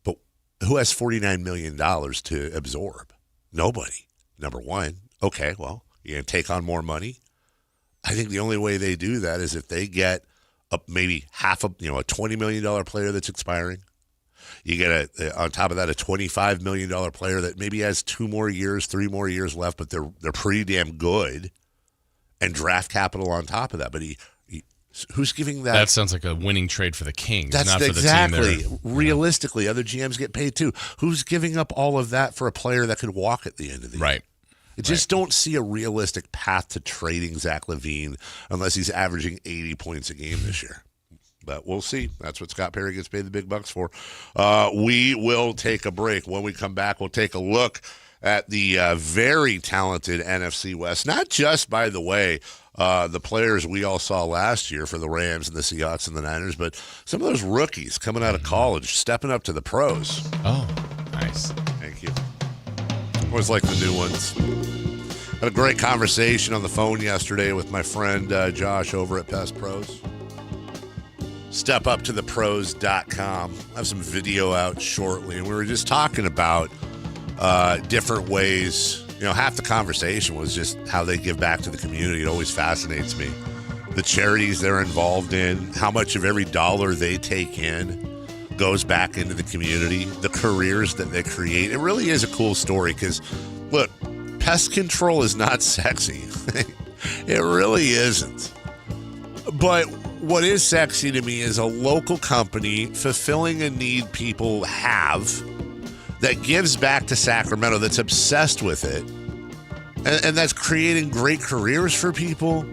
But who has $49 million to absorb? Nobody, number one. Okay, well, you're going to take on more money? I think the only way they do that is if they get maybe half a $20 million player that's expiring. You get on top of that a $25 million player that maybe has 2 more years, 3 more years left, but they're pretty damn good, and draft capital on top of that. But who's giving that? That sounds like a winning trade for the Kings. That's not exactly. For the team Realistically, other GMs get paid too. Who's giving up all of that for a player that could walk at the end of the year? Right. I just don't see a realistic path to trading Zach LaVine unless he's averaging 80 points a game this year. But we'll see. That's what Scott Perry gets paid the big bucks for. We will take a break. When we come back, we'll take a look at the very talented NFC West. Not just, by the way, the players we all saw last year for the Rams and the Seahawks and the Niners, but some of those rookies coming out of college, stepping up to the pros. Oh, nice. Thank you. Always like the new ones. Had a great conversation on the phone yesterday with my friend Josh over at Pest Pros. StepUpToThePros.com. I have some video out shortly, and we were just talking about different ways. You know, half the conversation was just how they give back to the community. It always fascinates me. The charities they're involved in, how much of every dollar they take in goes back into the community, the careers that they create. It really is a cool story because, look, pest control is not sexy. It really isn't. But what is sexy to me is a local company fulfilling a need people have that gives back to Sacramento, that's obsessed with it, and that's creating great careers for people,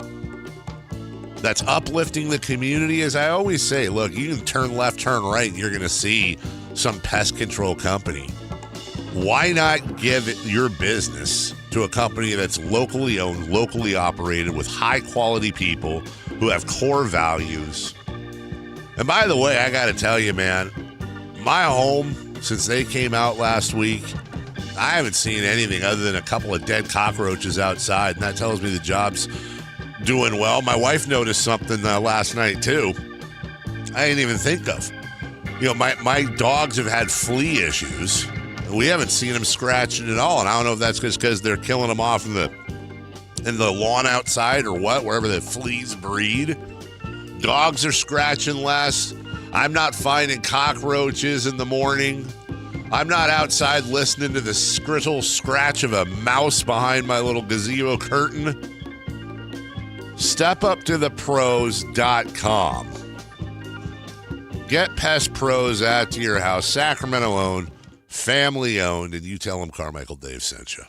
that's uplifting the community. As I always say, look, you can turn left, turn right, and you're going to see some pest control company. Why not give your business to a company that's locally owned, locally operated, with high-quality people who have core values? And by the way, I got to tell you, man, my home, since they came out last week, I haven't seen anything other than a couple of dead cockroaches outside, and that tells me the job's doing well. My wife noticed something last night, too, I didn't even think of. You know, my dogs have had flea issues. We haven't seen them scratching at all, and I don't know if that's just because they're killing them off in the lawn outside or what, wherever the fleas breed. Dogs are scratching less. I'm not finding cockroaches in the morning. I'm not outside listening to the skrittle scratch of a mouse behind my little gazebo curtain. StepUpToThePros.com. Get Pest Pros out to your house. Sacramento owned, family owned, and you tell them Carmichael Dave sent you.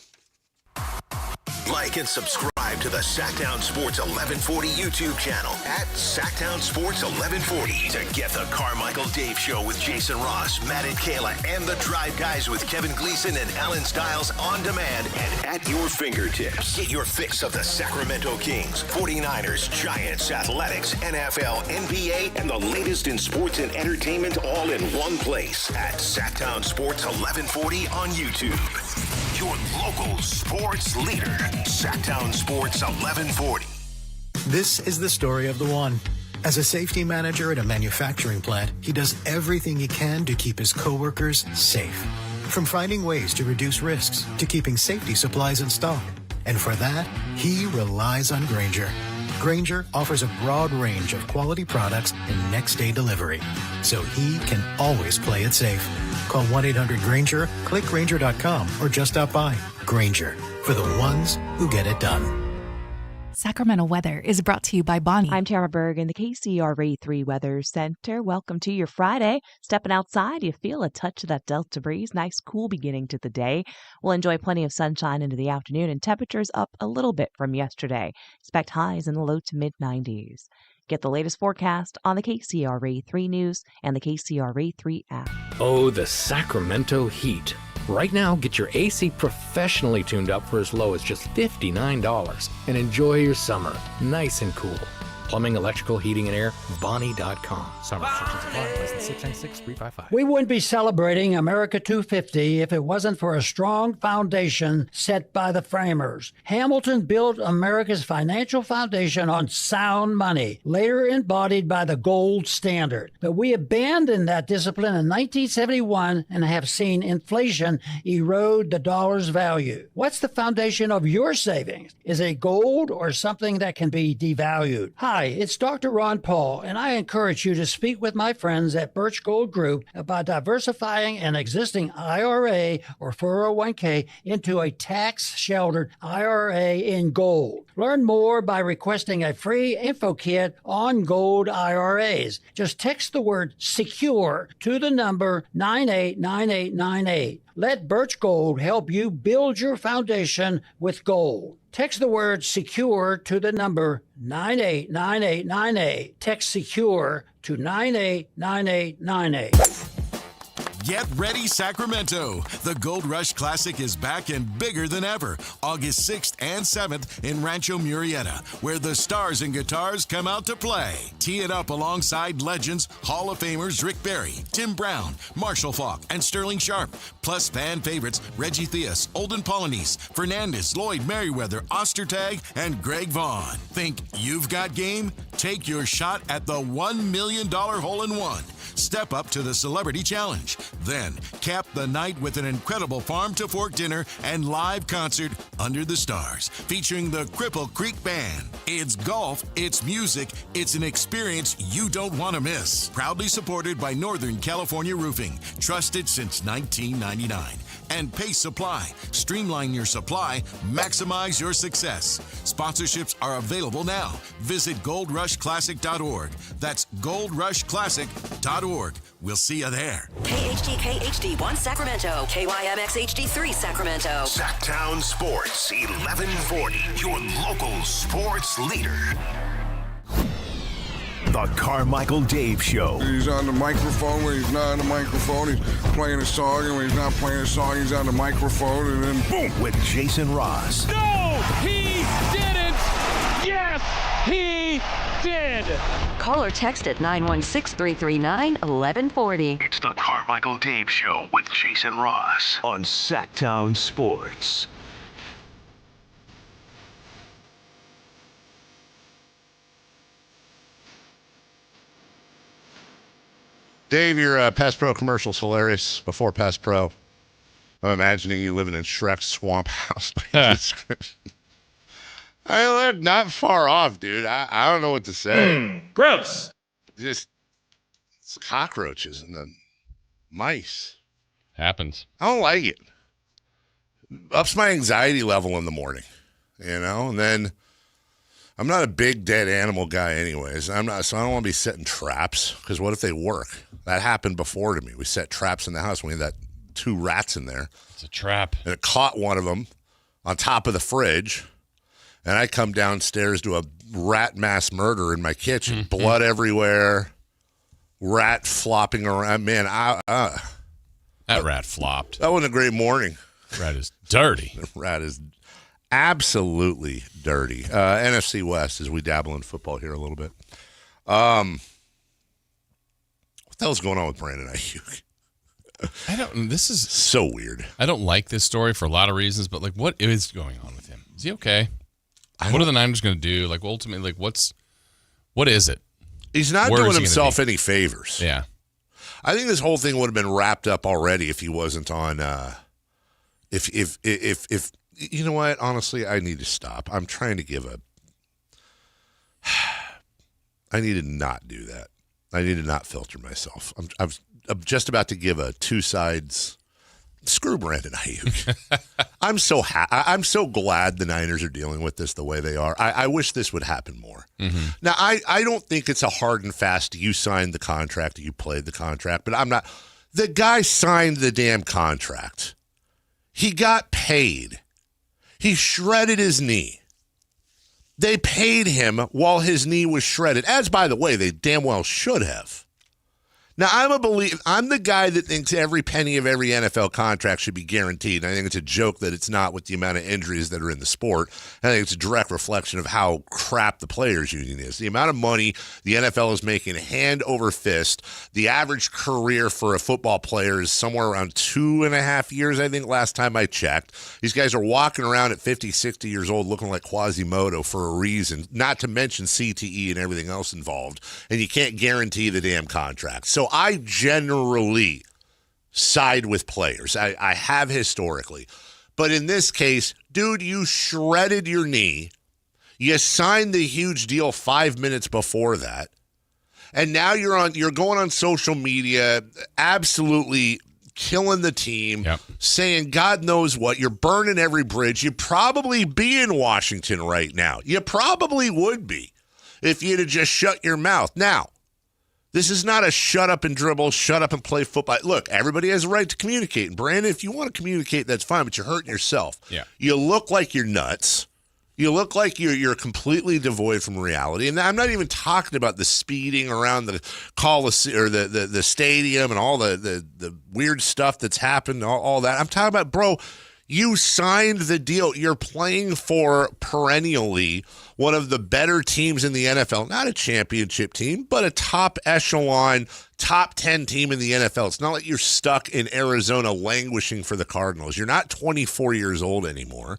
Like and subscribe to the Sactown Sports 1140 YouTube channel at Sactown Sports 1140 to get the Carmichael Dave Show with Jason Ross, Matt and Kayla, and the Drive Guys with Kevin Gleason and Alan Stiles on demand and at your fingertips. Get your fix of the Sacramento Kings, 49ers, Giants, Athletics, NFL, NBA, and the latest in sports and entertainment all in one place at Sactown Sports 1140 on YouTube. Your local sports leader, Sactown Sports 1140. This is the story of the one. As a safety manager at a manufacturing plant, he does everything he can to keep his coworkers safe. From finding ways to reduce risks to keeping safety supplies in stock. And for that, he relies on Grainger. Grainger offers a broad range of quality products and next-day delivery, so he can always play it safe. Call 1-800-GRAINGER, click Grainger.com, or just stop by. Grainger, for the ones who get it done. Sacramento weather is brought to you by Bonnie. I'm Tara Berg in the KCRA 3 Weather Center. Welcome to your Friday. Stepping outside, you feel a touch of that Delta breeze. Nice, cool beginning to the day. We'll enjoy plenty of sunshine into the afternoon and temperatures up a little bit from yesterday. Expect highs in the low to mid-90s. Get the latest forecast on the KCRA 3 News and the KCRA 3 app. Oh, the Sacramento heat. Right now, get your AC professionally tuned up for as low as just $59 and enjoy your summer nice and cool. Plumbing, electrical, heating, and air, Bonnie.com. Summer restrictions apply. License 696-355. We wouldn't be celebrating America 250 if it wasn't for a strong foundation set by the framers. Hamilton built America's financial foundation on sound money, later embodied by the gold standard. But we abandoned that discipline in 1971 and have seen inflation erode the dollar's value. What's the foundation of your savings? Is it gold or something that can be devalued? Hi, it's Dr. Ron Paul, and I encourage you to speak with my friends at Birch Gold Group about diversifying an existing IRA or 401k into a tax-sheltered IRA in gold. Learn more by requesting a free info kit on gold IRAs. Just text the word SECURE to the number 989898. Let Birch Gold help you build your foundation with gold. Text the word SECURE to the number 989898. Text SECURE to 989898. Get ready, Sacramento. The Gold Rush Classic is back and bigger than ever. August 6th and 7th in Rancho Murrieta, where the stars and guitars come out to play. Tee it up alongside legends, Hall of Famers Rick Barry, Tim Brown, Marshall Faulk, and Sterling Sharp. Plus fan favorites Reggie Theus, Olden Polynice, Fernandez, Lloyd Merriweather, Ostertag, and Greg Vaughn. Think you've got game? Take your shot at the $1 million hole-in-one. Step up to the Celebrity Challenge. Then, cap the night with an incredible farm-to-fork dinner and live concert under the stars, featuring the Cripple Creek Band. It's golf, it's music, it's an experience you don't want to miss. Proudly supported by Northern California Roofing, trusted since 1999. And Pace Supply. Streamline your supply, maximize your success. Sponsorships are available now. Visit goldrushclassic.org. That's goldrushclassic.org. We'll see you there. KHTK HD1 Sacramento, KYMX HD3 Sacramento. Sactown Sports 1140, your local sports leader. The Carmichael Dave Show. He's on the microphone when he's not on the microphone. He's playing a song, and when he's not playing a song, he's on the microphone, and then boom. With Jason Ross. No, he didn't. Yes, he did. Call or text at 916-339-1140. It's the Carmichael Dave Show with Jason Ross on Sactown Sports. Dave, your Pass Pro commercial's hilarious. Before Pass Pro, I'm imagining you living in Shrek's swamp house by description. I live not far off, dude. I don't know what to say. Gross. Just it's cockroaches and the mice. Happens. I don't like it. Ups my anxiety level in the morning, and then I'm not a big dead animal guy anyways. So I don't want to be setting traps, because what if they work? That happened before to me. We set traps in the house when we had that 2 rats in there. It's a trap. And it caught one of them on top of the fridge. And I come downstairs to a rat mass murder in my kitchen. Mm-hmm. Blood everywhere. Rat flopping around. Man, that rat flopped. That wasn't a great morning. Rat is dirty. The rat is absolutely dirty. NFC West, as we dabble in football here a little bit. What the hell's going on with Brandon Ayuk? This is so weird. I don't like this story for a lot of reasons, but what is going on with him? Is he okay? What are the Niners going to do? Ultimately, what is it? He's not doing himself any favors. Yeah. I think this whole thing would have been wrapped up already if he wasn't on, if you know what? Honestly, I need to stop. I'm trying to I need to not do that. I need to not filter myself. I'm just about to give a 2 sides. Screw Brandon Ayuk. I'm so glad the Niners are dealing with this the way they are. I wish this would happen more. Mm-hmm. Now, I don't think it's a hard and fast, you signed the contract, you played the contract, but I'm not. The guy signed the damn contract. He got paid. He shredded his knee. They paid him while his knee was shredded, as, by the way, they damn well should have. Now, I'm the guy that thinks every penny of every NFL contract should be guaranteed. I think it's a joke that it's not with the amount of injuries that are in the sport. I think it's a direct reflection of how crap the players' union is. The amount of money the NFL is making hand over fist. The average career for a football player is somewhere around 2.5 years, I think, last time I checked. These guys are walking around at 50, 60 years old looking like Quasimodo for a reason, not to mention CTE and everything else involved. And you can't guarantee the damn contract. So I generally side with players. I have historically. But in this case, dude, you shredded your knee. You signed the huge deal 5 minutes before that. And now you're going on social media, absolutely killing the team, saying God knows what. You're burning every bridge. You'd probably be in Washington right now. You probably would be if you'd have just shut your mouth. Now, This is not a shut up and dribble, shut up and play football. Look, everybody has a right to communicate. And Brandon, if you want to communicate, that's fine, but you're hurting yourself. Yeah. You look like you're nuts. You look like you're completely devoid from reality. And I'm not even talking about the speeding around the Coliseum or the stadium and all the weird stuff that's happened, all that. I'm talking about, bro, you signed the deal. You're playing for perennially one of the better teams in the NFL. Not a championship team, but a top echelon, top 10 team in the NFL. It's not like you're stuck in Arizona languishing for the Cardinals. You're not 24 years old anymore.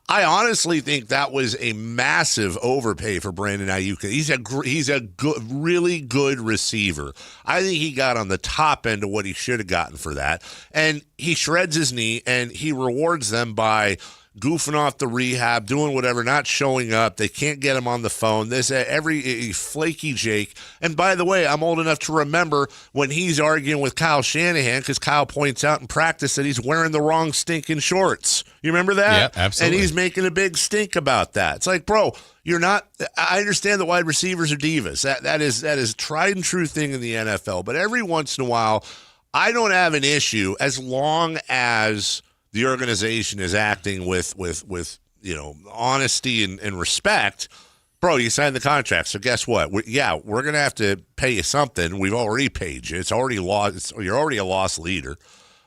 I honestly think that was a massive overpay for Brandon Ayuk. He's a good, really good receiver. I think he got on the top end of what he should have gotten for that. And he shreds his knee, and he rewards them by goofing off the rehab, doing whatever, not showing up. They can't get him on the phone. This every flaky Jake. And by the way, I'm old enough to remember when he's arguing with Kyle Shanahan because Kyle points out in practice that he's wearing the wrong stinking shorts. You remember that? Yeah, absolutely. And he's making a big stink about that. It's like, bro, you're not. I understand that wide receivers are divas. That is a tried and true thing in the NFL. But every once in a while, I don't have an issue as long as the organization is acting with honesty and respect. Bro, you signed the contract, so guess what? We're going to have to pay you something. We've already paid you. It's already lost. You're already a lost leader.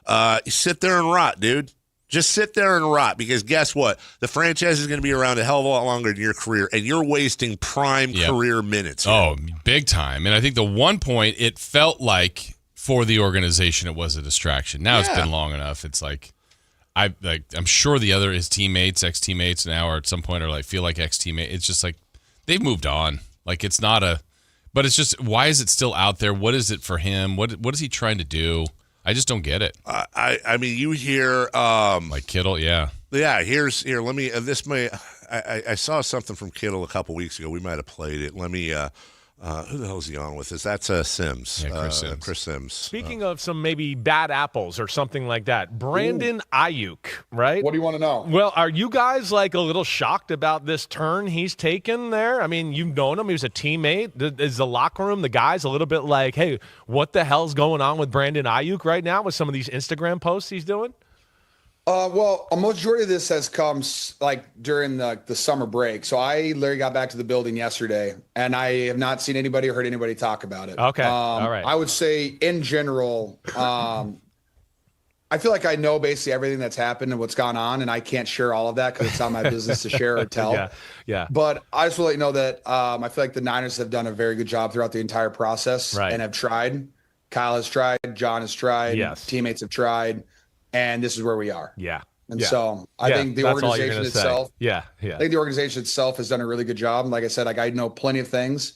You sit there and rot, dude. Just sit there and rot, because guess what? The franchise is going to be around a hell of a lot longer than your career, and you're wasting prime career minutes here. Oh, big time. And I think the one point, it felt like for the organization it was a distraction. Now it's been long enough. It's like I'm sure his teammates, ex-teammates now, or at some point are like feel like ex-teammates. It's just like they've moved on. Like it's not but it's just, why is it still out there? What is it for him? What is he trying to do? I just don't get it. I mean, you hear like Kittle, yeah. Let me. I saw something from Kittle a couple weeks ago. We might have played it. Let me. Who the hell is he on with this? That's Sims. Yeah, Chris Sims. Speaking of some maybe bad apples or something like that, Brandon Ayuk, right? What do you want to know? Well, are you guys like a little shocked about this turn he's taken there? I mean, you've known him. He was a teammate. Is the locker room, the guys, a little bit like, hey, what the hell's going on with Brandon Ayuk right now with some of these Instagram posts he's doing? Well, a majority of this has come like during the summer break. So I literally got back to the building yesterday, and I have not seen anybody or heard anybody talk about it. Okay, all right. I would say in general, I feel like I know basically everything that's happened and what's gone on, and I can't share all of that because it's not my business to share or tell. Yeah. But I just will let you know that I feel like the Niners have done a very good job throughout the entire process and have tried. Kyle has tried. John has tried. Yes. Teammates have tried. And this is where we are. Yeah. And so I think the organization itself, I think the organization itself has done a really good job. And like I said, like I know plenty of things,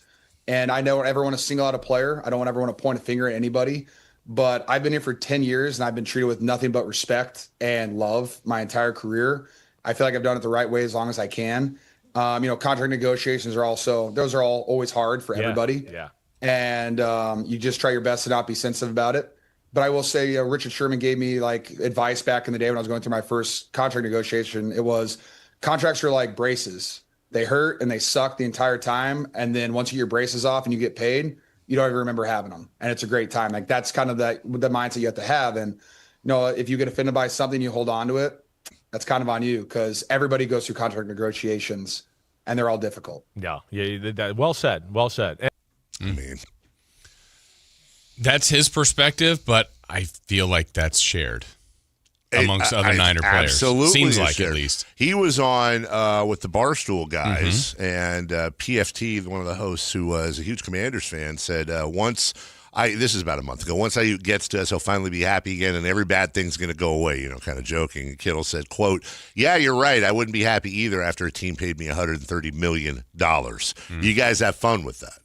and I don't ever want to single out a player. I don't ever want to point a finger at anybody, but I've been here for 10 years and I've been treated with nothing but respect and love my entire career. I feel like I've done it the right way as long as I can. Contract negotiations are those are all always hard for everybody. Yeah. And you just try your best to not be sensitive about it. But I will say, Richard Sherman gave me like advice back in the day when I was going through my first contract negotiation. It was, contracts are like braces. They hurt and they suck the entire time. And then once you get your braces off and you get paid, you don't even remember having them. And it's a great time. Like that's kind of the mindset you have to have. And, if you get offended by something, you hold on to it. That's kind of on you, because everybody goes through contract negotiations and they're all difficult. Yeah. Well said. Well said. I mean, that's his perspective, but I feel like that's shared amongst other Niner players. Absolutely. Seems like shared. At least. He was on with the Barstool guys, and PFT, one of the hosts who was a huge Commanders fan, said this is about a month ago, once Ayuk gets to us, he'll finally be happy again, and every bad thing's going to go away, kind of joking. And Kittle said, quote, "Yeah, you're right. I wouldn't be happy either after a team paid me $130 million. You guys have fun with that."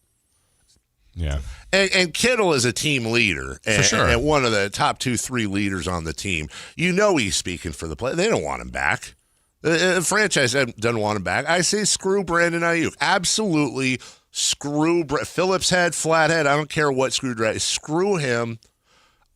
Yeah. And Kittle is a team leader, and, for sure, and one of the top 2-3 leaders on the team. He's speaking for the play. They don't want him back. The franchise doesn't want him back. I say screw Brandon Ayuk. Absolutely screw Phillips head, flathead. I don't care what screwdriver. Screw him.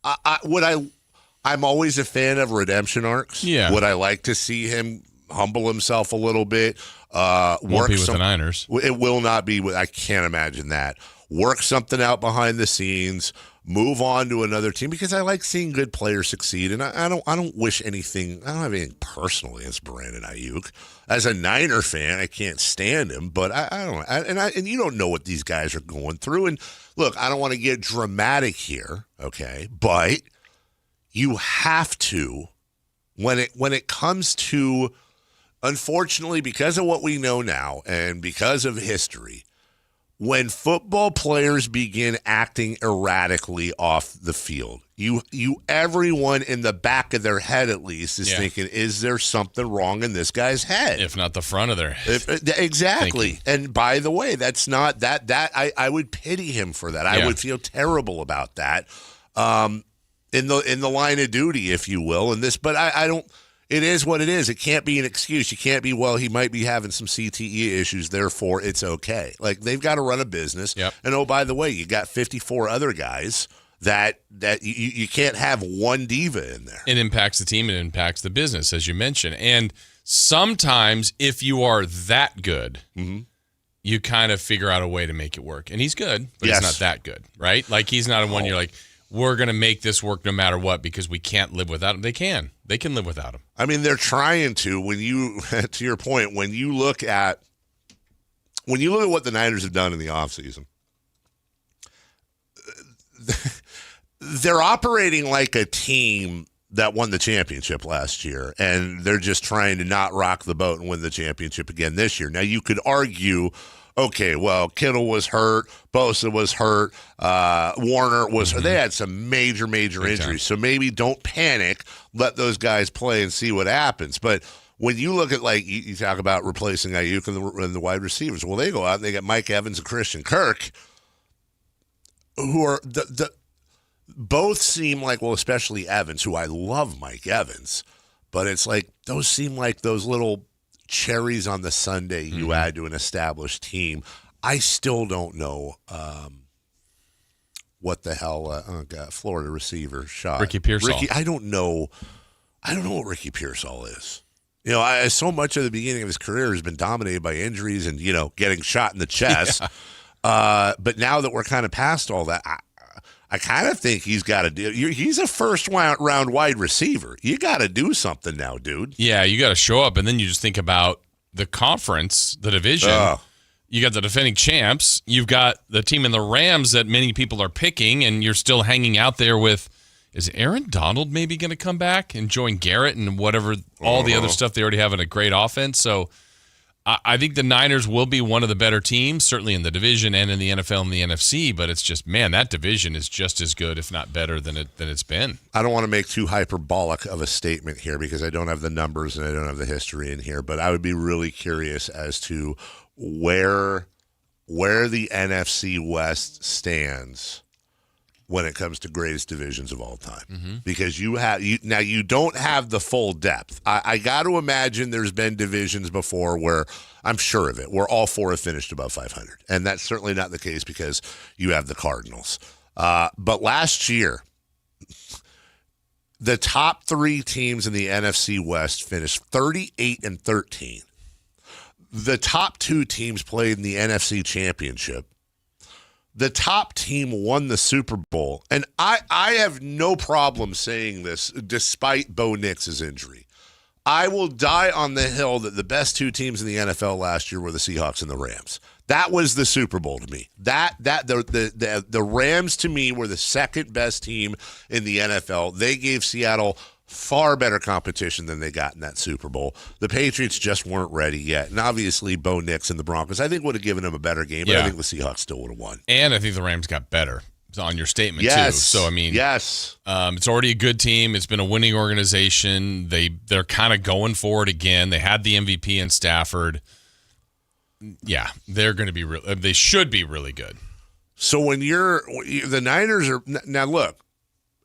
I'm always a fan of redemption arcs. Yeah. Would I like to see him humble himself a little bit? Won't be with the Niners. It will not be. I can't imagine that. work something out behind the scenes, move on to another team, because I like seeing good players succeed, and I don't wish anything. I don't have anything personal against Brandon Ayuk. As a Niner fan, I can't stand him, but I don't. And you don't know what these guys are going through. And look, I don't want to get dramatic here, okay? But you have to, when it comes to, unfortunately, because of what we know now and because of history, when football players begin acting erratically off the field, everyone in the back of their head at least is thinking, is there something wrong in this guy's head? If not the front of their head. Exactly. And by the way, that's not that I would pity him for that. I would feel terrible about that. In the line of duty, if you will, in this, but I don't. It is what it is. It can't be an excuse. You can't be, well, he might be having some CTE issues, therefore it's okay. Like, they've got to run a business. Yep. And, oh, by the way, you got 54 other guys that you can't have one diva in there. It impacts the team. It impacts the business, as you mentioned. And sometimes if you are that good, you kind of figure out a way to make it work. And he's good, but he's not that good, right? Like, he's not one you're like, we're going to make this work no matter what because we can't live without him. They can. They can live without him. I mean, they're trying to. When you, to your point, when you look at what the Niners have done in the offseason, they're operating like a team that won the championship last year, and they're just trying to not rock the boat and win the championship again this year. Now, you could argue, okay, well, Kittle was hurt, Bosa was hurt, Warner was hurt. They had some major injuries, so maybe don't panic. Let those guys play and see what happens. But when you look at, like, you talk about replacing Ayuk and the wide receivers, well, they go out and they get Mike Evans and Christian Kirk, who are both seem like, well, especially Evans, who I love Mike Evans, but it's like those seem like those little cherries on the sundae you add to an established team. I still don't know what the hell Florida receiver shot. Ricky Pearsall. I don't know what Ricky Pearsall is. You know, so much of the beginning of his career has been dominated by injuries and, getting shot in the chest. But now that we're kind of past all that, I kind of think he's got to do. He's a first round wide receiver. You got to do something now, dude. Yeah, you got to show up, and then you just think about the conference, the division. You got the defending champs. You've got the team in the Rams that many people are picking, and you're still hanging out there with. Is Aaron Donald maybe going to come back and join Garrett and whatever all the other stuff they already have in a great offense? So I think the Niners will be one of the better teams, certainly in the division and in the NFL and the NFC, but it's just, man, that division is just as good, if not better, than it's been. I don't want to make too hyperbolic of a statement here because I don't have the numbers and I don't have the history in here, but I would be really curious as to where the NFC West stands when it comes to greatest divisions of all time, because you don't have the full depth. I got to imagine there's been divisions before where I'm sure of it, where all four have finished above 500, and that's certainly not the case because you have the Cardinals. But last year, the top three teams in the NFC West finished 38-13. The top two teams played in the NFC Championship. The top team won the Super Bowl, and I have no problem saying this despite Bo Nix's injury. I will die on the hill that the best two teams in the NFL last year were the Seahawks and the Rams. That was the Super Bowl to me. The Rams to me were the second best team in the NFL. They gave Seattle far better competition than they got in that Super Bowl. The Patriots just weren't ready yet. And obviously, Bo Nix and the Broncos, I think, would have given them a better game, but I think the Seahawks still would have won. And I think the Rams got better on your statement, too. So, I mean, yes. It's already a good team. It's been a winning organization. They're kind of going for it again. They had the MVP in Stafford. Yeah, they're going to be they should be really good. So when the Niners are now look,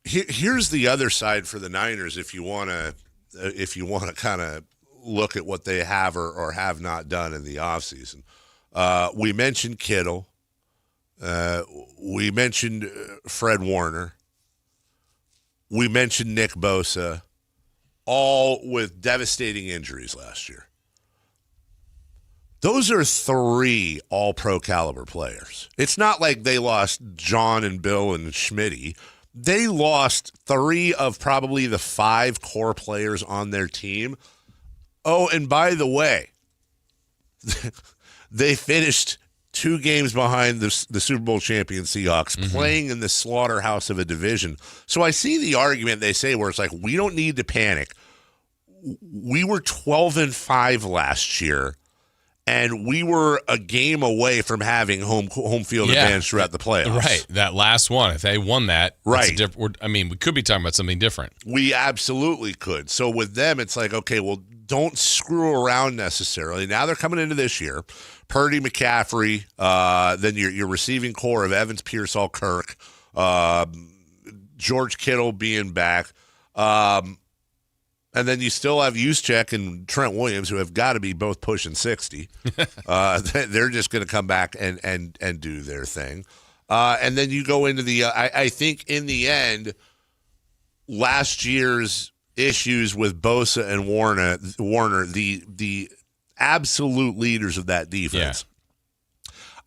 here's the other side for the Niners if you want to kind of look at what they have or have not done in the offseason. We mentioned Kittle. We mentioned Fred Warner. We mentioned Nick Bosa, all with devastating injuries last year. Those are 3 all-pro caliber players. It's not like they lost John and Bill and Schmitty. They lost 3 of probably the 5 core players on their team. Oh, and by the way, they finished 2 games behind the Super Bowl champion Seahawks, playing in the slaughterhouse of a division. So I see the argument they say where it's like, we don't need to panic. We were 12-5 last year. And we were a game away from having home field advantage throughout the playoffs. Right. That last one, if they won that, right. We could be talking about something different. We absolutely could. So with them, it's like, okay, well, don't screw around necessarily. Now they're coming into this year. Purdy, McCaffrey, then your receiving core of Evans, Pearsall, Kirk, George Kittle being back. And then you still have Juszczyk and Trent Williams, who have got to be both pushing 60. They're just going to come back and do their thing. And then you go into the I think in the end, last year's issues with Bosa and Warner, the absolute leaders of that defense. Yeah.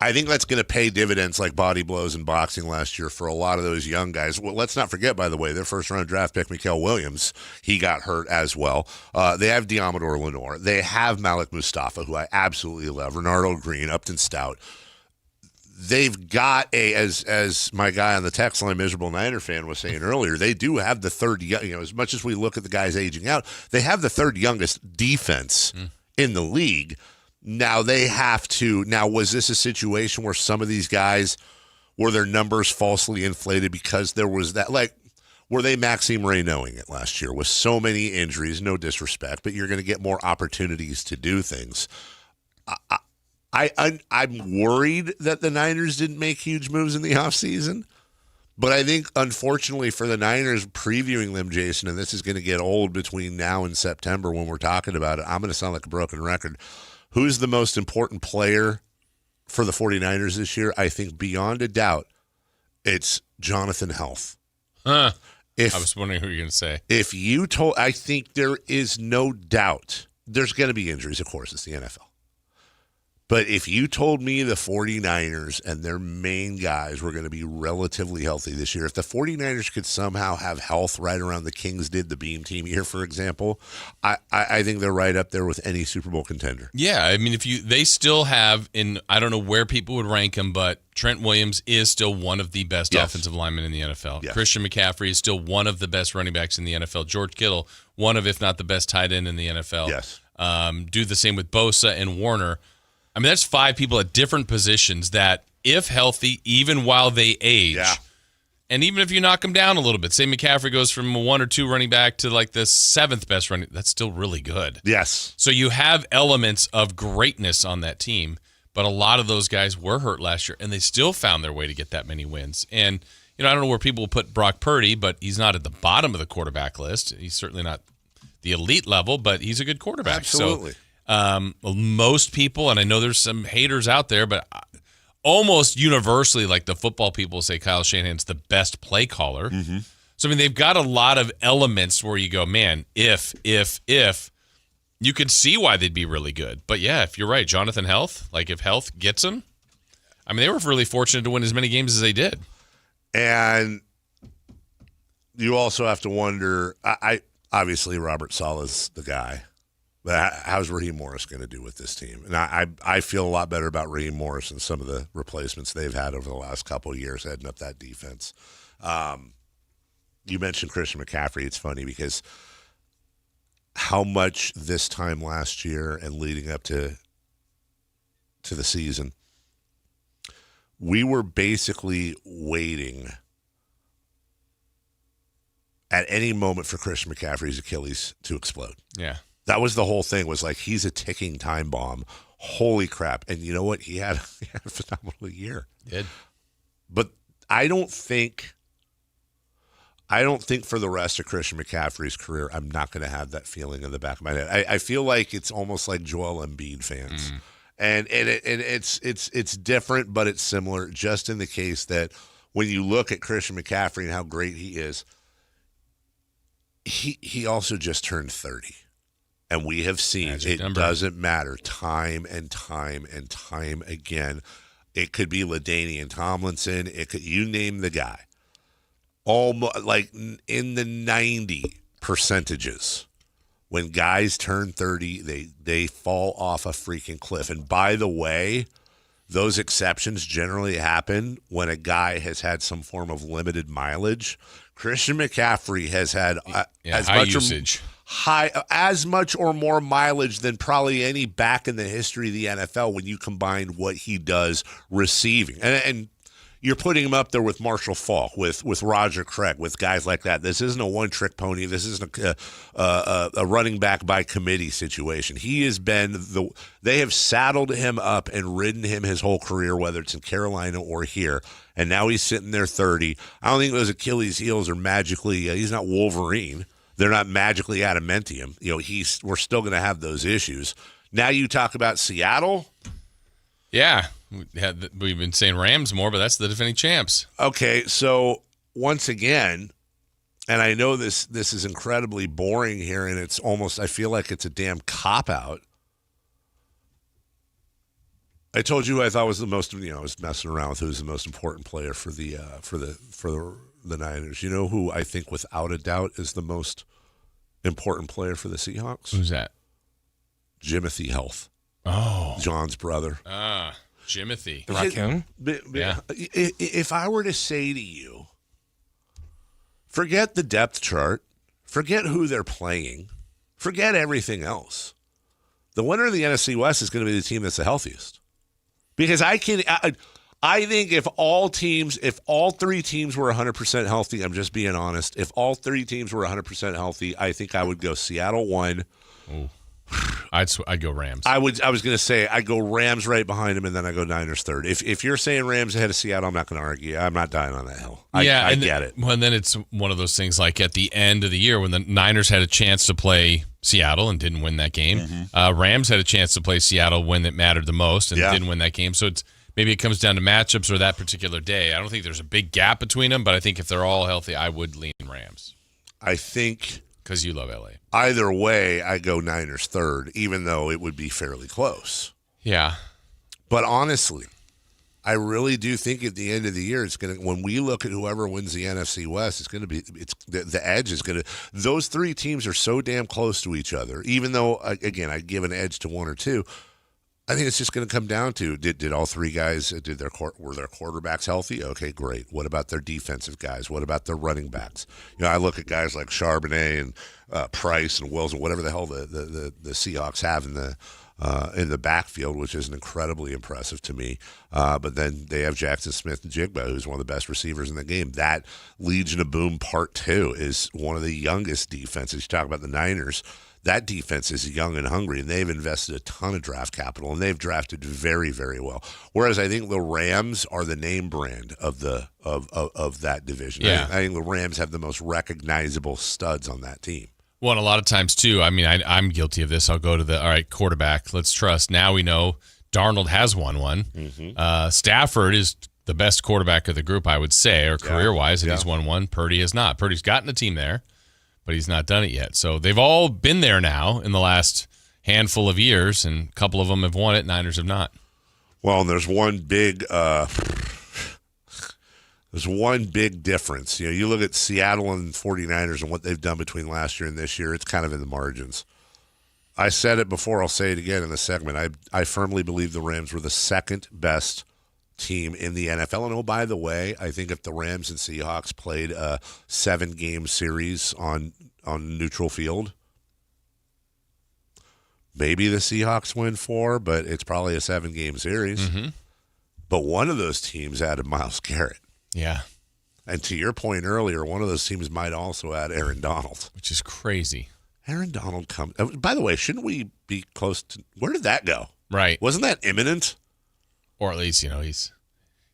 I think that's going to pay dividends like body blows in boxing last year for a lot of those young guys. Well, let's not forget, by the way, their first-round draft pick, Mikael Williams, he got hurt as well. They have Diamador Lenore. They have Malik Mustafa, who I absolutely love, Renardo Green, Upton Stout. They've got as my guy on the text line, Miserable Niner fan, was saying earlier, they do have the third, as much as we look at the guys aging out, they have the third youngest defense in the league. Now they have to. Now, was this a situation where some of these guys were their numbers falsely inflated because there was that? Like, were they Maxime Reynaud-ing it last year with so many injuries? No disrespect, but you're going to get more opportunities to do things. I'm worried that the Niners didn't make huge moves in the offseason. But I think, unfortunately for the Niners, previewing them, Jason, and this is going to get old between now and September when we're talking about it, I'm going to sound like a broken record. Who's the most important player for the 49ers this year? I think beyond a doubt, it's Jonathan Health. I was wondering who you're going to say. If you told, I think there is no doubt there's going to be injuries, of course, it's the NFL. But if you told me the 49ers and their main guys were going to be relatively healthy this year, if the 49ers could somehow have health right around the Kings did the Beam Team year, for example, I think they're right up there with any Super Bowl contender. Yeah, I mean, they still have, I don't know where people would rank him, but Trent Williams is still one of the best offensive linemen in the NFL. Yes. Christian McCaffrey is still one of the best running backs in the NFL. George Kittle, one of, if not the best tight end in the NFL. Yes. Do the same with Bosa and Warner. I mean, that's 5 people at different positions that, if healthy, even while they age, and even if you knock them down a little bit, say McCaffrey goes from a 1 or 2 running back to like the 7th best running, that's still really good. Yes. So you have elements of greatness on that team, but a lot of those guys were hurt last year, and they still found their way to get that many wins. And, I don't know where people will put Brock Purdy, but he's not at the bottom of the quarterback list. He's certainly not the elite level, but he's a good quarterback. Absolutely. So, most people, and I know there's some haters out there, but almost universally, like the football people say, Kyle Shanahan's the best play caller. Mm-hmm. So, I mean, they've got a lot of elements where you go, man, if, you could see why they'd be really good. But yeah, if you're right, Jonathan Health, like if Health gets them, I mean, they were really fortunate to win as many games as they did. And you also have to wonder, obviously Robert Saleh's the guy. But how's Raheem Morris going to do with this team? And I feel a lot better about Raheem Morris and some of the replacements they've had over the last couple of years heading up that defense. You mentioned Christian McCaffrey. It's funny because how much this time last year and leading up to the season, we were basically waiting at any moment for Christian McCaffrey's Achilles to explode. Yeah. That was the whole thing, was like, he's a ticking time bomb. Holy crap. And you know what? He had a phenomenal year. He did. But I don't think for the rest of Christian McCaffrey's career, I'm not going to have that feeling in the back of my head. I feel like it's almost like Joel Embiid fans. And it's different, but it's similar, just in the case that when you look at Christian McCaffrey and how great he is, he also just turned 30. And we have seen Magic it number. doesn't matter time and time and time again. It could be LaDainian Tomlinson. It could, you name the guy. Almost like in the 90 percentages, when guys turn 30, they fall off a freaking cliff. And by the way, those exceptions generally happen when a guy has had some form of limited mileage. Christian McCaffrey has had as much or more mileage than probably any back in the history of the NFL when you combine what he does receiving. And you're putting him up there with Marshall Faulk, with Roger Craig, with guys like that. This isn't a one-trick pony. This isn't a running back by committee situation. He has been they have saddled him up and ridden him his whole career, whether it's in Carolina or here. And now he's sitting there 30. I don't think those Achilles heels are magically. He's not Wolverine. They're not magically adamantium. We're still going to have those issues. Now you talk about Seattle. Yeah. We've been saying Rams more, but that's the defending champs. Okay, so once again, and I know this is incredibly boring here, and it's almost, I feel like it's a damn cop-out. I told you who I thought was the most, I was messing around with who's the most important player for the Niners. You know who I think without a doubt is the most important player for the Seahawks? Who's that? Jimothy Health. Oh. John's brother. Jimothy. The raccoon? Yeah. If I were to say to you, forget the depth chart, forget who they're playing, forget everything else. The winner of the NFC West is going to be the team that's the healthiest. Because I think if all three teams were 100% healthy, I'm just being honest, if all three teams were 100% healthy, I think I would go Seattle 1. Ooh. I'd go Rams. I was going to say I'd go Rams right behind him, and then I go Niners third. If you're saying Rams ahead of Seattle, I'm not going to argue. I'm not dying on that hill. I get it. Well, and then it's one of those things like at the end of the year when the Niners had a chance to play Seattle and didn't win that game. Mm-hmm. Rams had a chance to play Seattle when it mattered the most and didn't win that game. So maybe it comes down to matchups or that particular day. I don't think there's a big gap between them, but I think if they're all healthy, I would lean Rams. I think because you love LA. Either way, I go Niners third, even though it would be fairly close. Yeah. But honestly, I really do think at the end of the year, it's going to, when we look at whoever wins the NFC West, it's going to be, the edge is going to, those three teams are so damn close to each other, even though, again, I'd give an edge to one or two. I think it's just going to come down to, did all three guys, were their quarterbacks healthy? Okay, great. What about their defensive guys? What about their running backs? I look at guys like Charbonnet and Price and Wilson, whatever the hell the Seahawks have in the backfield, which is incredibly impressive to me. But then they have Jackson Smith-Njigba, who's one of the best receivers in the game. That Legion of Boom Part 2 is one of the youngest defenses. You talk about the Niners. That defense is young and hungry, and they've invested a ton of draft capital, and they've drafted very, very well. Whereas I think the Rams are the name brand of that division. Yeah. I think the Rams have the most recognizable studs on that team. Well, and a lot of times, too, I mean, I'm guilty of this. I'll go to all right, quarterback, let's trust. Now we know Darnold has won one. Mm-hmm. Stafford is the best quarterback of the group, I would say, or career-wise, and he's won one. Purdy has not. Purdy's gotten a team there, but he's not done it yet. So they've all been there now in the last handful of years, and a couple of them have won it. Niners have not. Well, and there's one big difference. You look at Seattle and 49ers and what they've done between last year and this year, it's kind of in the margins. I said it before, I'll say it again in the segment. I firmly believe the Rams were the second best team in the NFL. And by the way, I think if the Rams and Seahawks played a 7-game series on neutral field, maybe the Seahawks win 4, but it's probably a 7-game series. Mm-hmm. But one of those teams added Myles Garrett. Yeah. And to your point earlier, one of those teams might also add Aaron Donald. Which is crazy. Aaron Donald comes. By the way, shouldn't we be close to, where did that go? Right. Wasn't that imminent? Or at least,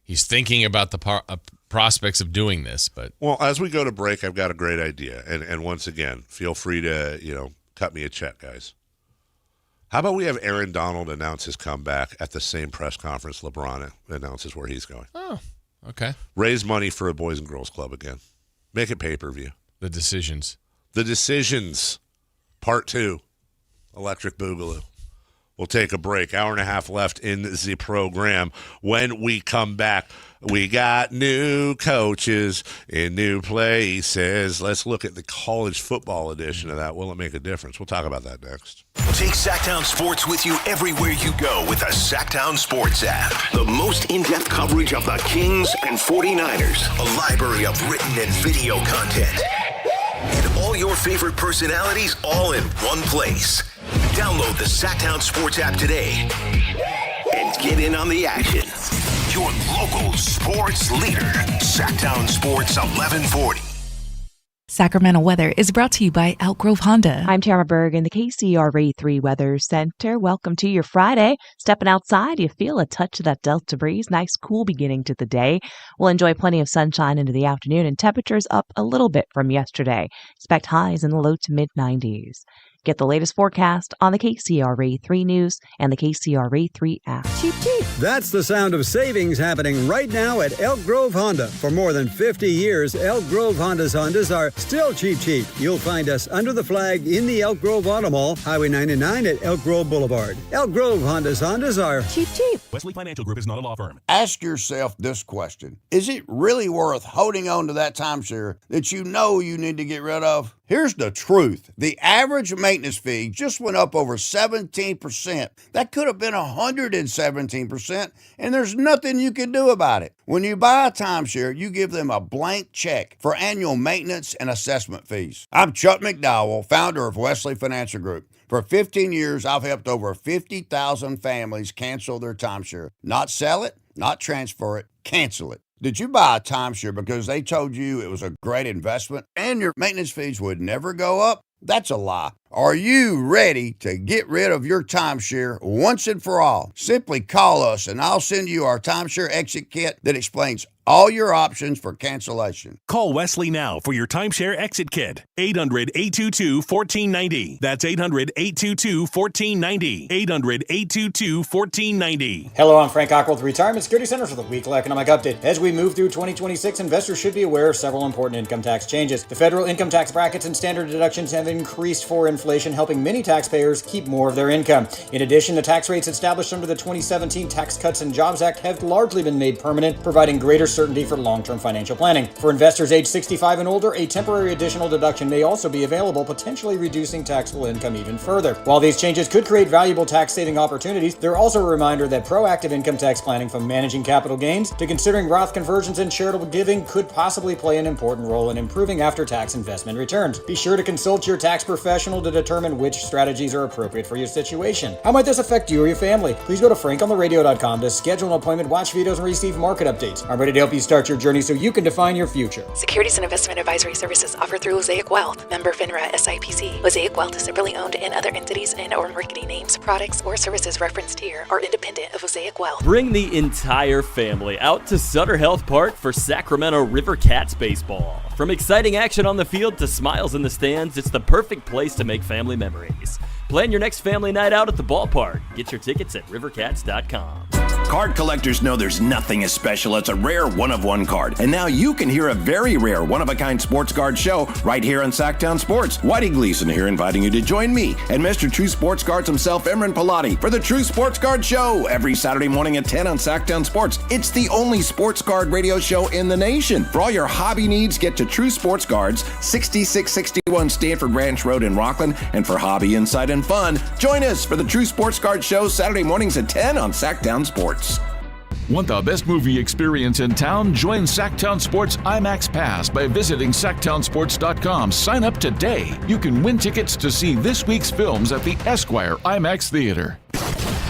he's thinking about the prospects of doing this. But well, as we go to break, I've got a great idea. And once again, feel free to, cut me a check, guys. How about we have Aaron Donald announce his comeback at the same press conference LeBron announces where he's going? Oh, okay. Raise money for a Boys and Girls Club again. Make it pay-per-view. The Decisions. The Decisions, Part 2. Electric Boogaloo. We'll take a break. Hour and a half left in the program. When we come back, we got new coaches in new places. Let's look at the college football edition of that. Will it make a difference? We'll talk about that next. Take Sactown Sports with you everywhere you go with the Sactown Sports app. The most in-depth coverage of the Kings and 49ers. A library of written and video content. And all your favorite personalities all in one place. Download the Sactown Sports app today and get in on the action. Your local sports leader, Sactown Sports 1140. Sacramento weather is brought to you by Elk Grove Honda. I'm Tamara Berg in the KCRA 3 Weather Center. Welcome to your Friday. Stepping outside, you feel a touch of that Delta breeze. Nice, cool beginning to the day. We'll enjoy plenty of sunshine into the afternoon and temperatures up a little bit from yesterday. Expect highs in the low to mid-90s. Get the latest forecast on the KCRA 3 News and the KCRA 3 app. Cheap, cheap. That's the sound of savings happening right now at Elk Grove Honda. For more than 50 years, Elk Grove Hondas are still cheap, cheap. You'll find us under the flag in the Elk Grove Auto Mall, Highway 99 at Elk Grove Boulevard. Elk Grove Hondas are cheap, cheap. Wesley Financial Group is not a law firm. Ask yourself this question. Is it really worth holding on to that timeshare that you know you need to get rid of? Here's the truth. The average maintenance fee just went up over 17%. That could have been 117%, and there's nothing you can do about it. When you buy a timeshare, you give them a blank check for annual maintenance and assessment fees. I'm Chuck McDowell, founder of Wesley Financial Group. For 15 years, I've helped over 50,000 families cancel their timeshare. Not sell it, not transfer it, cancel it. Did you buy a timeshare because they told you it was a great investment and your maintenance fees would never go up? That's a lie. Are you ready to get rid of your timeshare once and for all? Simply call us and I'll send you our timeshare exit kit that explains all your options for cancellation. Call Wesley now for your timeshare exit kit. 800-822-1490. That's 800-822-1490. 800-822-1490. Hello, I'm Frank Ockwell with Retirement Security Centers with a weekly economic update. As we move through 2026, investors should be aware of several important income tax changes. The federal income tax brackets and standard deductions have increased for inflation, helping many taxpayers keep more of their income. In addition, the tax rates established under the 2017 Tax Cuts and Jobs Act have largely been made permanent, providing greater certainty for long-term financial planning. For investors age 65 and older, a temporary additional deduction may also be available, potentially reducing taxable income even further. While these changes could create valuable tax-saving opportunities, they're also a reminder that proactive income tax planning, from managing capital gains to considering Roth conversions and charitable giving, could possibly play an important role in improving after-tax investment returns. Be sure to consult your tax professional to determine which strategies are appropriate for your situation. How might this affect you or your family? Please go to frankontheradio.com to schedule an appointment, watch videos, and receive market updates. I'm ready to help you start your journey so you can define your future. Securities and investment advisory services offered through Mosaic Wealth. Member FINRA SIPC. Mosaic Wealth is separately owned, and other entities and or marketing names, products, or services referenced here are independent of Mosaic Wealth. Bring the entire family out to Sutter Health Park for Sacramento River Cats baseball. From exciting action on the field to smiles in the stands, it's the perfect place to make family memories. Plan your next family night out at the ballpark. Get your tickets at rivercats.com. Card collectors know there's nothing as special as a rare one-of-one card. And now you can hear a very rare one-of-a-kind sports card show right here on Sactown Sports. Whitey Gleason here inviting you to join me and Mr. True Sports Cards himself, Emran Pilati, for the True Sports Card Show every Saturday morning at 10 on Sactown Sports. It's the only sports card radio show in the nation. For all your hobby needs, get to True Sports Cards, 6661 Stanford Ranch Road in Rockland. And for hobby, insight, and fun, join us for the True Sports Card Show Saturday mornings at 10 on Sactown Sports. Want the best movie experience in town? Join Sactown Sports IMAX Pass by visiting SactownSports.com. Sign up today. You can win tickets to see this week's films at the Esquire IMAX Theater.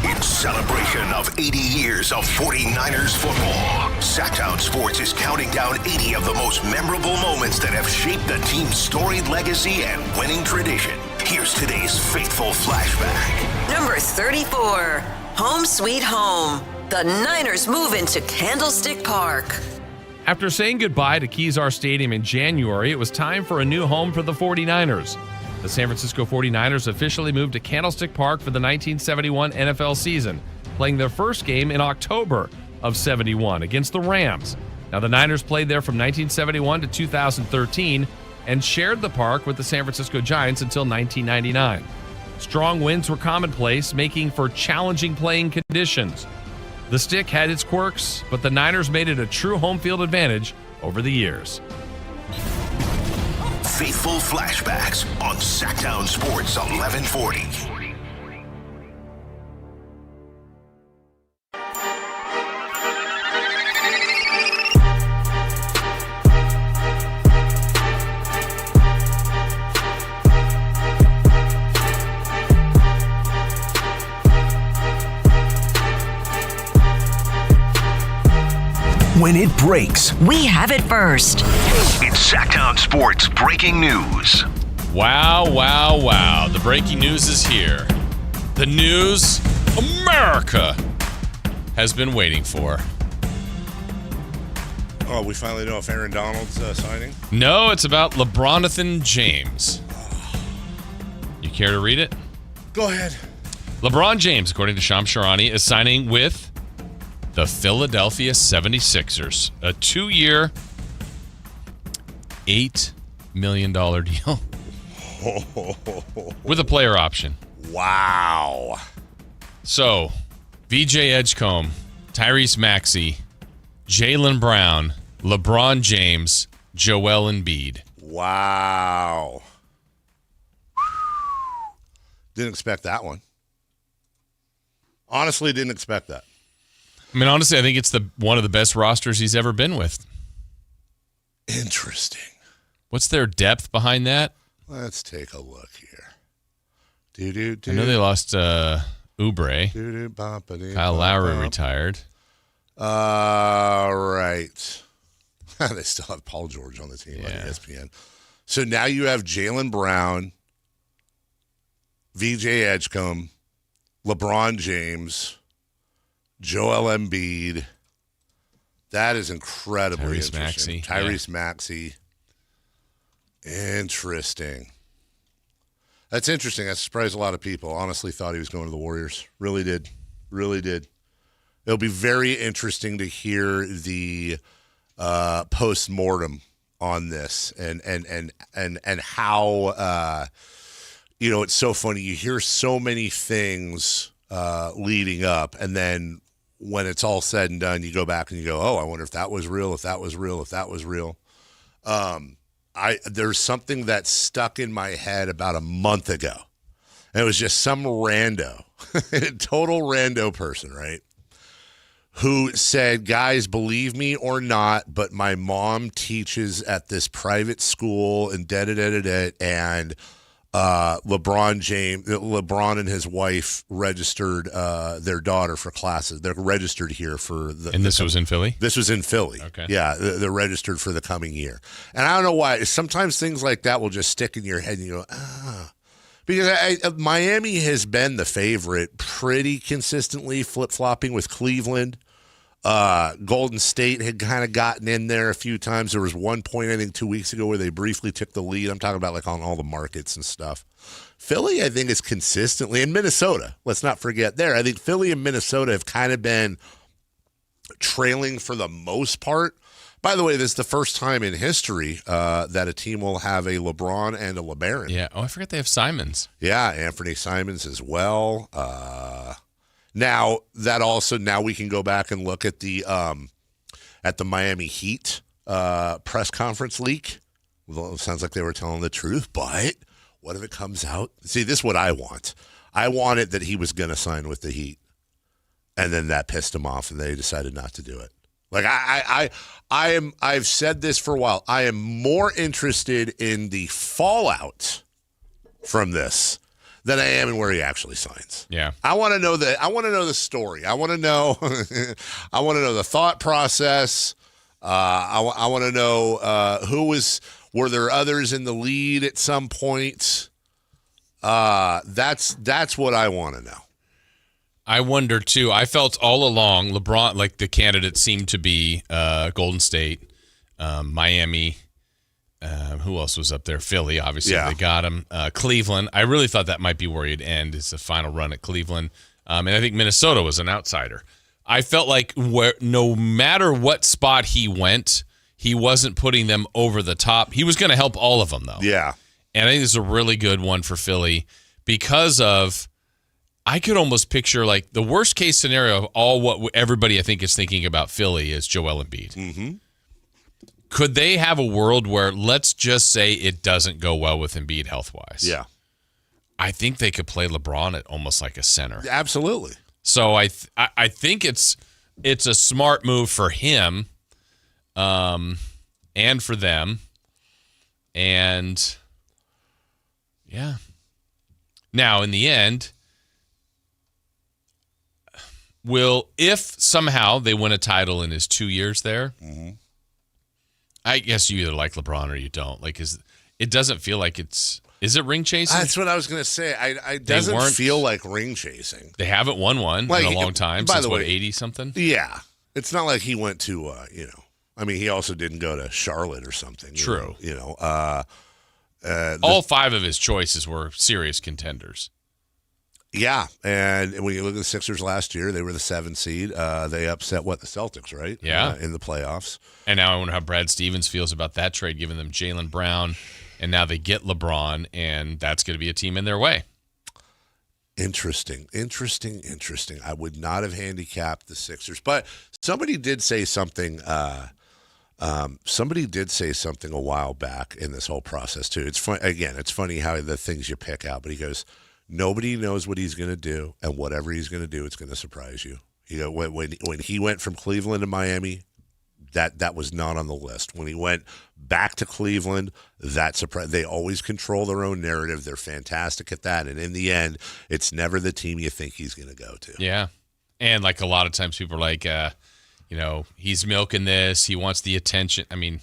In celebration of 80 years of 49ers football, Sactown Sports is counting down 80 of the most memorable moments that have shaped the team's storied legacy and winning tradition. Here's today's faithful flashback. Number 34, Home Sweet Home. The Niners move into Candlestick Park. After saying goodbye to Kezar Stadium in January, it was time for a new home for the 49ers. The San Francisco 49ers officially moved to Candlestick Park for the 1971 NFL season, playing their first game in October of 71 against the Rams. Now, the Niners played there from 1971 to 2013 and shared the park with the San Francisco Giants until 1999. Strong winds were commonplace, making for challenging playing conditions. The stick had its quirks, but the Niners made it a true home field advantage over the years. Faithful Flashbacks on Sactown Sports 1140. When it breaks, we have it first. It's Sactown Sports Breaking News. Wow, wow, wow. The breaking news is here. The news America has been waiting for. Oh, we finally know if Aaron Donald's signing? No, it's about LeBronathan James. You care to read it? Go ahead. LeBron James, according to Shams Charania, is signing with the Philadelphia 76ers. A 2-year, $8 million deal with a player option. Wow. So, VJ Edgecombe, Tyrese Maxey, Jaylen Brown, LeBron James, Joel Embiid. Wow. Didn't expect that one. Honestly, didn't expect that. I mean, honestly, I think it's one of the best rosters he's ever been with. Interesting. What's their depth behind that? Let's take a look here. I know they lost Oubre. Kyle Lowry retired. Right. They still have Paul George on the team on ESPN. So now you have Jaylen Brown, VJ Edgecombe, LeBron James, Joel Embiid. That is incredibly interesting. Tyrese Maxey. Interesting. That's interesting. That surprised a lot of people. Honestly thought he was going to the Warriors. Really did. Really did. It'll be very interesting to hear the post-mortem on this and how it's so funny. You hear so many things leading up, and then when it's all said and done, you go back and you go, oh, I wonder if that was real, if that was real, if that was real. There's something that stuck in my head about a month ago. And it was just some rando, total rando person, right? Who said, guys, believe me or not, but my mom teaches at this private school and and LeBron and his wife registered their daughter for classes. They're registered here for the. And this was in Philly? This was in Philly. Okay. Yeah, they're registered for the coming year. And I don't know why. Sometimes things like that will just stick in your head and you go, ah. Because Miami has been the favorite pretty consistently, flip-flopping with Cleveland. Golden State had kind of gotten in there a few times. There was one point, I think, 2 weeks ago where they briefly took the lead. I'm talking about like on all the markets and stuff. Philly, I think, is consistently, and Minnesota, let's not forget there. I think Philly and Minnesota have kind of been trailing for the most part. By the way, this is the first time in history that a team will have a LeBron and a LeBaron. Yeah. Oh, I forgot they have Simons. Yeah, Anthony Simons as well. Now we can go back and look at the Miami Heat press conference leak. Well, it sounds like they were telling the truth, but what if it comes out? See, this is what I want. I wanted that he was going to sign with the Heat, and then that pissed him off, and they decided not to do it. Like I've said this for a while. I am more interested in the fallout from this than I am in where he actually signs. Yeah. I want to know the story. I want to know the thought process. I want to know were there others in the lead at some point? That's what I want to know. I wonder too. I felt all along LeBron, like the candidates seemed to be Golden State, Miami. Who else was up there? Philly, obviously. Yeah. They got him. Cleveland. I really thought that might be where he'd end. It's the final run at Cleveland. And I think Minnesota was an outsider. I felt like no matter what spot he went, he wasn't putting them over the top. He was going to help all of them, though. Yeah. And I think this is a really good one for Philly because of, I could almost picture like the worst case scenario of all what everybody I think is thinking about Philly is Joel Embiid. Mm-hmm. Could they have a world where, let's just say it doesn't go well with Embiid health-wise? Yeah. I think they could play LeBron at almost like a center. Absolutely. So I think it's a smart move for him, and for them, and yeah. Now in the end, if somehow they win a title in his 2 years there, I guess you either like LeBron or you don't. Like, it doesn't feel like is it ring chasing? That's what I was going to say. It doesn't feel like ring chasing. They haven't won one in a long time. By since the way, 80-something? Yeah. It's not like he went to, I mean, he also didn't go to Charlotte or something. True. All 5 of his choices were serious contenders. Yeah, and when you look at the Sixers last year, they were the 7th seed. They upset the Celtics, right? Yeah, in the playoffs. And now I wonder how Brad Stevens feels about that trade, giving them Jaylen Brown, and now they get LeBron, and that's going to be a team in their way. Interesting. I would not have handicapped the Sixers, but somebody did say something. Somebody did say something a while back in this whole process too. It's fun. Again, it's funny how the things you pick out, but he goes, nobody knows what he's going to do, and whatever he's going to do, it's going to surprise you. When he went from Cleveland to Miami, that was not on the list. When he went back to Cleveland, that surprised. They always control their own narrative. They're fantastic at that, and in the end, it's never the team you think he's going to go to. Yeah, and like a lot of times, people are like, he's milking this. He wants the attention. I mean,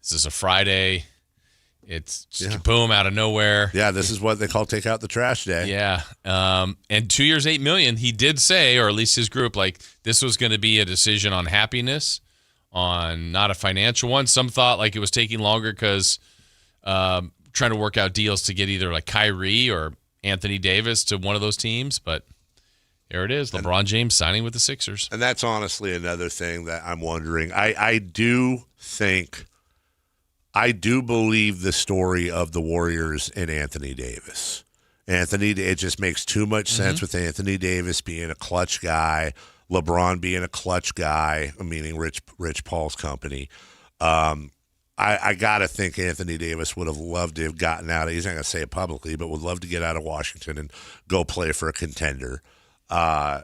this is a Friday. It's just boom out of nowhere. Yeah, this is what they call take out the trash day. Yeah. And 2 years, $8 million, he did say, or at least his group, like this was going to be a decision on happiness, on not a financial one. Some thought like it was taking longer because trying to work out deals to get either like Kyrie or Anthony Davis to one of those teams. But there it is, LeBron James signing with the Sixers. And that's honestly another thing that I'm wondering. I do believe the story of the Warriors and Anthony Davis. It just makes too much sense with Anthony Davis being a clutch guy, LeBron being a clutch guy, meaning Rich Paul's company. I got to think Anthony Davis would have loved to have gotten out of, he's not going to say it publicly, but would love to get out of Washington and go play for a contender. I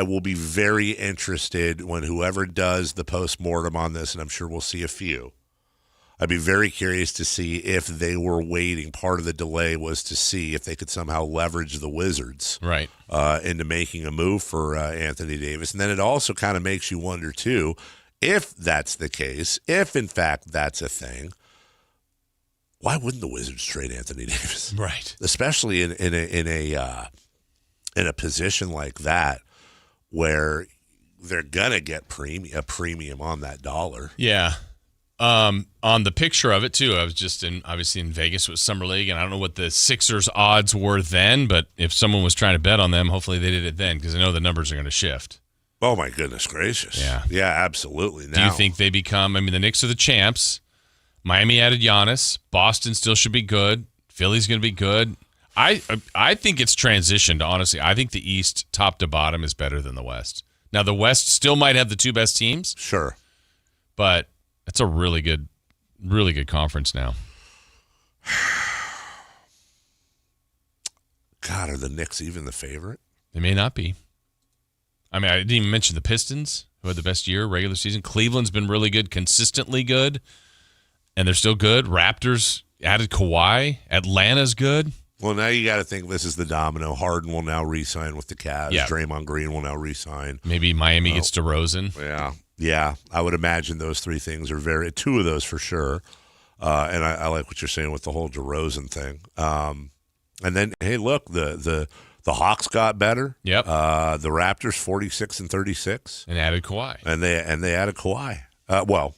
will be very interested when whoever does the postmortem on this, and I'm sure we'll see a few. I'd be very curious to see if they were waiting. Part of the delay was to see if they could somehow leverage the Wizards into making a move for Anthony Davis. And then it also kind of makes you wonder, too, if that's the case, if, in fact, that's a thing, why wouldn't the Wizards trade Anthony Davis? Right. Especially in a position like that where they're going to get a premium on that dollar. Yeah. On the picture of it, too, I was just obviously in Vegas with Summer League, and I don't know what the Sixers odds were then, but if someone was trying to bet on them, hopefully they did it then because I know the numbers are going to shift. Oh, my goodness gracious. Yeah. Yeah, absolutely. Now, do you think they become, the Knicks are the champs. Miami added Giannis. Boston still should be good. Philly's going to be good. I think it's transitioned, honestly. I think the East, top to bottom, is better than the West. Now, the West still might have the 2 best teams. Sure. But it's a really good conference now. God, are the Knicks even the favorite? They may not be. I didn't even mention the Pistons, who had the best year, regular season. Cleveland's been really good, consistently good, and they're still good. Raptors added Kawhi. Atlanta's good. Well, now you got to think this is the domino. Harden will now re-sign with the Cavs. Yeah. Draymond Green will now re-sign. Maybe Miami gets DeRozan. Yeah. I would imagine those 3 things are 2 of those for sure. And I like what you're saying with the whole DeRozan thing. And then, hey, look, the Hawks got better. Yep. The Raptors 46-36 and added Kawhi. And they added Kawhi. Well,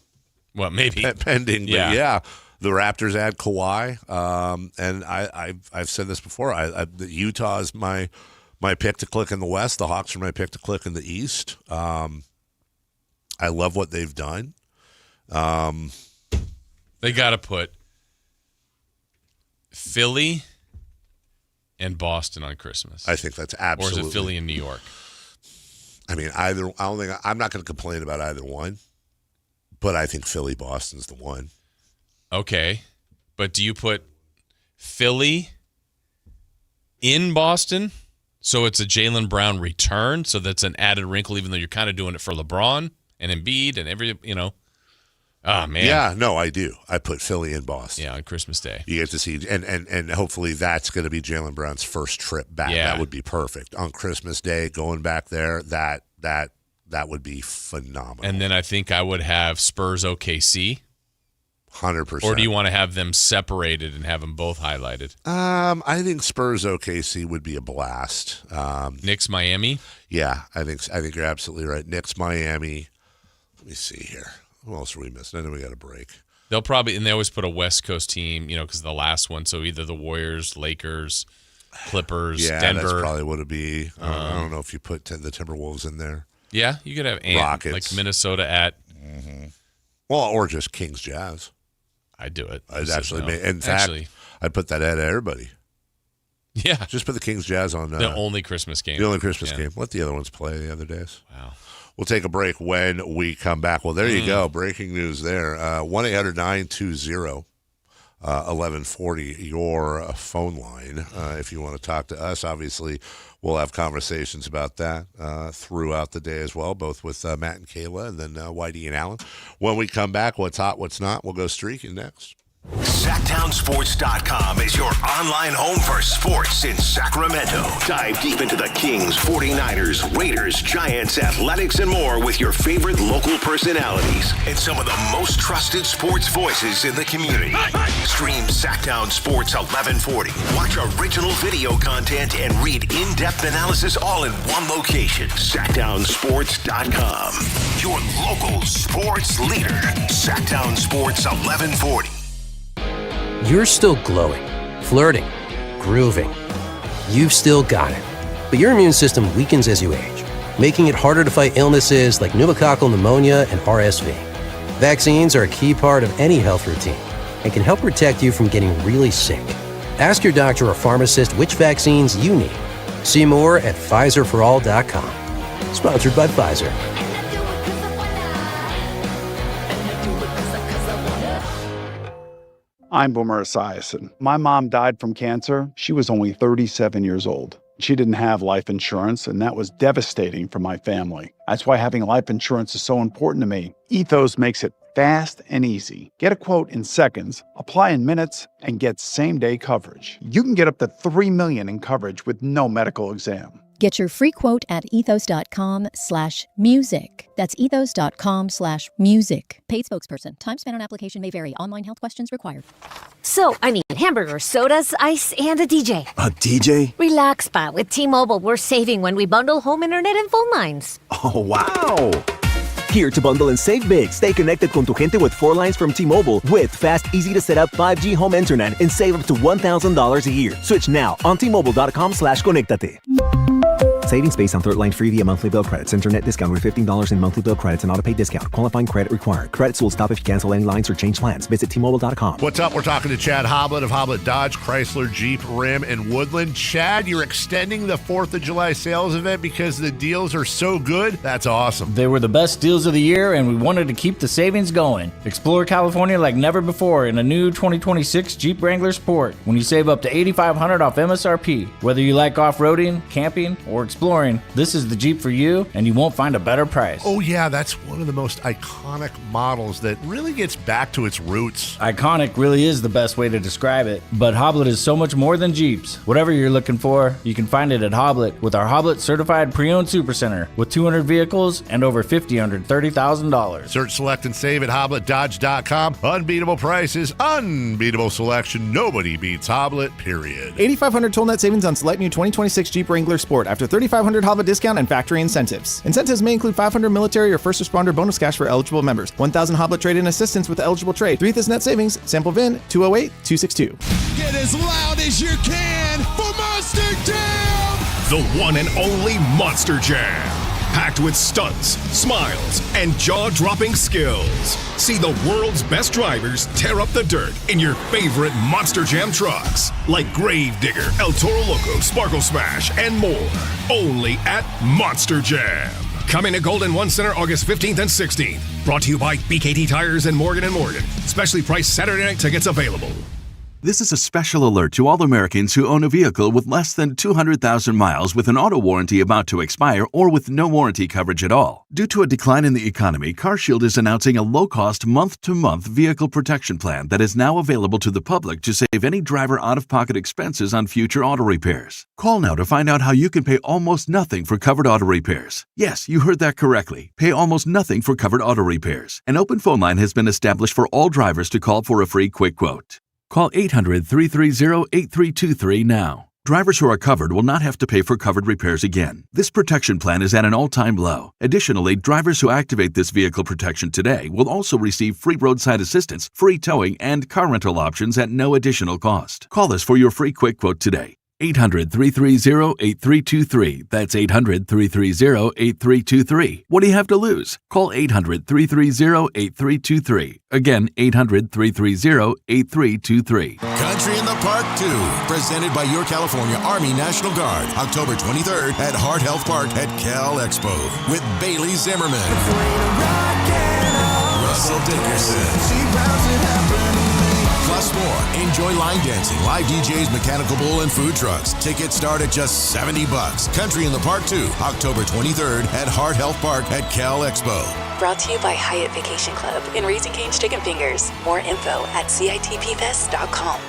maybe pending, but yeah. The Raptors add Kawhi, and I've said this before. Utah is my pick to click in the West. The Hawks are my pick to click in the East. I love what they've done. They got to put Philly And Boston on Christmas. I think that's absolutely. Or is it Philly and New York? I mean, I'm not going to complain about either one, but I think Philly Boston's the one. Okay, but do you put Philly in Boston? So it's a Jaylen Brown return, so that's an added wrinkle, even though you're kind of doing it for LeBron and Embiid and oh, man. Yeah, no, I do. I put Philly in Boston. Yeah, on Christmas Day. You get to see, and hopefully that's going to be Jaylen Brown's first trip back. Yeah. That would be perfect. On Christmas Day, going back there, that would be phenomenal. And then I think I would have Spurs OKC. 100%. Or do you want to have them separated and have them both highlighted? I think Spurs OKC would be a blast. Knicks Miami? Yeah, I think you're absolutely right. Knicks Miami. Let me see here. Who else are we missing? I know we got a break. They'll probably, and they always put a West Coast team, because the last one, so either the Warriors, Lakers, Clippers, Denver. That's probably what it'd be. I don't know if you put the Timberwolves in there. Yeah, you could have Rockets. Like Minnesota at. Mm-hmm. Well, or just Kings Jazz. I'd do it. I'd in fact, I'd put that at everybody. Yeah. Just put the Kings Jazz on. The only Christmas game. The only Christmas game. Let the other ones play the other days. Wow. We'll take a break when we come back. Well, there you go. Breaking news there. 1-800-920-1140, your phone line. If you want to talk to us, obviously, we'll have conversations about that throughout the day as well, both with Matt and Kayla and then Whitey and Alan. When we come back, what's hot, what's not, we'll go streaking next. Sactownsports.com is your online home for sports in Sacramento. Dive deep into the Kings, 49ers, Raiders, Giants, Athletics, and more with your favorite local personalities and some of the most trusted sports voices in the community. Stream Sactown Sports 1140. Watch original video content and read in-depth analysis all in one location. Sactownsports.com. Your local sports leader. Sactown Sports 1140. You're still glowing, flirting, grooving. You've still got it. But your immune system weakens as you age, making it harder to fight illnesses like pneumococcal pneumonia and RSV. Vaccines are a key part of any health routine and can help protect you from getting really sick. Ask your doctor or pharmacist which vaccines you need. See more at PfizerForAll.com. Sponsored by Pfizer. I'm Boomer Esiason. My mom died from cancer. She was only 37 years old. She didn't have life insurance, and that was devastating for my family. That's why having life insurance is so important to me. Ethos makes it fast and easy. Get a quote in seconds, apply in minutes, and get same-day coverage. You can get up to $3 million in coverage with no medical exam. Get your free quote at ethos.com/music. That's ethos.com/music. Paid spokesperson. Time spent on application may vary. Online health questions required. So, I need hamburgers, sodas, ice, and a DJ. A DJ? Relax, Pa. With T-Mobile, we're saving when we bundle home internet and phone lines. Oh, wow! Here to bundle and save big. Stay connected con tu gente with 4 lines from T-Mobile with fast, easy-to-set-up 5G home internet and save up to $1,000 a year. Switch now on T-Mobile.com/conectate. Savings based on 3rd line free via monthly bill credits. Internet discount with $15 in monthly bill credits and auto-pay discount. Qualifying credit required. Credits will stop if you cancel any lines or change plans. Visit T-Mobile.com. What's up? We're talking to Chad Hoblet of Hoblet Dodge, Chrysler, Jeep, Ram, and Woodland. Chad, you're extending the 4th of July sales event because the deals are so good. That's awesome. They were the best deals of the year, and we wanted to keep the savings going. Explore California like never before in a new 2026 Jeep Wrangler Sport when you save up to $8,500 off MSRP. Whether you like off-roading, camping, or exploring, this is the Jeep for you, and you won't find a better price. Oh yeah, that's one of the most iconic models that really gets back to its roots. Iconic really is the best way to describe it, but Hoblet is so much more than Jeeps. Whatever you're looking for, you can find it at Hoblet with our Hoblet Certified Pre-Owned Supercenter with 200 vehicles and over 50 under $30,000. Search, select, and save at HobletDodge.com. Unbeatable prices, unbeatable selection. Nobody beats Hoblet, period. $8,500 total net savings on select new 2026 Jeep Wrangler Sport after $3,500 Hoblet discount and factory incentives. Incentives may include $500 military or first responder bonus cash for eligible members. $1,000 Hoblet trade-in assistance with eligible trade. 3 is net savings. Sample VIN 208-262. Get as loud as you can for Monster Jam! The one and only Monster Jam. packed with stunts, smiles, and jaw-dropping skills. See the world's best drivers tear up the dirt in your favorite Monster Jam trucks, like Gravedigger, El Toro Loco, Sparkle Smash, and more. Only at Monster Jam. Coming to Golden One Center August 15th and 16th. Brought to you by BKT Tires and Morgan & Morgan. Specially priced Saturday night tickets available. This is a special alert to all Americans who own a vehicle with less than 200,000 miles with an auto warranty about to expire or with no warranty coverage at all. Due to a decline in the economy, CarShield is announcing a low-cost month-to-month vehicle protection plan that is now available to the public to save any driver out-of-pocket expenses on future auto repairs. Call now to find out how you can pay almost nothing for covered auto repairs. Yes, you heard that correctly. Pay almost nothing for covered auto repairs. An open phone line has been established for all drivers to call for a free quick quote. Call 800-330-8323 now. Drivers who are covered will not have to pay for covered repairs again. This protection plan is at an all-time low. Additionally, drivers who activate this vehicle protection today will also receive free roadside assistance, free towing, and car rental options at no additional cost. Call us for your free quick quote today. 800-330-8323. That's 800-330-8323. What do you have to lose? Call 800-330-8323. Again, 800-330-8323. Country in the Park 2, presented by your California Army National Guard, October 23rd at Heart Health Park at Cal Expo with Bailey Zimmerman, Russell Dickerson. Plus more. Enjoy line dancing, live DJs, mechanical bull, and food trucks. Tickets start at just $70. Country in the Park 2, October 23rd at Heart Health Park at Cal Expo. Brought to you by Hyatt Vacation Club and Raising Cane's Chicken Fingers. More info at CITPFest.com.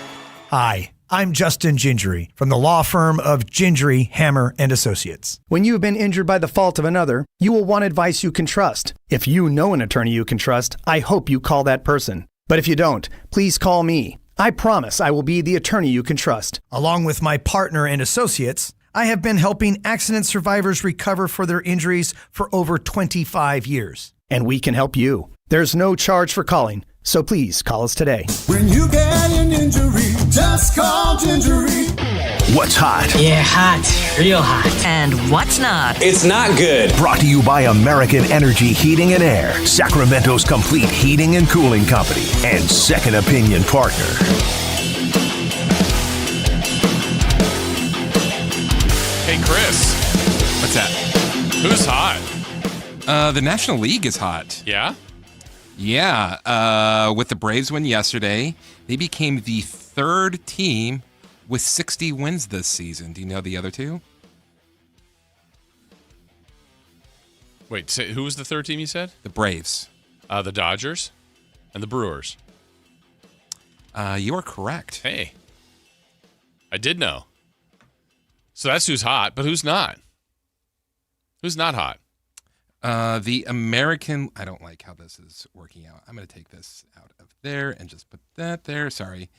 Hi, I'm Justin Gingery from the law firm of Gingery, Hammer, and Associates. When you have been injured by the fault of another, you will want advice you can trust. If you know an attorney you can trust, I hope you call that person. But if you don't, please call me. I promise I will be the attorney you can trust. Along with my partner and associates, I have been helping accident survivors recover for their injuries for over 25 years. And we can help you. There's no charge for calling, so please call us today. When you get an injury, just call Gingery. What's hot? Yeah, hot. Real hot. And what's not? It's not good. Brought to you by American Energy Heating and Air, Sacramento's complete heating and cooling company, and second opinion partner. Hey, Chris. What's that? Who's hot? The National League is hot. Yeah? Yeah. With the Braves win yesterday, they became the third team with 60 wins this season. Do you know the other two? Wait, who was the third team you said? The Braves. The Dodgers and the Brewers. You are correct. Hey. I did know. So that's who's hot, but who's not? Who's not hot? The American... I don't like how this is working out. I'm going to take this out of there and just put that there. Sorry.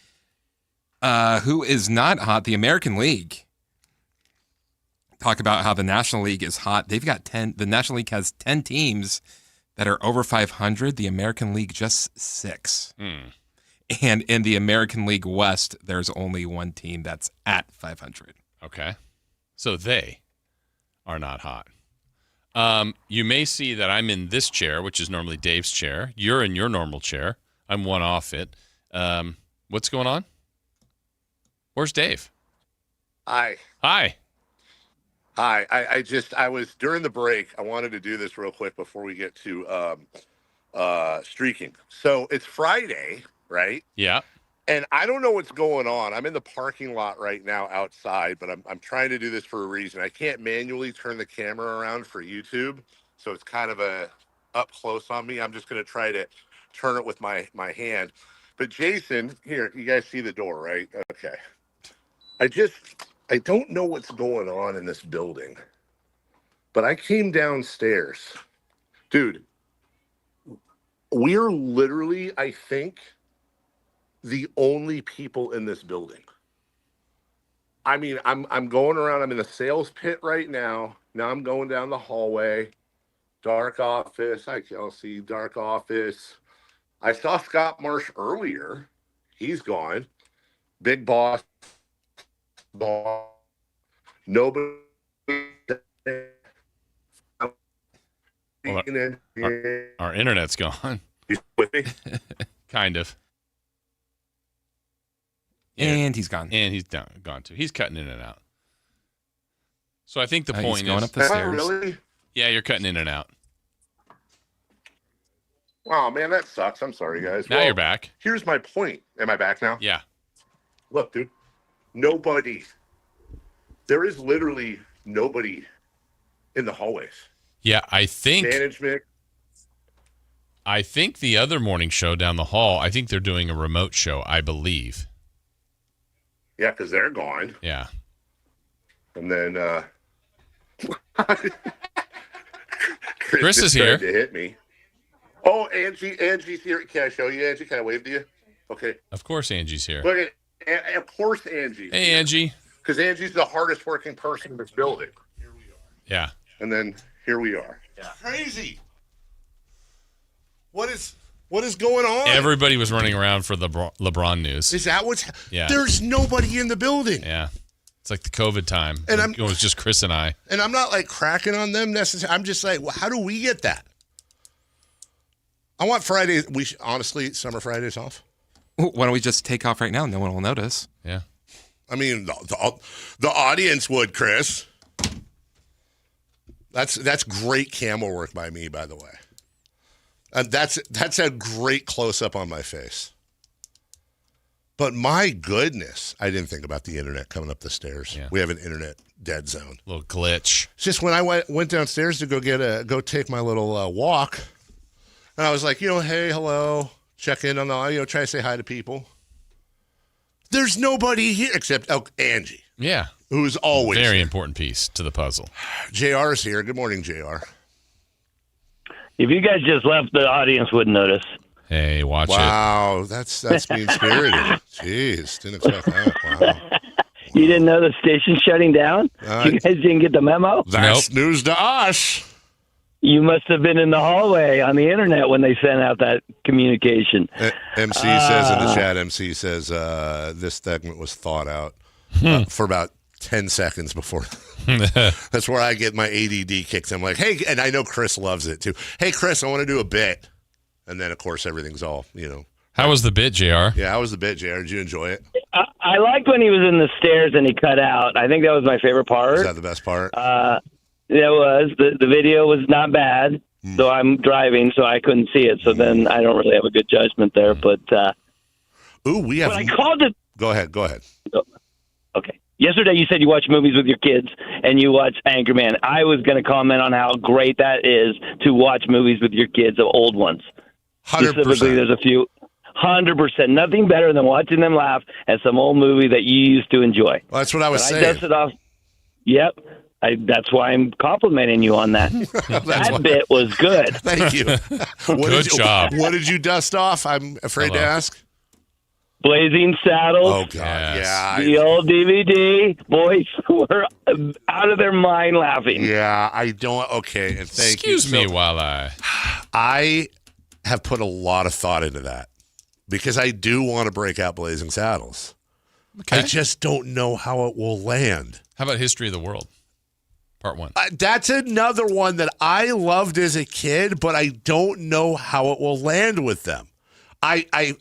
Who is not hot? The American League. Talk about how the National League is hot. They've got 10. The National League has 10 teams that are over 500. The American League just 6. And in the American League West, there's only one team that's at 500. Okay. So they are not hot. You may see that I'm in this chair, which is normally Dave's chair. You're in your normal chair. I'm one off it. What's going on? Where's Dave? Hi. Hi. Hi. I was during the break. I wanted to do this real quick before we get to streaking. So it's Friday, right? Yeah. And I don't know what's going on. I'm in the parking lot right now outside, but I'm trying to do this for a reason. I can't manually turn the camera around for YouTube, so it's kind of up close on me. I'm just going to try to turn it with my hand. But Jason, here, you guys see the door, right? Okay. I don't know what's going on in this building, but I came downstairs. Dude, we're literally, I think, the only people in this building. I mean, I'm going around. I'm in the sales pit right now. Now I'm going down the hallway. Dark office. Hi, Kelsey. Dark office. I saw Scott Marsh earlier. He's gone. Big boss. Nobody. Well, our internet's gone. You with me? Kind of. And he's gone. And he's gone too. He's cutting in and out. So I think the point he's going is... up the stairs. Really? Yeah, you're cutting in and out. Oh, man, that sucks. I'm sorry, guys. Now you're back. Here's my point. Am I back now? Yeah. Look, dude. Nobody. There is literally nobody in the hallways. Yeah, I think... Management. I think the other morning show down the hall, I think they're doing a remote show, I believe. Yeah, because they're gone. Yeah. And then Chris is here. To hit me. Oh, Angie's here. Can I show you, Angie? Can I wave to you? Okay. Of course Angie's here. Look at, of course Angie. Hey, Angie. Because Angie's the hardest working person in this building. Yeah. And then here we are. Yeah. Crazy. What is going on? Everybody was running around for the LeBron news. Is that what's... Yeah. There's nobody in the building. Yeah. It's like the COVID time. And it was just Chris and I. And I'm not like cracking on them necessarily. I'm just like, well, how do we get that? I want Fridays. Honestly, summer Fridays off. Why don't we just take off right now? No one will notice. Yeah. I mean, the audience would, Chris. That's great camera work by me, by the way. And that's a great close-up on my face. But my goodness, I didn't think about the internet coming up the stairs. Yeah. We have an internet dead zone. Little glitch. It's just when I went downstairs to go take my little walk, and I was like, hey, hello, check in on the audio, try to say hi to people. There's nobody here except Angie. Yeah. Who's always very here. important piece to the puzzle. JR is here. Good morning, JR. If you guys just left, the audience wouldn't notice. Hey, watch it. Wow, that's mean-spirited. Jeez, didn't expect that. Wow. You didn't know the station's shutting down? You guys didn't get the memo? That's news to us. You must have been in the hallway on the internet when they sent out that communication. MC says in the chat, MC says this segment was thought out for about 10 seconds before. That's where I get my ADD kicks. I'm like, hey, and I know Chris loves it too. Hey, Chris, I want to do a bit. And then, of course, everything's all, How was the bit, JR? Yeah, how was the bit, JR? Did you enjoy it? I liked when he was in the stairs and he cut out. I think that was my favorite part. Is that the best part? It was. The video was not bad, so I'm driving, so I couldn't see it. So then I don't really have a good judgment there. But we have. But I called it. Go ahead. Okay. Yesterday you said you watch movies with your kids and you watch Anchorman. I was going to comment on how great that is to watch movies with your kids, the old ones. 100%. Specifically, there's a few. 100%. Nothing better than watching them laugh at some old movie that you used to enjoy. Well, that's what I was saying. I dusted off. Yep. That's why I'm complimenting you on that. That bit was good. Thank you. Good job. What did you dust off? I'm afraid to ask. Blazing Saddles. Oh, God. Yeah. The old DVD. Boys were out of their mind laughing. Yeah, I don't. Okay, and thank Excuse you. me while I have put a lot of thought into that because I do want to break out Blazing Saddles. Okay. I just don't know how it will land. How about History of the World? Part 1. That's another one that I loved as a kid, but I don't know how it will land with them. I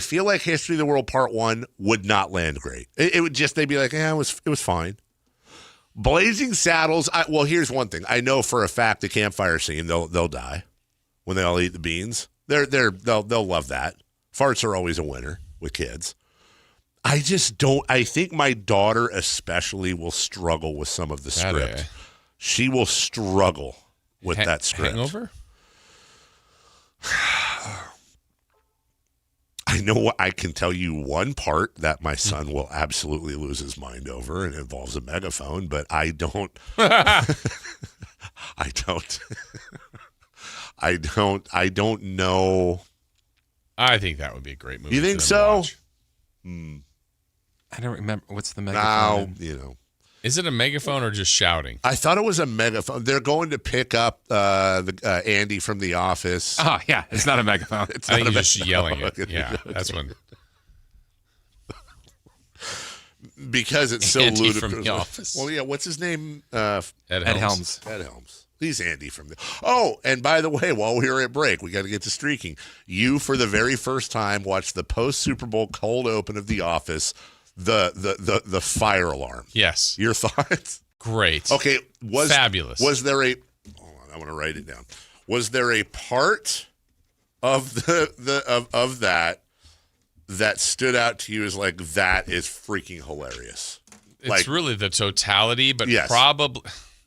feel like History of the World Part 1 would not land great. It would just, they'd be like, it was fine. Blazing Saddles, well, here's one thing. I know for a fact the campfire scene, they'll die when they all eat the beans. They'll love that. Farts are always a winner with kids. I just don't. I think my daughter especially will struggle with some of the script. She will struggle with that script. Hangover? I know what I can tell you one part that my son will absolutely lose his mind over, and it involves a megaphone, but I don't. I don't know. I think that would be a great movie. You think so? I don't remember. What's the megaphone? No, Is it a megaphone or just shouting? I thought it was a megaphone. They're going to pick up Andy from The Office. Oh, yeah. It's not a megaphone. It's I not think a he's just megaphone. yelling it. Yeah, that's when. Because it's so Andy ludicrous. from The Office. Well, yeah, what's his name? Ed Helms. Ed Helms. He's Andy from the... Oh, and by the way, while we were at break, we got to get to streaking. You, for the very first time, watched the post-Super Bowl cold open of The Office, the fire alarm. Yes. Your thoughts? Great. Okay. Fabulous. Was there a... Hold on, I want to write it down. Was there a part of of that stood out to you as like, that is freaking hilarious? It's really the totality, but yes. probably...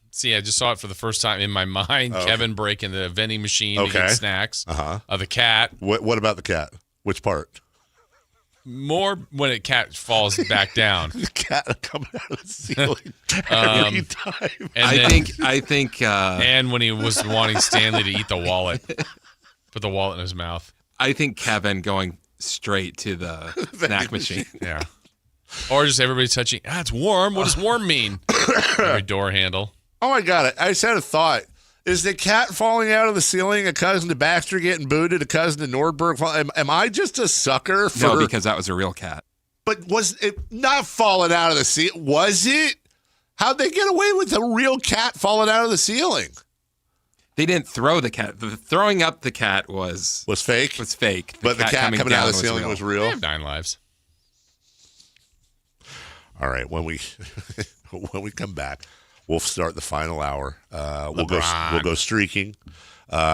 See, I just saw it for the first time in my mind. Okay. Kevin breaking the vending machine to get snacks. The cat. What about the cat? Which part? More when a cat falls back down. The cat coming out of the ceiling every time. I think. And when he was wanting Stanley to eat the wallet, put the wallet in his mouth. I think Kevin going straight to the snack machine. Yeah. Or just everybody touching. It's warm. What does warm mean? Every door handle. Oh, I got it. I just had a thought. Is the cat falling out of the ceiling a cousin to Baxter getting booted, a cousin to Nordberg? Am I just a sucker for... No, because that was a real cat. But was it not falling out of the ceiling? Was it? How'd they get away with a real cat falling out of the ceiling? They didn't throw the cat. The throwing up the cat was fake? Was fake. But the cat coming out of the ceiling was real? They have 9 lives. All right, when we come back... We'll start the final hour. We'll go streaking.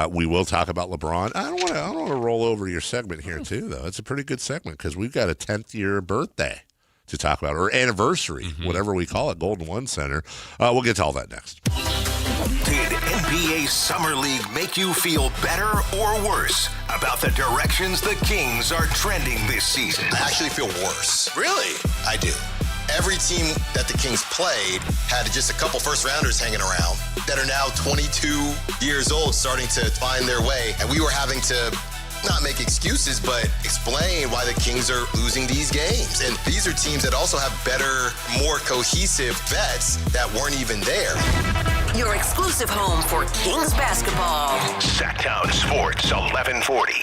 We will talk about LeBron. I don't want to roll over your segment here too, though. It's a pretty good segment because we've got a 10th year birthday to talk about, or anniversary, whatever we call it. Golden One Center. We'll get to all that next. Did NBA Summer League make you feel better or worse about the directions the Kings are trending this season? I actually feel worse. Really? I do. Every team that the Kings played had just a couple first-rounders hanging around that are now 22 years old, starting to find their way. And we were having to not make excuses, but explain why the Kings are losing these games. And these are teams that also have better, more cohesive vets that weren't even there. Your exclusive home for Kings basketball. Sactown Sports 1140.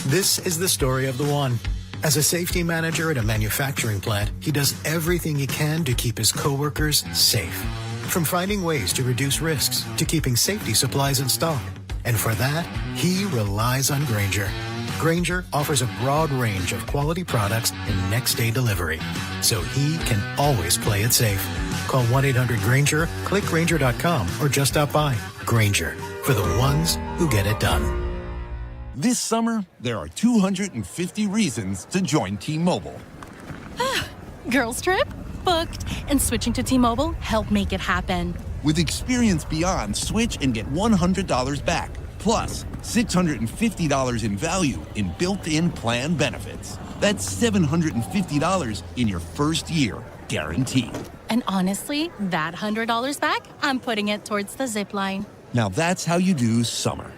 This is the story of the one. As a safety manager at a manufacturing plant, he does everything he can to keep his coworkers safe. From finding ways to reduce risks to keeping safety supplies in stock. And for that, he relies on Grainger. Grainger offers a broad range of quality products and next-day delivery, so he can always play it safe. Call 1-800-GRAINGER, click Grainger.com, or just stop by. Grainger, for the ones who get it done. This summer, there are 250 reasons to join T-Mobile. Girls trip? Booked. And switching to T-Mobile helped make it happen. With Experience Beyond, switch and get $100 back. Plus, $650 in value in built-in plan benefits. That's $750 in your first year, guaranteed. And honestly, that $100 back, I'm putting it towards the zip line. Now that's how you do summer.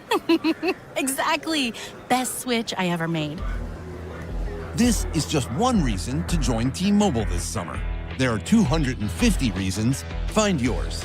Exactly. Best switch I ever made. This is just one reason to join T-Mobile this summer. There are 250 reasons. Find yours.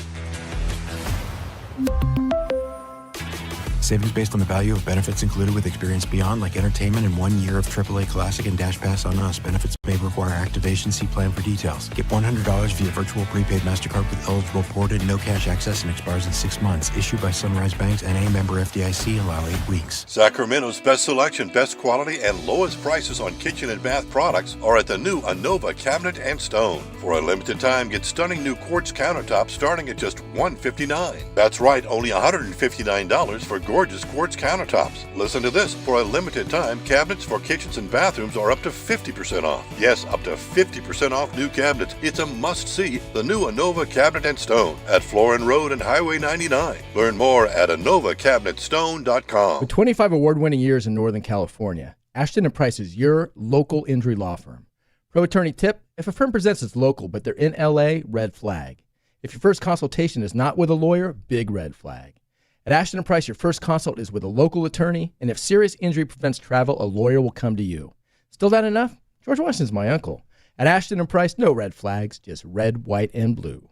Savings based on the value of benefits included with Experience Beyond, like entertainment and 1 year of AAA Classic and Dash Pass on us. Benefits may require activation. See plan for details. Get $100 via virtual prepaid MasterCard with eligible ported, no cash access, and expires in 6 months. Issued by Sunrise Banks, N.A. member FDIC. Allow 8 weeks. Sacramento's best selection, best quality, and lowest prices on kitchen and bath products are at the new Anova Cabinet and Stone. For a limited time, get stunning new quartz countertops starting at just $159. That's right, only $159 for gorgeous quartz countertops. Listen to this. For a limited time, cabinets for kitchens and bathrooms are up to 50% off. Yes, up to 50% off new cabinets. It's a must-see. The new Anova Cabinet and Stone at Florin Road and Highway 99. Learn more at AnovaCabinetStone.com. With 25 award-winning years in Northern California, Ashton & Price is your local injury law firm. Pro attorney tip: if a firm presents as local but they're in LA, red flag. If your first consultation is not with a lawyer, big red flag. At Ashton & Price, your first consult is with a local attorney, and if serious injury prevents travel, a lawyer will come to you. Still not enough? George Washington's my uncle. At Ashton & Price, no red flags, just red, white, and blue.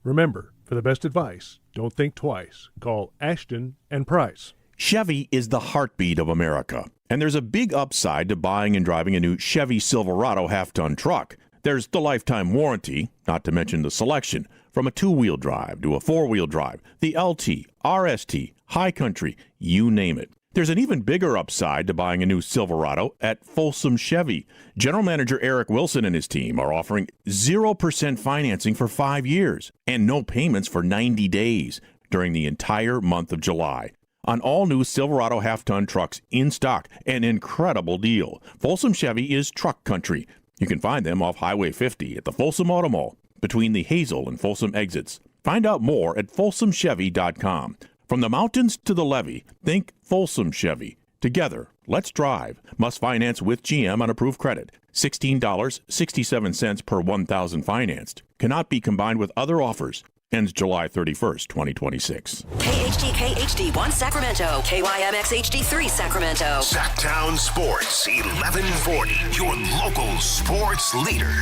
Remember, for the best advice, don't think twice. Call Ashton & Price. Chevy is the heartbeat of America, and there's a big upside to buying and driving a new Chevy Silverado half-ton truck. There's the lifetime warranty, not to mention the selection, from a 2-wheel drive to a 4-wheel drive, the LT, RST, High Country, you name it. There's an even bigger upside to buying a new Silverado at Folsom Chevy. General Manager Eric Wilson and his team are offering 0% financing for 5 years and no payments for 90 days during the entire month of July. On all new Silverado half-ton trucks in stock, an incredible deal. Folsom Chevy is truck country. You can find them off Highway 50 at the Folsom Auto Mall between the Hazel and Folsom exits. Find out more at folsomchevy.com. From the mountains to the levee, think Folsom Chevy. Together, let's drive. Must finance with GM on approved credit. $16.67 per 1,000 financed. Cannot be combined with other offers. Ends July 31st, 2026. KHD1 Sacramento, KYMX HD3 Sacramento. Sactown Sports, 1140, your local sports leader.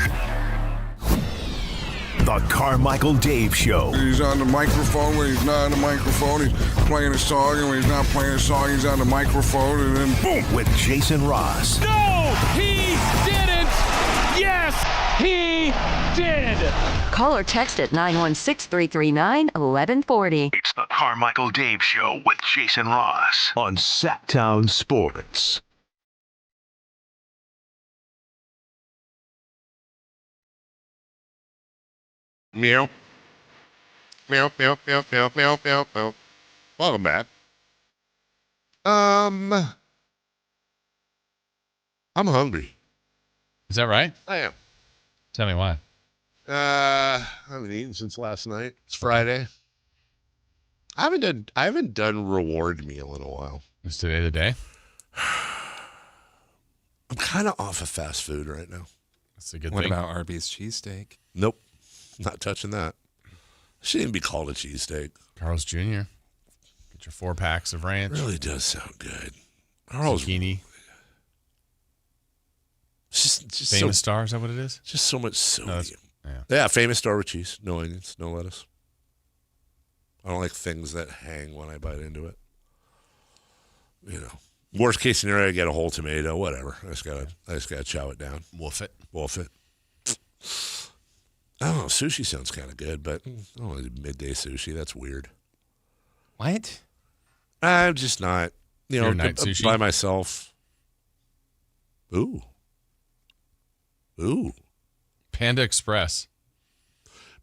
The Carmichael Dave Show. He's on the microphone when he's not on the microphone. He's playing a song, and when he's not playing a song, he's on the microphone, and then boom! With Jason Ross. No, he didn't! Yes, he did! Call or text at 916-339-1140. It's the Carmichael Dave Show with Jason Ross on Sactown Sports. Meow. Meow, meow, meow, meow, meow, meow, meow. Welcome back. I'm hungry. Is that right? I am. Tell me why. I haven't eaten since last night. It's Friday. I haven't done reward meal in a while. Is today the day? I'm kind of off of fast food right now. That's a good What thing. about Arby's cheesesteak? Nope. Not touching that. Shouldn't even be called a cheesesteak. Carl's Jr. Get your 4 packs of ranch. Really does sound good. Carl's zucchini. Just Famous Star, is that what it is? Just so much sodium. No, yeah, Famous Star with cheese. No onions, no lettuce. I don't like things that hang when I bite into it. You know, worst case scenario, I get a whole tomato, whatever. I just gotta chow it down. Wolf it. I don't know. Sushi sounds kind of good, but midday sushi, that's weird. What? I'm just not, night sushi? By myself. Ooh. Panda Express.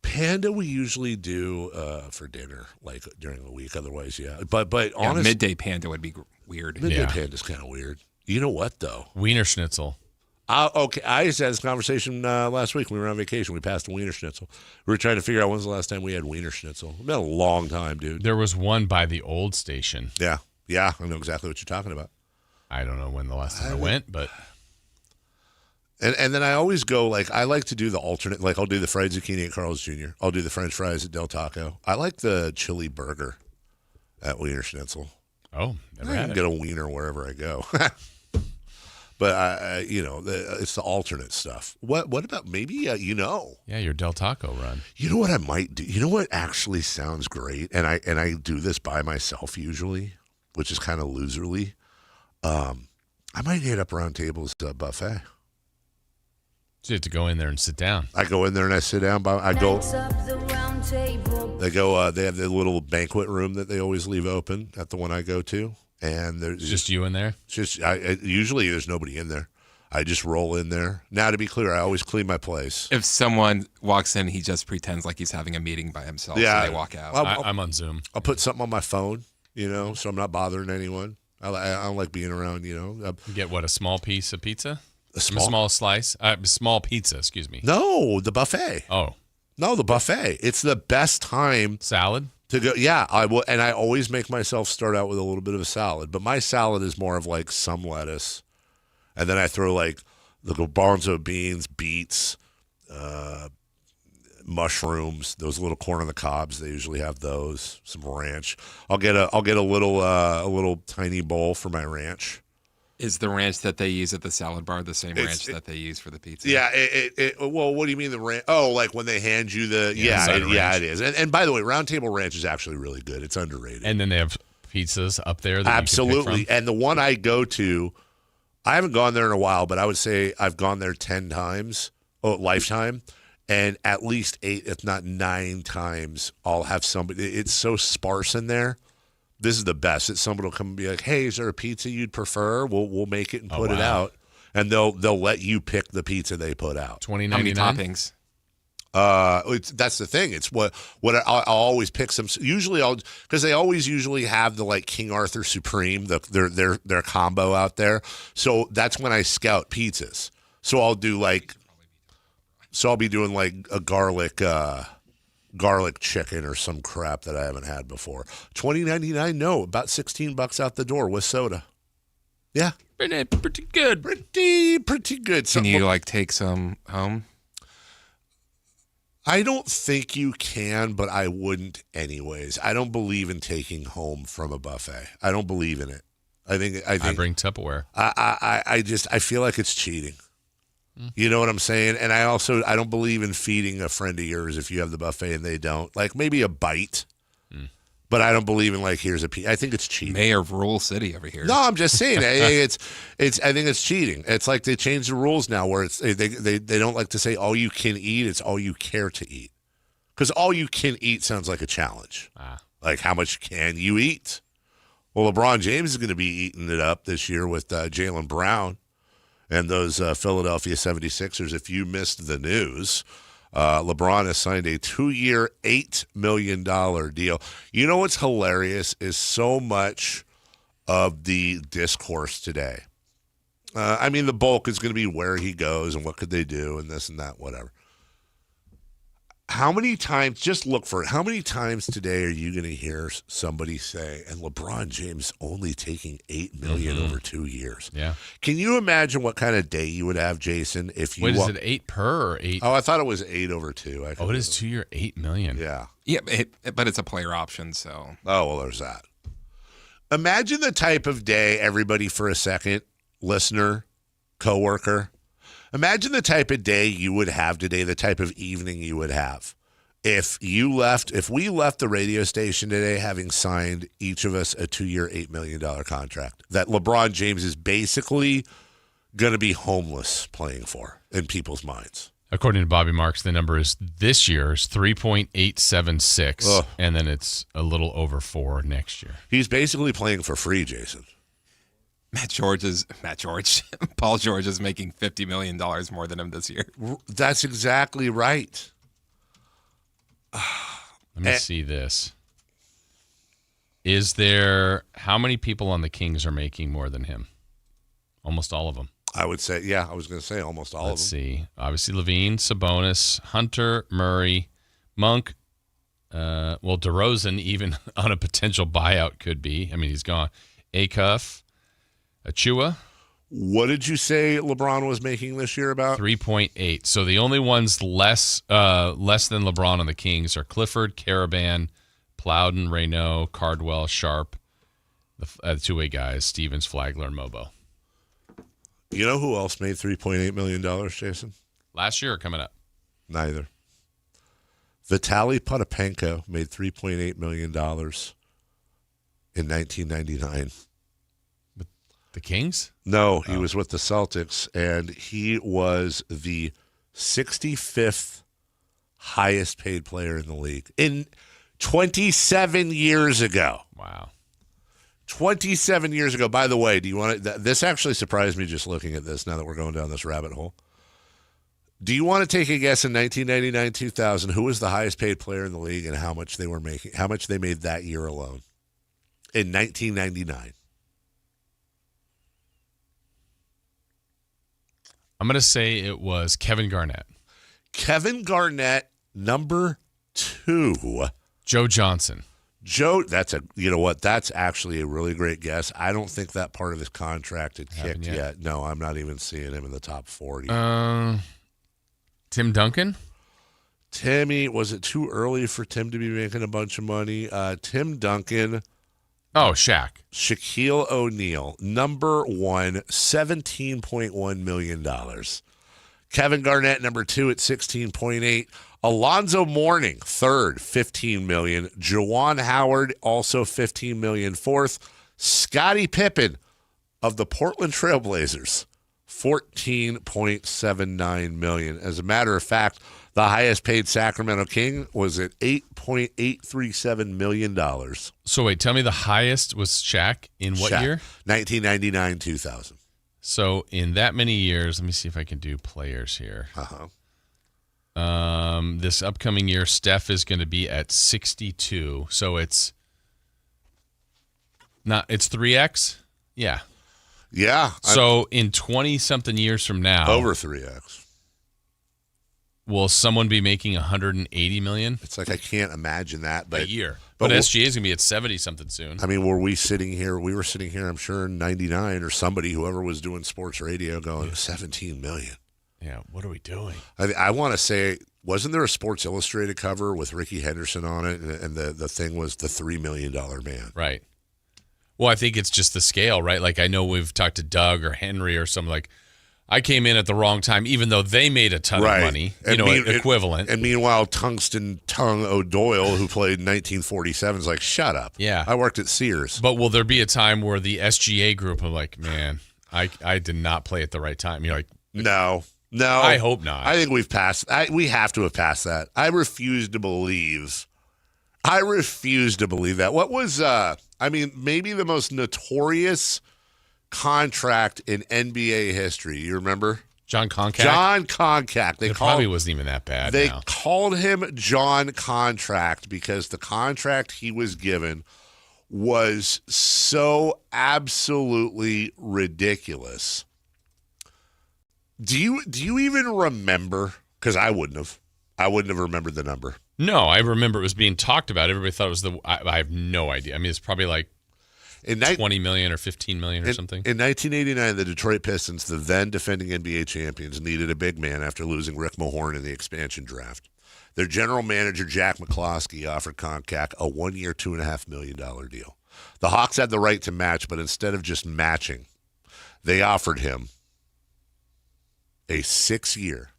Panda we usually do for dinner, like during the week. Otherwise, yeah. But honestly, midday Panda would be weird. Midday Panda's kind of weird. You know what though? Wiener Schnitzel. Okay, I just had this conversation last week when we were on vacation. We passed a Wiener Schnitzel. We were trying to figure out when's the last time we had Wiener Schnitzel. It's been a long time, dude. There was one by the old station. Yeah, I know exactly what you're talking about. I don't know when the last time I went, but... And then I always go, I like to do the alternate. I'll do the fried zucchini at Carl's Jr. I'll do the French fries at Del Taco. I like the chili burger at Wiener Schnitzel. Oh, never I had can it. get a wiener wherever I go. But, it's the alternate stuff. What about maybe, Yeah, your Del Taco run. You know what I might do? You know what actually sounds great? And I do this by myself usually, which is kind of loserly. I might hit up Round Table's buffet. So you have to go in there and sit down. I go in there and I sit down. They have the little banquet room that they always leave open at the one I go to. And there's just you in there? Usually there's nobody in there. I just roll in there. Now, to be clear, I always clean my place. If someone walks in, he just pretends like he's having a meeting by himself. Yeah, So they walk out. I'm on Zoom. I'll put something on my phone, so I'm not bothering anyone. I don't like being around, You get what, a small piece of pizza? A small slice? Small pizza, excuse me. No, the buffet. Oh. No, the buffet. It's the best time. Salad? To go, yeah, I will, and I always make myself start out with a little bit of a salad. But my salad is more of some lettuce, and then I throw the garbanzo beans, beets, mushrooms, those little corn on the cobs. They usually have those. Some ranch. I'll get a little tiny bowl for my ranch. Is the ranch that they use at the salad bar the same ranch that they use for the pizza? Yeah. Well, what do you mean the ranch? Oh, when they hand you the it is. And by the way, Round Table Ranch is actually really good. It's underrated. And then they have pizzas up there. That absolutely. You can pick from. And the one I go to, I haven't gone there in a while, but I would say I've gone there 10 times. lifetime. And at least 8, if not 9 times, I'll have somebody. It's so sparse in there. This is the best. That somebody will come and be like, "Hey, is there a pizza you'd prefer? We'll make it and put it out." And they'll let you pick the pizza they put out. $20.99 How many toppings? That's the thing. It's what I'll always pick some. Usually because they always usually have the like King Arthur Supreme, their combo out there. So that's when I scout pizzas. So I'll do like. So I'll be doing like a garlic chicken or some crap that I haven't had before. $20.99, no, about $16 out the door with soda. Yeah, pretty good. Pretty good. Can you like take some home? I don't think you can, but I wouldn't anyways. I don't believe in taking home from a buffet. I don't believe in it. I think I bring Tupperware. I feel like it's cheating. You know what I'm saying? And I don't believe in feeding a friend of yours if you have the buffet and they don't. Like maybe a bite, but I don't believe in like here's a piece. I think it's cheating. Mayor of Rural City over here. No, I'm just saying I think it's cheating. It's like they changed the rules now where it's they don't like to say all you can eat. It's all you care to eat, because all you can eat sounds like a challenge. Like how much can you eat? Well, LeBron James is going to be eating it up this year with Jaylen Brown. And those Philadelphia 76ers, if you missed the news, LeBron has signed a 2-year, $8 million deal. You know what's hilarious is so much of the discourse today. I mean, the bulk is going to be where he goes and what could they do and this and that, whatever. How many times, just look for it, how many times today are you going to hear somebody say, and LeBron James only taking $8 million over 2 years? Yeah. Can you imagine what kind of day you would have, Jason, if you... Wait, is it 8 per or 8? Oh, I thought it was 8 over 2. It is 2 year, $8 million. Yeah. Yeah, but it's a player option, so... Oh, well, there's that. Imagine the type of day, everybody for a second, listener, coworker. Imagine the type of day you would have today, the type of evening you would have. If we left the radio station today having signed each of us a 2-year, $8 million contract that LeBron James is basically going to be homeless playing for in people's minds. According to Bobby Marks, the number is this year is 3.876, and then it's a little over 4 next year. He's basically playing for free, Jason. Paul George is making $50 million more than him this year. That's exactly right. Let me see this. How many people on the Kings are making more than him? Almost all of them. I would say, yeah, I was going to say almost all of them. Let's see. Obviously, Levine, Sabonis, Hunter, Murray, Monk. DeRozan, even on a potential buyout, could be. I mean, he's gone. Acuff. Achua. What did you say LeBron was making this year about? 3.8. So the only ones less than LeBron on the Kings are Clifford, Caravan, Plowden, Reynaud, Cardwell, Sharp, the two-way guys, Stevens, Flagler, and Mobo. You know who else made $3.8 million, Jason? Last year or coming up? Neither. Vitaly Potapenko made $3.8 million in 1999. The Kings? No, he was with the Celtics, and he was the 65th highest paid player in the league in 27 years ago. Wow. 27 years ago. By the way, do you want to, this actually surprised me just looking at this now that we're going down this rabbit hole. Do you want to take a guess in 1999-2000 who was the highest paid player in the league and how much they were making, how much they made that year alone? In 1999. I'm going to say it was Kevin Garnett. Kevin Garnett, number 2. Joe Johnson. You know what? That's actually a really great guess. I don't think that part of his contract had kicked yet. No, I'm not even seeing him in the top 40. Tim Duncan? Timmy, was it too early for Tim to be making a bunch of money? Tim Duncan. Oh, Shaq. Shaquille O'Neal, number 1, $17.1 million. Kevin Garnett, number 2 at $16.8. Alonzo Mourning, 3rd, $15 million. Juwan Howard, also $15 million. 4th, Scottie Pippen of the Portland Trailblazers, $14.79 million. As a matter of fact, the highest paid Sacramento King was at $8.837 million. So wait, tell me the highest was Shaq in what Shaq, year? 1999-2000. So in that many years, let me see if I can do players here. This upcoming year, Steph is going to be at 62. So it's 3X? Yeah. Yeah. So in 20-something years from now. Over 3X. Will someone be making $180 million? It's like I can't imagine that. But, a year. But SGA is going to be at 70-something soon. I mean, we were sitting here, I'm sure, in 99 or somebody, whoever was doing sports radio going, $17 million. Yeah, what are we doing? I want to say, wasn't there a Sports Illustrated cover with Ricky Henderson on it, and the thing was the $3 million man? Right. Well, I think it's just the scale, right? Like I know we've talked to Doug or Henry or something like, I came in at the wrong time, even though they made a ton of money, equivalent. And meanwhile, Tungsten Tongue O'Doyle, who played in 1947, is like, shut up. Yeah. I worked at Sears. But will there be a time where the SGA group are like, man, I did not play at the right time? You're like, no. I hope not. I think we've passed. We have to have passed that. I refuse to believe that. What was, maybe the most notorious contract in NBA history. You remember? John Koncak? John Koncak. It probably wasn't even that bad. They called him John Contract because the contract he was given was so absolutely ridiculous. Do you even remember? Because I wouldn't have. I wouldn't have remembered the number. No, I remember it was being talked about. Everybody thought it was I have no idea. I mean, it's probably like $20 million or $15 million or something. In 1989, the Detroit Pistons, the then defending NBA champions, needed a big man after losing Rick Mahorn in the expansion draft. Their general manager, Jack McCloskey, offered Koncak a 1-year, $2.5 million deal. The Hawks had the right to match, but instead of just matching, they offered him a 6-year,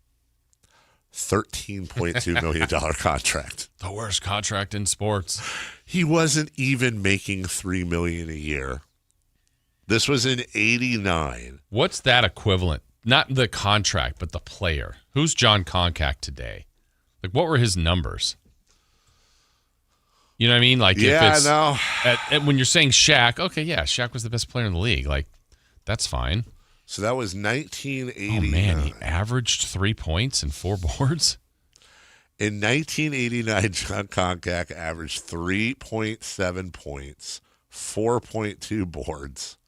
$13.2 million contract. The worst contract in sports. He wasn't even making $3 million a year. This was in '89. What's that equivalent? Not the contract, but the player. Who's John Koncak today? Like, what were his numbers? You know what I mean? Like, yeah, if it's no. When you're saying Shaq, okay, yeah, Shaq was the best player in the league. Like, that's fine. So that was 1989. Oh, man, he averaged 3 points and 4 boards? In 1989, John Koncak averaged 3.7 points, 4.2 boards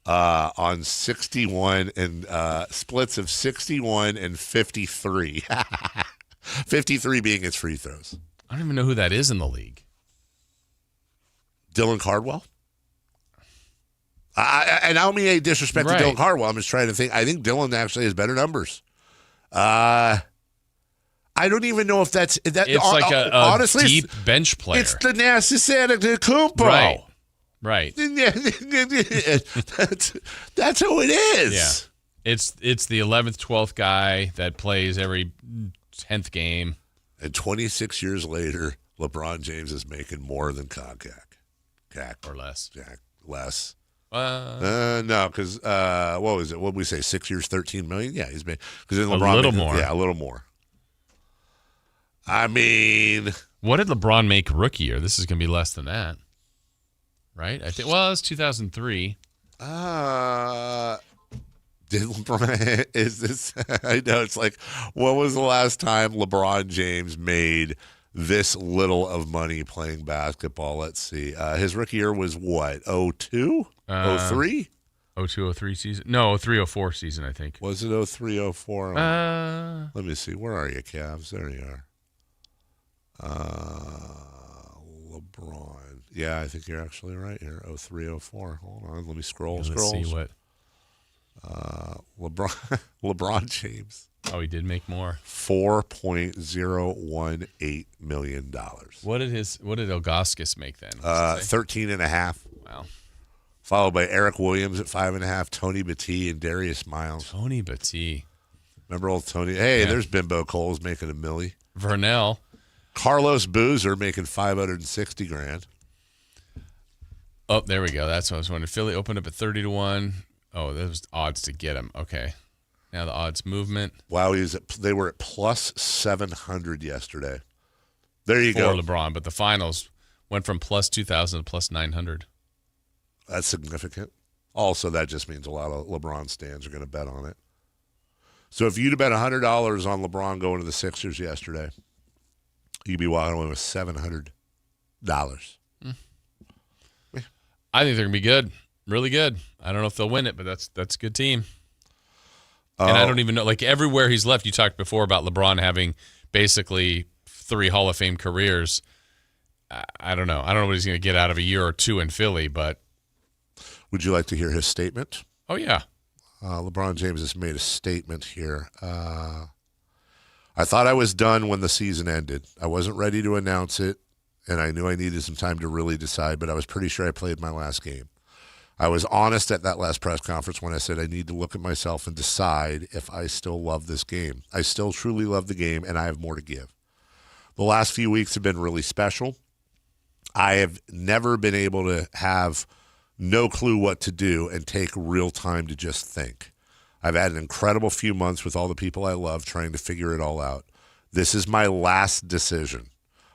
on 61 and splits of 61 and 53. 53 being his free throws. I don't even know who that is in the league. Dylan Cardwell? And I don't mean any disrespect to Dylan Cardwell. I'm just trying to think. I think Dylan actually has better numbers. I don't even know if that's that. It's like a honestly, deep bench player. It's the Narcissus Antetokounmpo. Right. That's who it is. Yeah. It's the 11th, 12th guy that plays every 10th game. And 26 years later, LeBron James is making more than Koncak. Or less. Less. No, because what was it? What did we say? 6 years, $13 million. Yeah, he's been because LeBron a little more. Yeah, a little more. I mean, what did LeBron make rookie year? This is going to be less than that, right? I think. Well, it's 2003. Did LeBron? Is this? I know it's like, when was the last time LeBron James made this little of money playing basketball? Let's see. His rookie year was what? 02? 03? 02-03 season? No, 03-04 season, I think. Was it 03-04? Let me see. Where are you, Cavs? There you are. LeBron. Yeah, I think you're actually right here. 03-04. Hold on. Let me scroll. Let's see what. LeBron James. Oh, he did make more. $4.018 million. What did Ilgauskas make then? 13.5. Wow. Followed by Eric Williams at 5.5, Tony Battie and Darius Miles. Tony Battie. Remember old Tony? Hey, there's Bimbo Coles making $1 million. Vernell. Carlos Boozer making $560,000. Oh, there we go. That's what I was wondering. Philly opened up at 30-1. Oh, there was odds to get him. Okay. Now the odds movement. Wow, they were at plus 700 yesterday. There you go. For LeBron, but the finals went from plus 2,000 to plus 900. That's significant. Also, that just means a lot of LeBron stands are going to bet on it. So if you'd have bet $100 on LeBron going to the Sixers yesterday, you'd be walking away with $700. I think they're going to be good. Really good. I don't know if they'll win it, but that's a good team. And I don't even know, like everywhere he's left, you talked before about LeBron having basically 3 Hall of Fame careers. I don't know. I don't know what he's going to get out of a year or two in Philly, but. Would you like to hear his statement? Oh, yeah. LeBron James has made a statement here. I thought I was done when the season ended. I wasn't ready to announce it, and I knew I needed some time to really decide, but I was pretty sure I played my last game. I was honest at that last press conference when I said I need to look at myself and decide if I still love this game. I still truly love the game, and I have more to give. The last few weeks have been really special. I have never been able to have no clue what to do and take real time to just think. I've had an incredible few months with all the people I love trying to figure it all out. This is my last decision.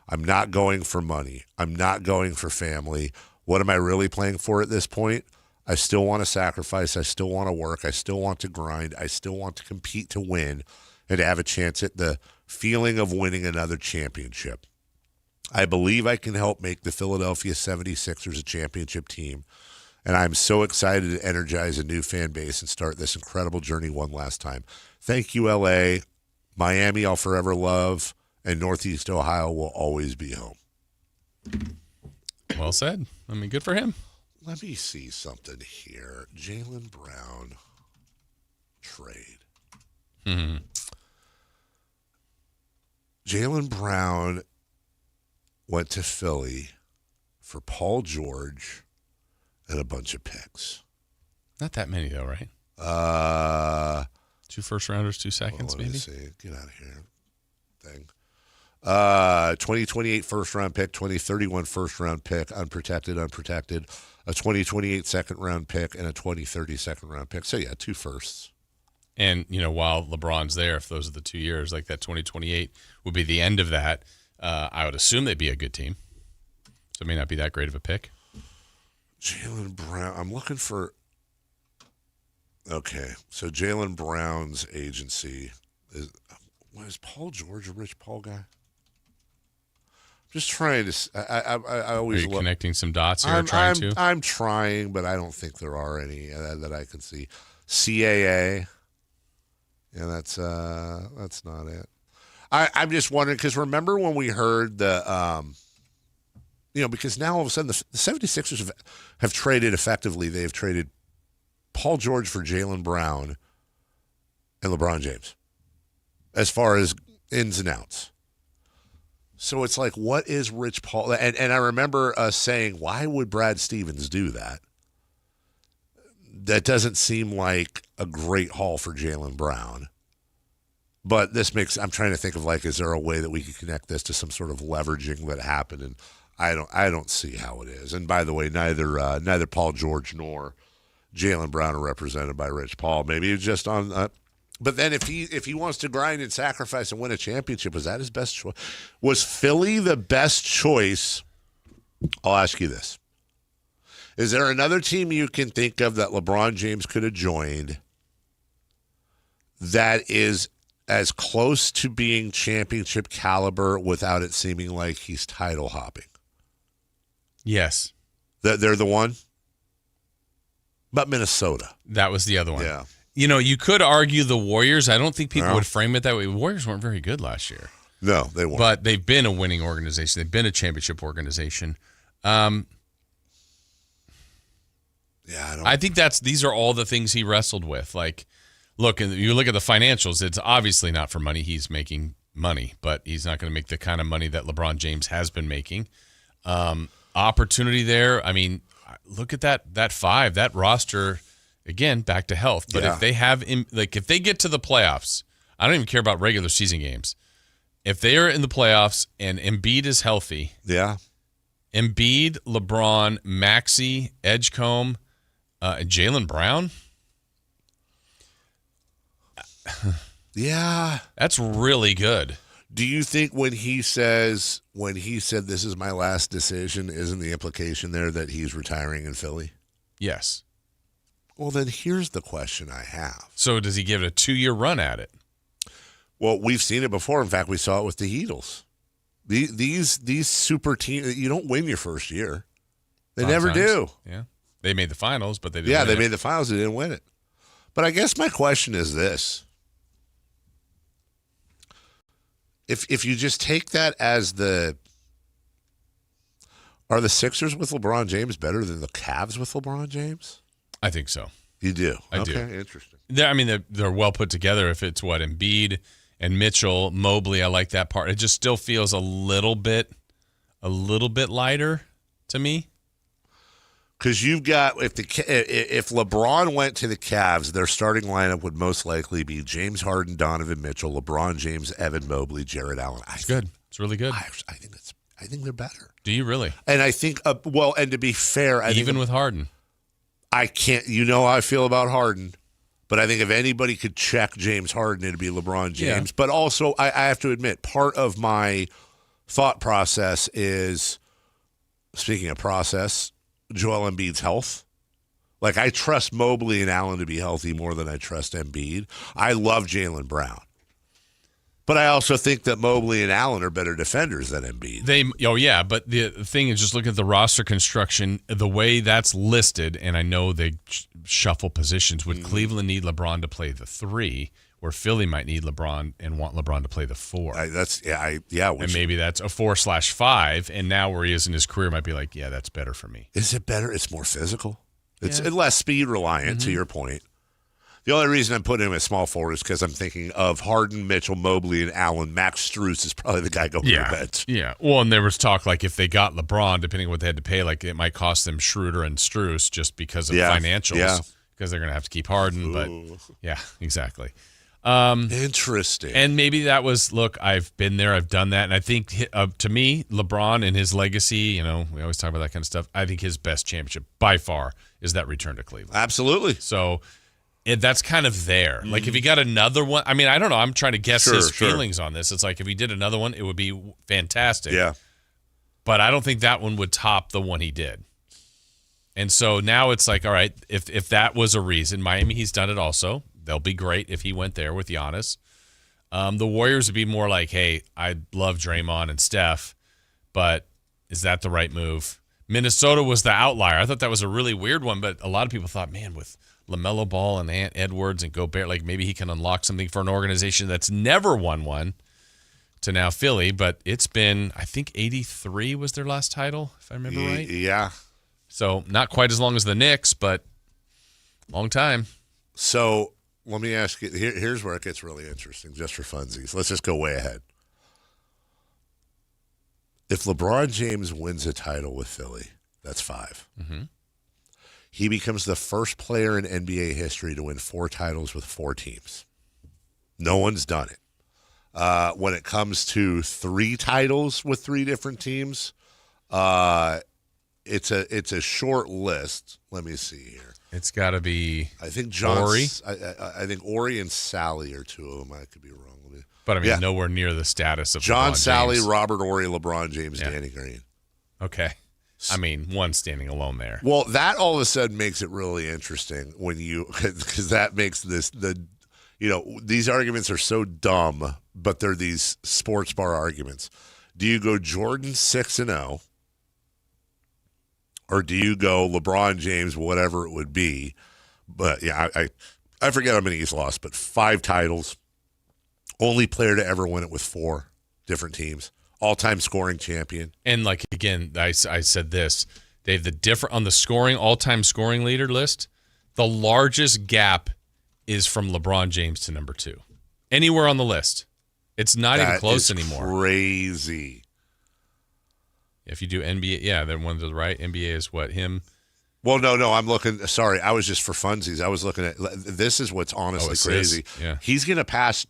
I'm not going for money. I'm not going for family. What am I really playing for at this point? I still want to sacrifice. I still want to work. I still want to grind. I still want to compete to win and to have a chance at the feeling of winning another championship. I believe I can help make the Philadelphia 76ers a championship team, and I'm so excited to energize a new fan base and start this incredible journey one last time. Thank you, LA. Miami, I'll forever love, and Northeast Ohio will always be home. Well said. I mean, good for him. Let me see something here. Jaylen Brown trade. Mm-hmm. Jaylen Brown went to Philly for Paul George and a bunch of picks. Not that many, though, right? 2 first-rounders, 2 seconds, maybe? Let me see. Get out of here. Thing. 2028 first-round pick, 2031 first-round pick, unprotected, a 2028 second-round pick, and a 2030 second-round pick. So, yeah, 2 firsts. And, while LeBron's there, if those are the 2 years, like that 2028 would be the end of that, I would assume they'd be a good team. So it may not be that great of a pick. Jaylen Brown. I'm looking for. Okay, so Jaylen Brown's agency is. Was Paul George a Rich Paul guy? Just trying to. I always. Are you connecting some dots here? I'm trying, but I don't think there are any that I can see. CAA. Yeah, that's not it. I'm just wondering because remember when we heard the. Because now all of a sudden the 76ers have traded effectively. They've traded Paul George for Jaylen Brown and LeBron James as far as ins and outs. So it's like, what is Rich Paul? And I remember us saying, why would Brad Stevens do that? That doesn't seem like a great haul for Jaylen Brown. But I'm trying to think of is there a way that we could connect this to some sort of leveraging that happened? And I don't see how it is. And by the way, neither Paul George nor Jaylen Brown are represented by Rich Paul. Maybe it's just on. But then if he wants to grind and sacrifice and win a championship, was that his best choice? Was Philly the best choice? I'll ask you this: is there another team you can think of that LeBron James could have joined that is as close to being championship caliber without it seeming like he's title hopping? Yes. They're the one? But Minnesota. That was the other one. Yeah. You could argue the Warriors. I don't think people would frame it that way. The Warriors weren't very good last year. No, they weren't. But they've been a winning organization. They've been a championship organization. I think these are all the things he wrestled with. Look, and you look at the financials, it's obviously not for money. He's making money, but he's not going to make the kind of money that LeBron James has been making. Opportunity there. I mean, look at that 5, that roster, again, back to health. But if they have, if they get to the playoffs, I don't even care about regular season games. If they are in the playoffs and Embiid is healthy, Embiid, LeBron, Maxey, Edgecombe, and Jaylen Brown, Yeah. That's really good. Do you think when he said this is my last decision, isn't the implication there that he's retiring in Philly? Yes. Well, then here's the question I have. So does he give it a 2-year run at it? Well, we've seen it before. In fact, we saw it with the Eagles. These super teams, you don't win your first year. They never do. Yeah. They made the finals, but they didn't win it. Made the finals. They didn't win it. But I guess my question is this. If you just take that as are the Sixers with LeBron James better than the Cavs with LeBron James? I think so. You do? I do. Interesting. They're well put together. If it's Embiid and Mitchell, Mobley, I like that part. It just still feels a little bit lighter to me. Because you've got if LeBron went to the Cavs, their starting lineup would most likely be James Harden, Donovan Mitchell, LeBron James, Evan Mobley, Jared Allen. It's good. It's really good. I think they're better. Do you really? And I think and to be fair, even with Harden, I can't. You know how I feel about Harden, but I think if anybody could check James Harden, it'd be LeBron James. Yeah. But also, I have to admit, part of my thought process is, speaking of process, Joel Embiid's health. Like, I trust Mobley and Allen to be healthy more than I trust Embiid. I love Jaylen Brown. But I also think that Mobley and Allen are better defenders than Embiid. But the thing is, just look at the roster construction, the way that's listed, and I know they shuffle positions. Would Cleveland need LeBron to play the 3, where Philly might need LeBron and want LeBron to play the 4? And maybe that's a 4/5, and now where he is in his career might be like, yeah, that's better for me. Is it better? It's more physical. It's less speed reliant, to your point. The only reason I'm putting him at small forward is because I'm thinking of Harden, Mitchell, Mobley, and Allen. Max Strus is probably the guy going to the bench. Yeah. Well, and there was talk like if they got LeBron, depending on what they had to pay, like it might cost them Schroeder and Strus just because of financials, because they're going to have to keep Harden. But yeah, exactly. Interesting. And maybe that was, look, I've been there, I've done that. And I think to me, LeBron and his legacy, we always talk about that kind of stuff. I think his best championship by far is that return to Cleveland. Absolutely. So that's kind of there. Like if he got another one, I don't know. I'm trying to guess his feelings on this. It's like if he did another one, it would be fantastic. Yeah. But I don't think that one would top the one he did. And so now it's like, all right, if that was a reason, Miami, he's done it also. They'll be great if he went there with Giannis. The Warriors would be more like, hey, I love Draymond and Steph, but is that the right move? Minnesota was the outlier. I thought that was a really weird one, but a lot of people thought, man, with LaMelo Ball and Ant Edwards and Gobert, like maybe he can unlock something for an organization that's never won one, to now Philly. But it's been, I think 83 was their last title, if I remember right. Yeah. So not quite as long as the Knicks, but long time. So let me ask you, here's where it gets really interesting, just for funsies. Let's just go way ahead. If LeBron James wins a title with Philly, that's 5. Mm-hmm. He becomes the first player in NBA history to win 4 titles with 4 teams. No one's done it. When it comes to 3 titles with 3 different teams, it's a short list. Let me see here. It's got to be. I think Ori. I think Ori and Sally are 2 of them. I could be wrong. But nowhere near the status of John LeBron Sally, James. Robert Ori, LeBron James, Danny Green. Okay. One standing alone there. Well, that all of a sudden makes it really interesting because that makes these arguments are so dumb, but they're these sports bar arguments. Do you go Jordan 6-0, or do you go LeBron James, whatever it would be? But yeah, I forget how many he's lost, but 5 titles. Only player to ever win it with 4 different teams. All-time scoring champion. And again, I said this. They have on the all-time scoring leader list, the largest gap is from LeBron James to number 2. Anywhere on the list. It's not even close anymore. Crazy. If you do NBA, the one to the right, NBA is what, him? Well, no, I'm looking. Sorry, I was just for funsies. I was looking at this is what's honestly crazy. Yeah. He's gonna pass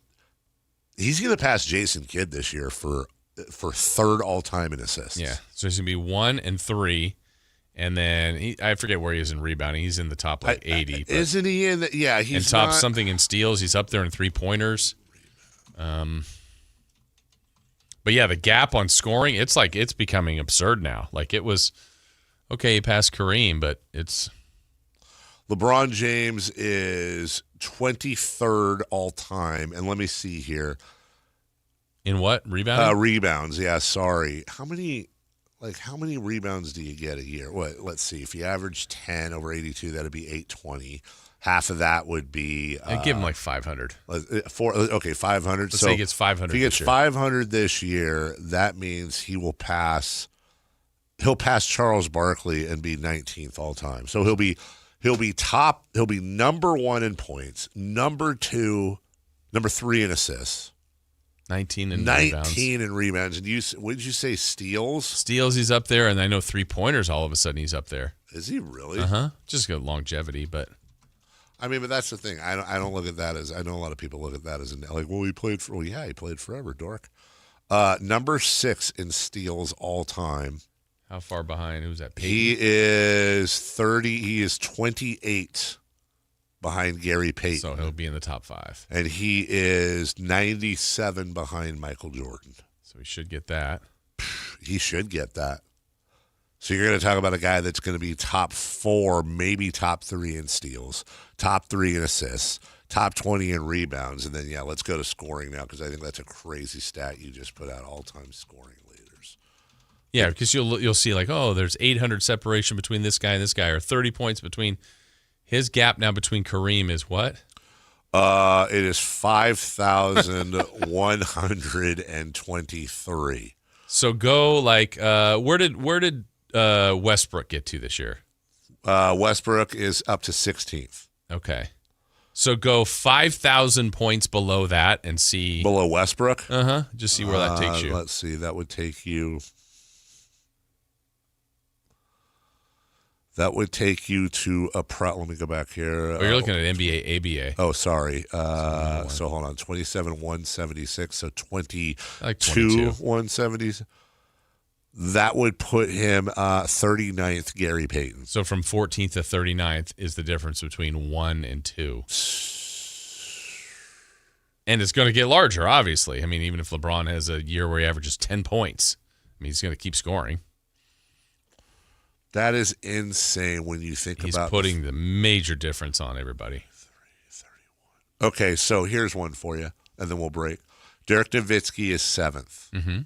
Jason Kidd this year for 3rd all time in assists. Yeah, so he's gonna be 1 and 3, And then I forget where he is in rebounding. He's in the top 80. Isn't he in the? Yeah, he's and top not, something in steals. He's up there in 3-pointers. But yeah, the gap on scoring, it's becoming absurd now. Like it was okay, he passed Kareem, but it's LeBron James is 23rd all time, and let me see here. In what? Rebounding? Rebounds. Yeah, sorry. How many rebounds do you get a year? Let's see. If you average 10 over 82, that'd be 820. Half of that would be I'd give him like 500. 500. Let's say he gets 500. If he gets 500 this year, that means he'll pass Charles Barkley and be 19th all time. So he'll be number 1 in points, number 3 in assists. 19 in rebounds. And what did you say, steals? Steals, he's up there, and I know 3-pointers all of a sudden he's up there. Is he really? Just good longevity, but I mean, but that's the thing. I don't look at that as, I know a lot of people look at that as he played he played forever, dork. Number 6 in steals all time. How far behind? Who's that? Peyton? He is 30. He is 28 behind Gary Payton. So he'll be in the top 5. And he is 97 behind Michael Jordan. So he should get that. He should get that. So you're going to talk about a guy that's going to be top 4, maybe top 3 in steals, top 3 in assists, top 20 in rebounds, and then, let's go to scoring now because I think that's a crazy stat you just put out, all-time scoring leaders. Yeah, because you'll see there's 800 separation between this guy and this guy, or 30 points between his gap now between Kareem is what? It is 5,123. So go where did Westbrook get to this year? Westbrook is up to 16th. Okay. So go 5,000 points below that and see. Below Westbrook? Just see where that takes you. Let's see. That would take you. That would take you to let me go back here. Oh, you're looking at NBA, ABA. Oh, sorry. So hold on. 27,176. So 22, 170s. That would put him 39th, Gary Payton. So from 14th to 39th is the difference between 1 and 2. And it's going to get larger, obviously. I mean, even if LeBron has a year where he averages 10 points, he's going to keep scoring. That is insane when you think He's about. He's putting the major difference on everybody. 31. Okay, so here's one for you, and then we'll break. Dirk Nowitzki is 7th. Mm-hmm.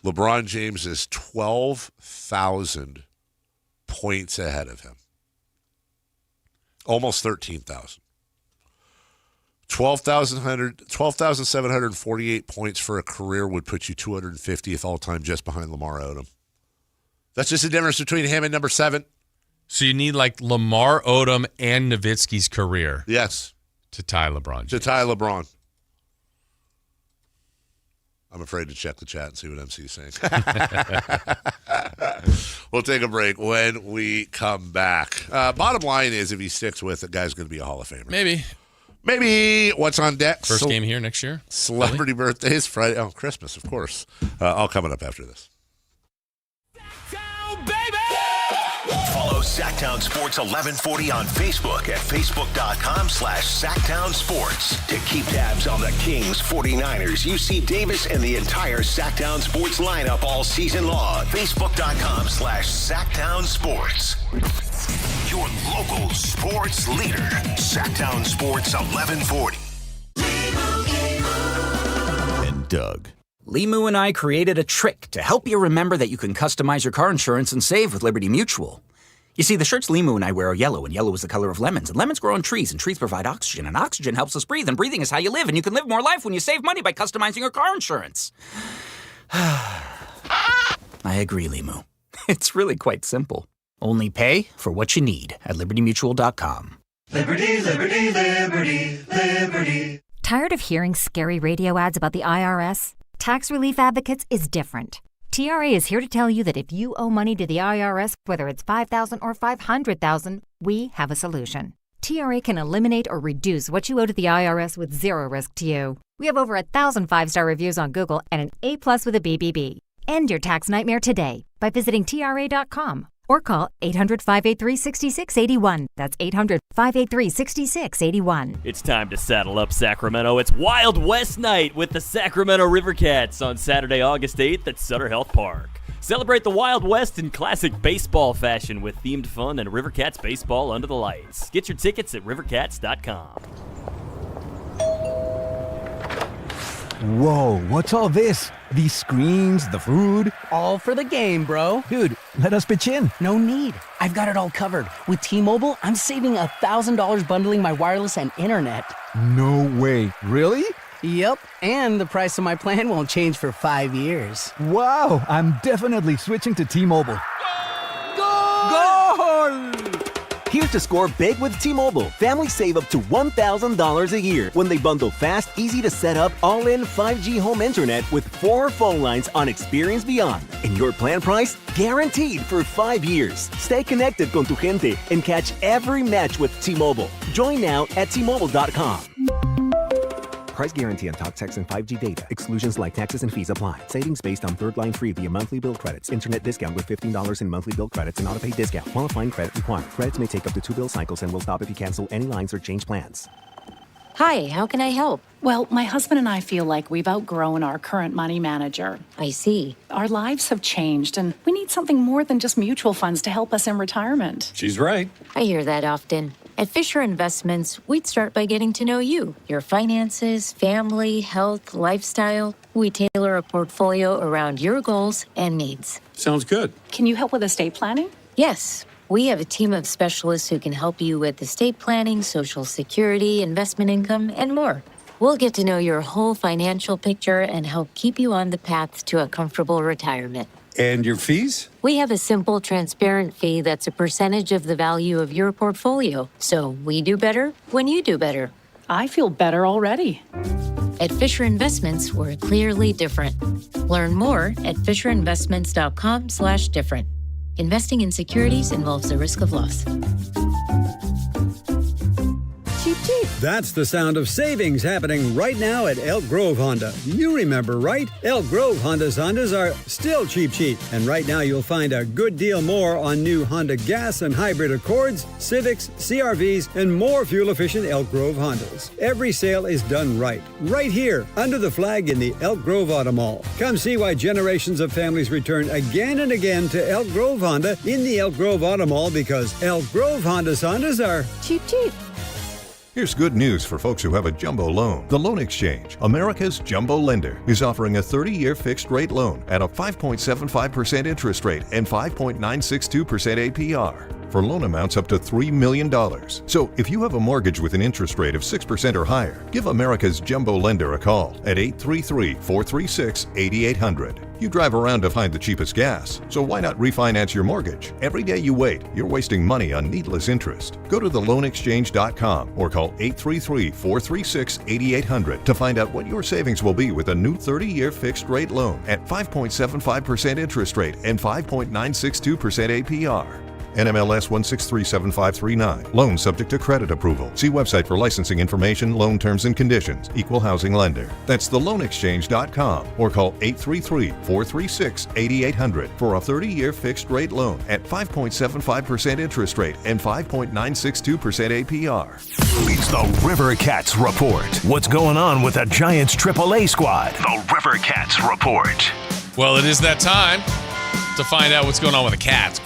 LeBron James is 12,000 points ahead of him. Almost 13,000. 12,748 points for a career would put you 250th all time just behind Lamar Odom. That's just the difference between him and number 7. So you need Lamar Odom and Nowitzki's career. Yes. To tie LeBron. To tie LeBron. I'm afraid to check the chat and see what MC is saying. We'll take a break when we come back. Bottom line is, if he sticks with it, guy's going to be a Hall of Famer. Maybe. What's on deck? First game here next year? Celebrity birthdays, Friday. Oh, Christmas, of course. All coming up after this. Follow Sactown Sports 1140 on Facebook at facebook.com/SactownSports. To keep tabs on the Kings, 49ers, UC Davis, and the entire Sactown Sports lineup all season long. Facebook.com/SactownSports. Your local sports leader. Sactown Sports 1140. And Doug. Limu and I created a trick to help you remember that you can customize your car insurance and save with Liberty Mutual. You see, the shirts Limu and I wear are yellow, and yellow is the color of lemons, and lemons grow on trees, and trees provide oxygen, and oxygen helps us breathe, and breathing is how you live, and you can live more life when you save money by customizing your car insurance. I agree, Limu. It's really quite simple. Only pay for what you need at libertymutual.com. Liberty, liberty, liberty, liberty. Tired of hearing scary radio ads about the IRS? Tax Relief Advocates is different. TRA is here to tell you that if you owe money to the IRS, whether it's $5,000 or $500,000, we have a solution. TRA can eliminate or reduce what you owe to the IRS with zero risk to you. We have over 1,000 5-star reviews on Google and an A+ with a BBB. End your tax nightmare today by visiting TRA.com or call 800-583-6681. That's 800-583-6681. It's time to saddle up, Sacramento. It's Wild West Night with the Sacramento River Cats on Saturday, August 8th at Sutter Health Park. Celebrate the Wild West in classic baseball fashion with themed fun and River Cats baseball under the lights. Get your tickets at rivercats.com. Whoa, what's all this? These screens, the food? All for the game, bro. Dude, let us pitch in. No need. I've got it all covered. With T-Mobile, I'm saving $1,000 bundling my wireless and internet. No way. Really? Yep, and the price of my plan won't change for 5 years. Wow, I'm definitely switching to T-Mobile. Goal! Here's to score big with T-Mobile. Families save up to $1,000 a year when they bundle fast, easy to set up, all-in 5G home internet with 4 phone lines on Experience Beyond. And your plan price? Guaranteed for 5 years. Stay connected con tu gente and catch every match with T-Mobile. Join now at T-Mobile.com. Price guarantee on talk, text, and 5G data. Exclusions like taxes and fees apply. Savings based on third line free via monthly bill credits. Internet discount with $15 in monthly bill credits and auto-pay discount. Qualifying credit required. Credits may take up to 2 bill cycles and will stop if you cancel any lines or change plans. Hi, how can I help? Well, my husband and I feel like we've outgrown our current money manager. I see. Our lives have changed, and we need something more than just mutual funds to help us in retirement. She's right. I hear that often. At Fisher Investments, we'd start by getting to know you, your finances, family, health, lifestyle. We tailor a portfolio around your goals and needs. Sounds good. Can you help with estate planning? Yes. We have a team of specialists who can help you with estate planning, Social Security, investment income, and more. We'll get to know your whole financial picture and help keep you on the path to a comfortable retirement. And your fees? We have a simple, transparent fee that's a percentage of the value of your portfolio. So we do better when you do better. I feel better already. At Fisher Investments, we're clearly different. Learn more at fisherinvestments.com/different. Investing in securities involves the risk of loss. Cheap, cheap. That's the sound of savings happening right now at Elk Grove Honda. You remember, right? Elk Grove Hondas are still cheap. And right now you'll find a good deal more on new Honda gas and hybrid Accords, Civics, CRVs, and more fuel-efficient Elk Grove Hondas. Every sale is done right here, under the flag in the Elk Grove Auto Mall. Come see why generations of families return again and again to Elk Grove Honda in the Elk Grove Auto Mall, because Elk Grove Hondas are cheap. Here's good news for folks who have a jumbo loan. The Loan Exchange, America's jumbo lender, is offering a 30-year fixed-rate loan at a 5.75% interest rate and 5.962% APR for loan amounts up to $3 million. So if you have a mortgage with an interest rate of 6% or higher, give America's jumbo lender a call at 833-436-8800. You drive around to find the cheapest gas, so why not refinance your mortgage? Every day you wait, you're wasting money on needless interest. Go to theloanexchange.com or call 833-436-8800 to find out what your savings will be with a new 30-year fixed-rate loan at 5.75% interest rate and 5.962% APR. NMLS 1637539. Loan subject to credit approval. See website for licensing information, loan terms and conditions. Equal housing lender. That's theloanexchange.com or call 833-436-8800 for a 30-year fixed rate loan at 5.75% interest rate and 5.962% APR. It's the River Cats Report. What's going on with the Giants AAA squad? The River Cats Report. Well, it is that time to find out what's going on with the Cats.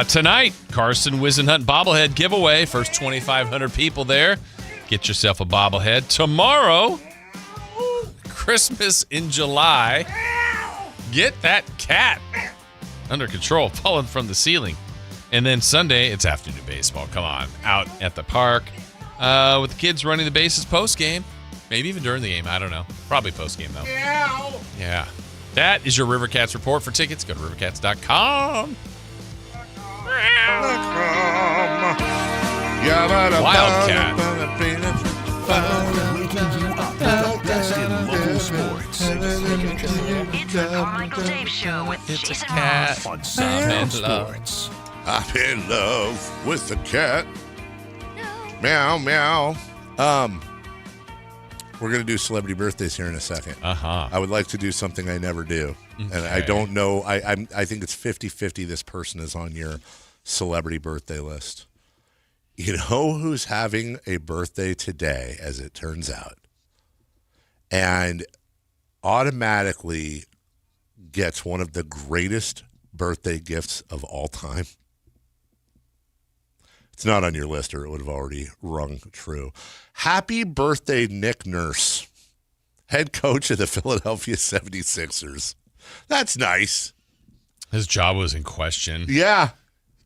Tonight, Carson Wisenhunt bobblehead giveaway. First 2,500 people there. Get yourself a bobblehead. Tomorrow, Christmas in July. Get that cat under control, falling from the ceiling. And then Sunday, it's afternoon baseball. Come on, out at the park with the kids running the bases post-game. Maybe even during the game. I don't know. Probably post-game, though. Yeah. That is your River Cats Report. For tickets, go to rivercats.com. Wildcat. Waking you up with the best in local sports. It's the Carmichael Dave Show with Jason Ross on Sactown Sports. I'm in love with the cat. Meow, meow. We're going to do celebrity birthdays here in a second. Uh-huh. I would like to do something I never do. And I don't know. I think it's 50-50 this person is on your celebrity birthday list. You know who's having a birthday today, as it turns out, and automatically gets one of the greatest birthday gifts of all time? It's not on your list, or it would have already rung true. Happy birthday, Nick Nurse, head coach of the Philadelphia 76ers. That's nice. His job was in question. Yeah.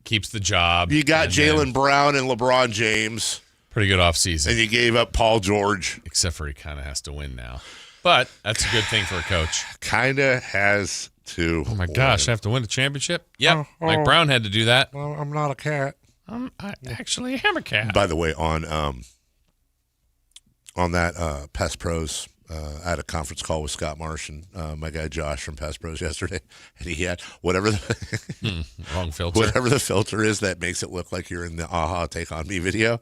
Keeps the job. You got Jaylen Brown and LeBron James. Pretty good offseason. And you gave up Paul George. Except for he kind of has to win now. But that's a good thing for a coach. Kind of has to. Oh, my gosh. I have to win a championship? Yep. Mike Brown had to do that. Well, I'm not a cat. I actually am a cat. By the way, on that Pest Pros, I had a conference call with Scott Marsh and my guy Josh from Pest Pros yesterday, and he had whatever wrong filter. Whatever the filter is that makes it look like you're in the Aha Take On Me video.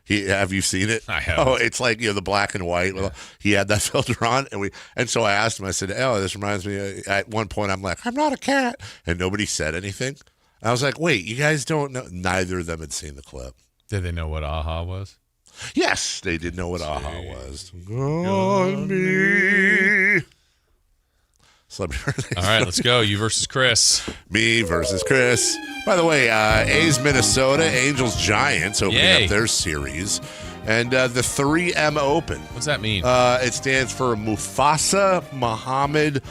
Have you seen it? I haven't. Oh, it's like the black and white. Yeah. He had that filter on, and so I asked him. I said, "Oh, this reminds me." At one point, I'm like, "I'm not a cat," and nobody said anything. I was like, "Wait, you guys don't know?" Neither of them had seen the clip. Did they know what Aha was? Yes, they did know what Aha was. On me. Celebrity. All right, let's go. You versus Chris. Me versus Chris. By the way, A's Minnesota, Angels Giants opening up their series. And the 3M Open. What's that mean? It stands for Mufasa, Muhammad,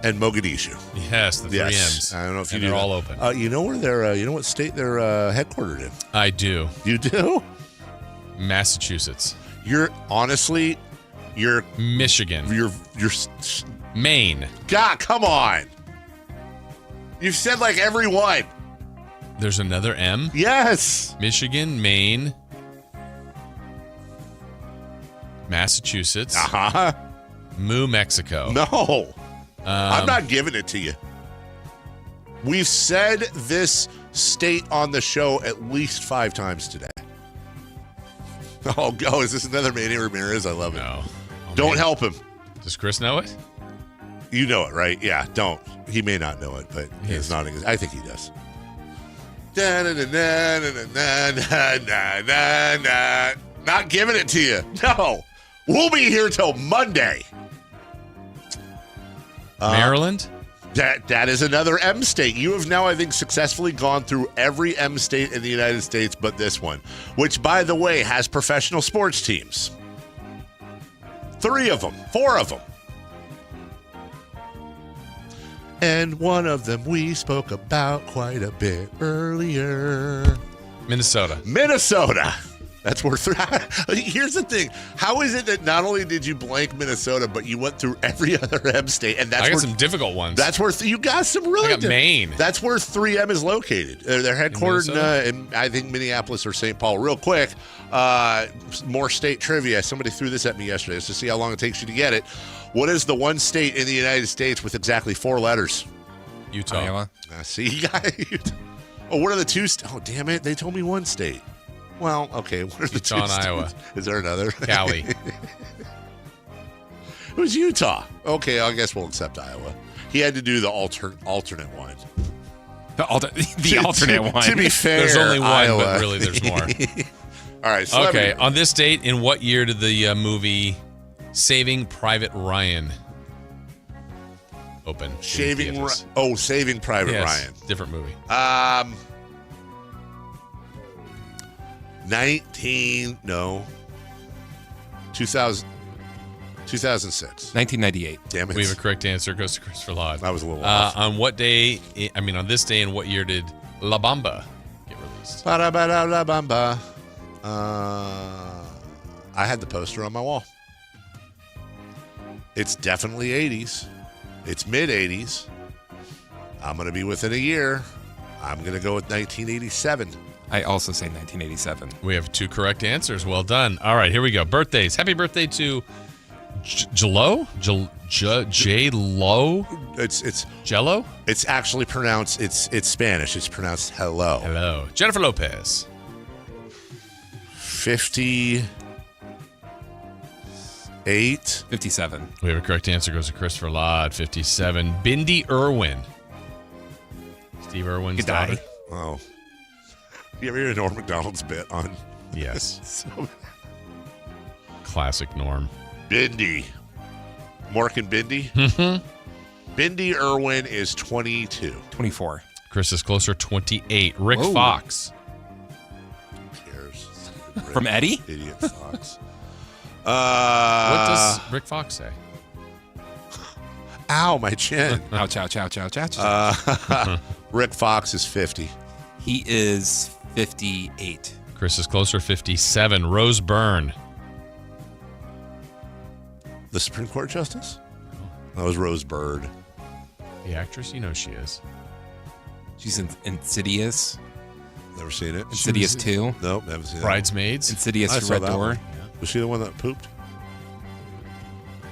and Mogadishu. Yes, the 3Ms. I don't know if you they're all open. You know where they're you know what state they're headquartered in? I do. You do? Massachusetts. You're Michigan. You're Maine. God, come on. You've said like every one. There's another M? Yes. Michigan, Maine, Massachusetts. Uh-huh. Mexico. No. I'm not giving it to you. We've said this state on the show at least 5 times today. Oh, is this another Manny Ramirez? I love it. No. Don't help him. Does Chris know it? You know it, right? Yeah, don't. He may not know it, but he's nodding. I think he does. Not giving it to you. No. We'll be here till Monday. Maryland? That is another M state. You have now, I think, successfully gone through every M state in the United States but this one, which, by the way, has professional sports teams. 3 of them, 4 of them. And one of them we spoke about quite a bit earlier. Minnesota. That's where here's the thing. How is it that not only did you blank Minnesota, but you went through every other M state? And I got some difficult ones. That's where you got some really. I got Maine. That's where 3M is located. They're headquartered in I think Minneapolis or St. Paul. Real quick, more state trivia. Somebody threw this at me yesterday just to see how long it takes you to get it. What is the one state in the United States with exactly 4 letters? Utah. Iowa. See, you got it. Oh, what are the 2 Oh, damn it. They told me 1 state. Well, okay. What are the Utah 2 and Iowa. Is there another? Cali. It was Utah. Okay, I guess we'll accept Iowa. He had to do the alternate one. The alternate one. To be fair, there's only one, Iowa. but really there's more. All right. Okay. On this date, in what year did the movie Saving Private Ryan open? Saving Private Ryan. Different movie. 2006. 1998. Damn it. We have a correct answer. Goes to Christopher Laud. I was a little off. On this day, in what year did La Bamba get released? La Bamba. I had the poster on my wall. It's definitely 80s. It's mid-80s. I'm going to be within a year. I'm going to go with 1987. I also say 1987. We have 2 correct answers. Well done. All right, here we go. Birthdays. Happy birthday to J-Lo? J-Lo? It's Jello? It's actually pronounced, it's Spanish. It's pronounced hello. Hello. Jennifer Lopez. 58. 8. 57. We have a correct answer. Goes to Christopher Ladd, 57. Bindi Irwin. Steve Irwin's daughter. Oh. You ever hear Norm McDonald's bit on? Yes. Classic Norm. Bindi. Mork and Bindi? Mm-hmm. Bindi Irwin is 22. 24. Chris is closer, 28. Rick Whoa. Fox. Who cares? From Eddie? Idiot Fox. What does Rick Fox say? Ow, my chin. Ouch, ouch, ouch, ouch, ouch. Rick Fox is 50. He is 58. Chris is closer, 57. Rose Byrne. The Supreme Court Justice? That was Rose Byrne. The actress? You know she is. She's in Insidious. Never seen it. Insidious 2. Nope, never seen it. Bridesmaids. Insidious Red Door. Yeah. Was she the one that pooped?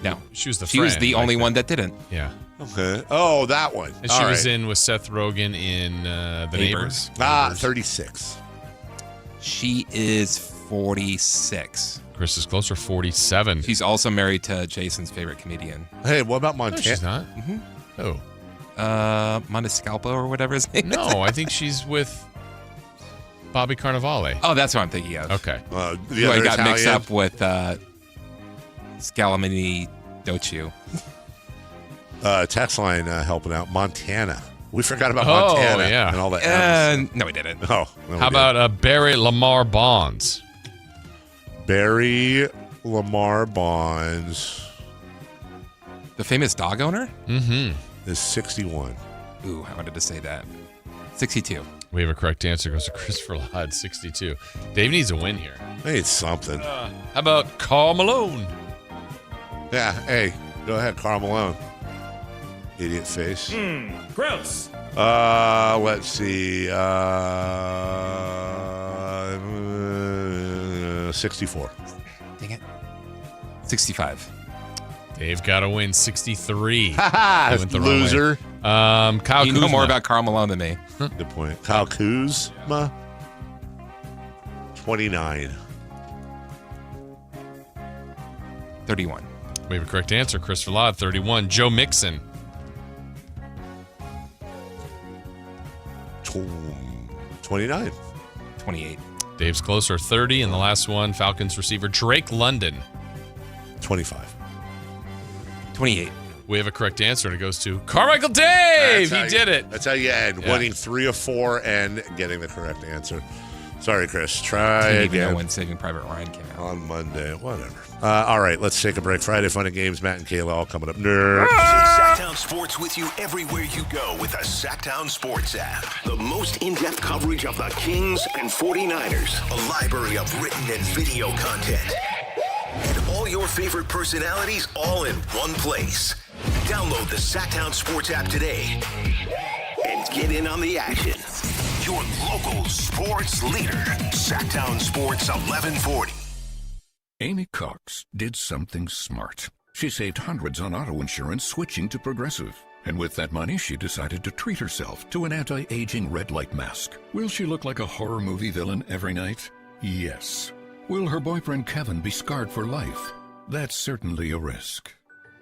No. She was the She friend. was the only one that didn't. Yeah. Okay. Oh, that one. And she was in with Seth Rogen in The Neighbors. 36. She is 46. Chris is closer, 47. She's also married to Jason's favorite comedian. Hey, what about Montana? No, she's not. Mm-hmm. Oh. Moniscalpo or whatever his name is. No, I think she's with Bobby Cannavale. Oh, that's what I'm thinking of. Okay. Who I got mixed up with Scalamini Dochu. Text line helping out. Montana. We forgot about Montana. Yeah. And all that. No, we didn't. Oh. No, How about Barry Lamar Bonds? Barry Lamar Bonds. The famous dog owner? Mm-hmm. Is 61. Ooh, I wanted to say that. 62. We have a correct answer. Goes to Christopher Ladd, 62. Dave needs a win here. I need something. How about Karl Malone? Yeah, hey, go ahead, Karl Malone. Idiot face. Gross. Let's see. 64. Dang it. 65. Dave got to win, 63. Ha Went the wrong loser. way. Kyle You know Kuzma. more about Karl Malone than me. Good point. Kyle Kuzma. 29. 31. We have a correct answer. Christopher Ladd, 31. Joe Mixon. 29. 28. Dave's closer, 30. And the last one, Falcons receiver Drake London. 25. 28. We have a correct answer, and it goes to Carmichael Dave. He did it. That's how you end. Yeah. Winning 3 of 4 and getting the correct answer. Sorry, Chris. Try Didn't even again. know when Saving Private Ryan came out. On Monday. Whatever. All right, let's take a break. Friday Fun and Games. Matt and Kayla all coming up. Nerd. Sactown Sports with you everywhere you go with the Sactown Sports app. The most in-depth coverage of the Kings and 49ers. A library of written and video content. And all your favorite personalities all in one place. Download the Sactown Sports app today and get in on the action. Your local sports leader. Sactown Sports 1140. Amy Cox did something smart. She saved hundreds on auto insurance switching to Progressive. And with that money, she decided to treat herself to an anti-aging red light mask. Will she look like a horror movie villain every night? Yes. Will her boyfriend Kevin be scarred for life? That's certainly a risk.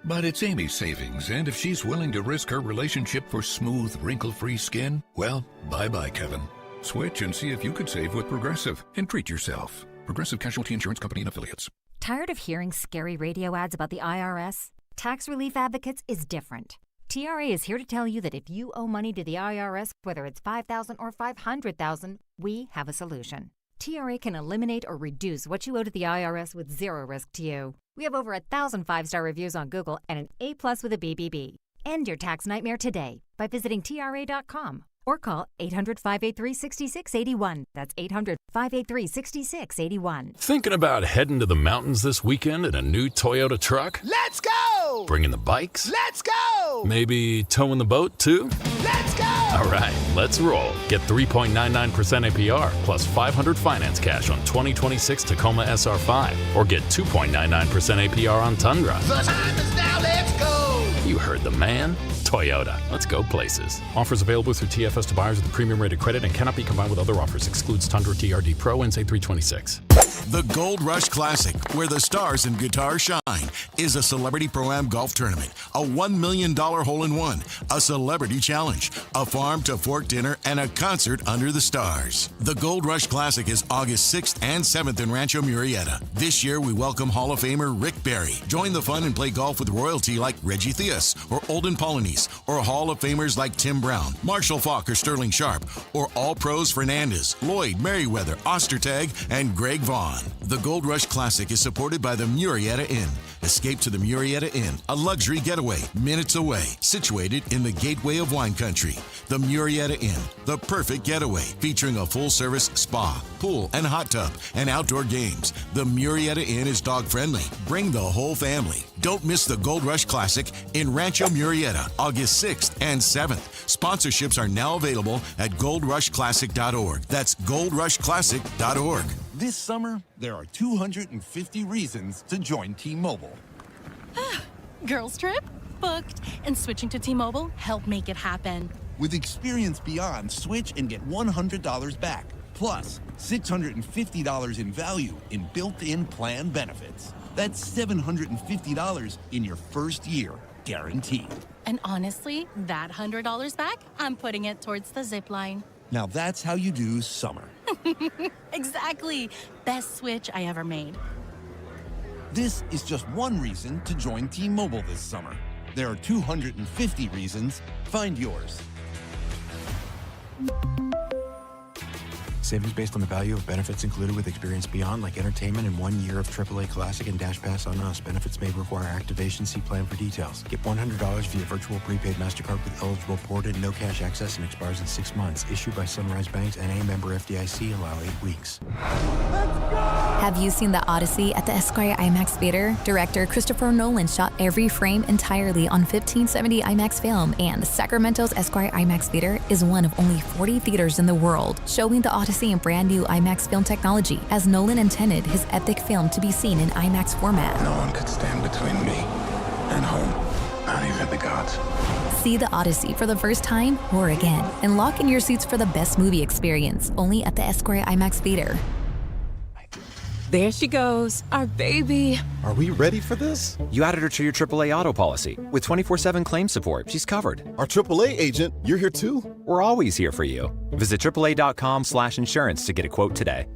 But it's Amy's savings, and if she's willing to risk her relationship for smooth, wrinkle-free skin, well, bye-bye, Kevin. Switch and see if you could save with Progressive, and treat yourself. Progressive Casualty Insurance Company and Affiliates. Tired of hearing scary radio ads about the IRS? Tax Relief Advocates is different. TRA is here to tell you that if you owe money to the IRS, whether it's $5,000 or $500,000, we have a solution. TRA can eliminate or reduce what you owe to the IRS with zero risk to you. We have over 1,000 5-star reviews on Google and an A+ with a BBB. End your tax nightmare today by visiting TRA.com or call 800-583-6681. That's 800-583-6681. Thinking about heading to the mountains this weekend in a new Toyota truck? Let's go! Bringing the bikes? Let's go! Maybe towing the boat too? Let's go! All right, let's roll. Get 3.99% APR plus $500 finance cash on 2026 Tacoma SR5 or get 2.99% APR on Tundra. The time is now, let's go! You heard the man. Toyota. Let's go places. Offers available through TFS to buyers with a premium rated credit and cannot be combined with other offers. Excludes Tundra TRD Pro and say 326. The Gold Rush Classic, where the stars and guitars shine, is a celebrity pro-am golf tournament, a $1 million hole-in-one, a celebrity challenge, a farm-to-fork dinner, and a concert under the stars. The Gold Rush Classic is August 6th and 7th in Rancho Murrieta. This year, we welcome Hall of Famer Rick Barry. Join the fun and play golf with royalty like Reggie Theus or Olden Polynice, or Hall of Famers like Tim Brown, Marshall Faulk, or Sterling Sharp, or All-Pros Fernandez, Lloyd, Merriweather, Ostertag, and Greg Vaughn. The Gold Rush Classic is supported by the Murrieta Inn. Escape to the Murrieta Inn, a luxury getaway, minutes away, situated in the gateway of wine country. The Murrieta Inn, the perfect getaway, featuring a full-service spa, pool, and hot tub, and outdoor games. The Murrieta Inn is dog-friendly. Bring the whole family. Don't miss the Gold Rush Classic in Rancho Murrieta, August 6th and 7th. Sponsorships are now available at goldrushclassic.org. That's goldrushclassic.org. This summer, there are 250 reasons to join T-Mobile. Girls trip? Booked. And switching to T-Mobile helped make it happen. With Experience Beyond, switch and get $100 back. Plus, $650 in value in built-in plan benefits. That's $750 in your first year, guaranteed. And honestly, that $100 back, I'm putting it towards the zip line. Now that's how you do summer. Exactly. Best switch I ever made. This is just one reason to join T-Mobile this summer. There are 250 reasons. Find yours. Savings based on the value of benefits included with Experience Beyond, like entertainment and 1 year of AAA Classic and Dash Pass on Us. Benefits may require activation. See plan for details. Get $100 via virtual prepaid MasterCard with eligible ported, no cash access, and expires in 6 months. Issued by Sunrise Banks, N.A. member FDIC. Allow 8 weeks. Have you seen The Odyssey at the Esquire IMAX Theater? Director Christopher Nolan shot every frame entirely on 1570 IMAX film, and Sacramento's Esquire IMAX Theater is one of only 40 theaters in the world showing The Odyssey in brand new IMAX film technology, as Nolan intended his epic film to be seen in IMAX format. No one could stand between me and home, not even the gods. See The Odyssey for the first time or again, and lock in your seats for the best movie experience only at the Esquire IMAX Theater. There she goes, our baby. Are we ready for this? You added her to your AAA auto policy. With 24/7 claim support, she's covered. Our AAA agent, you're here too? We're always here for you. Visit AAA.com/insurance to get a quote today.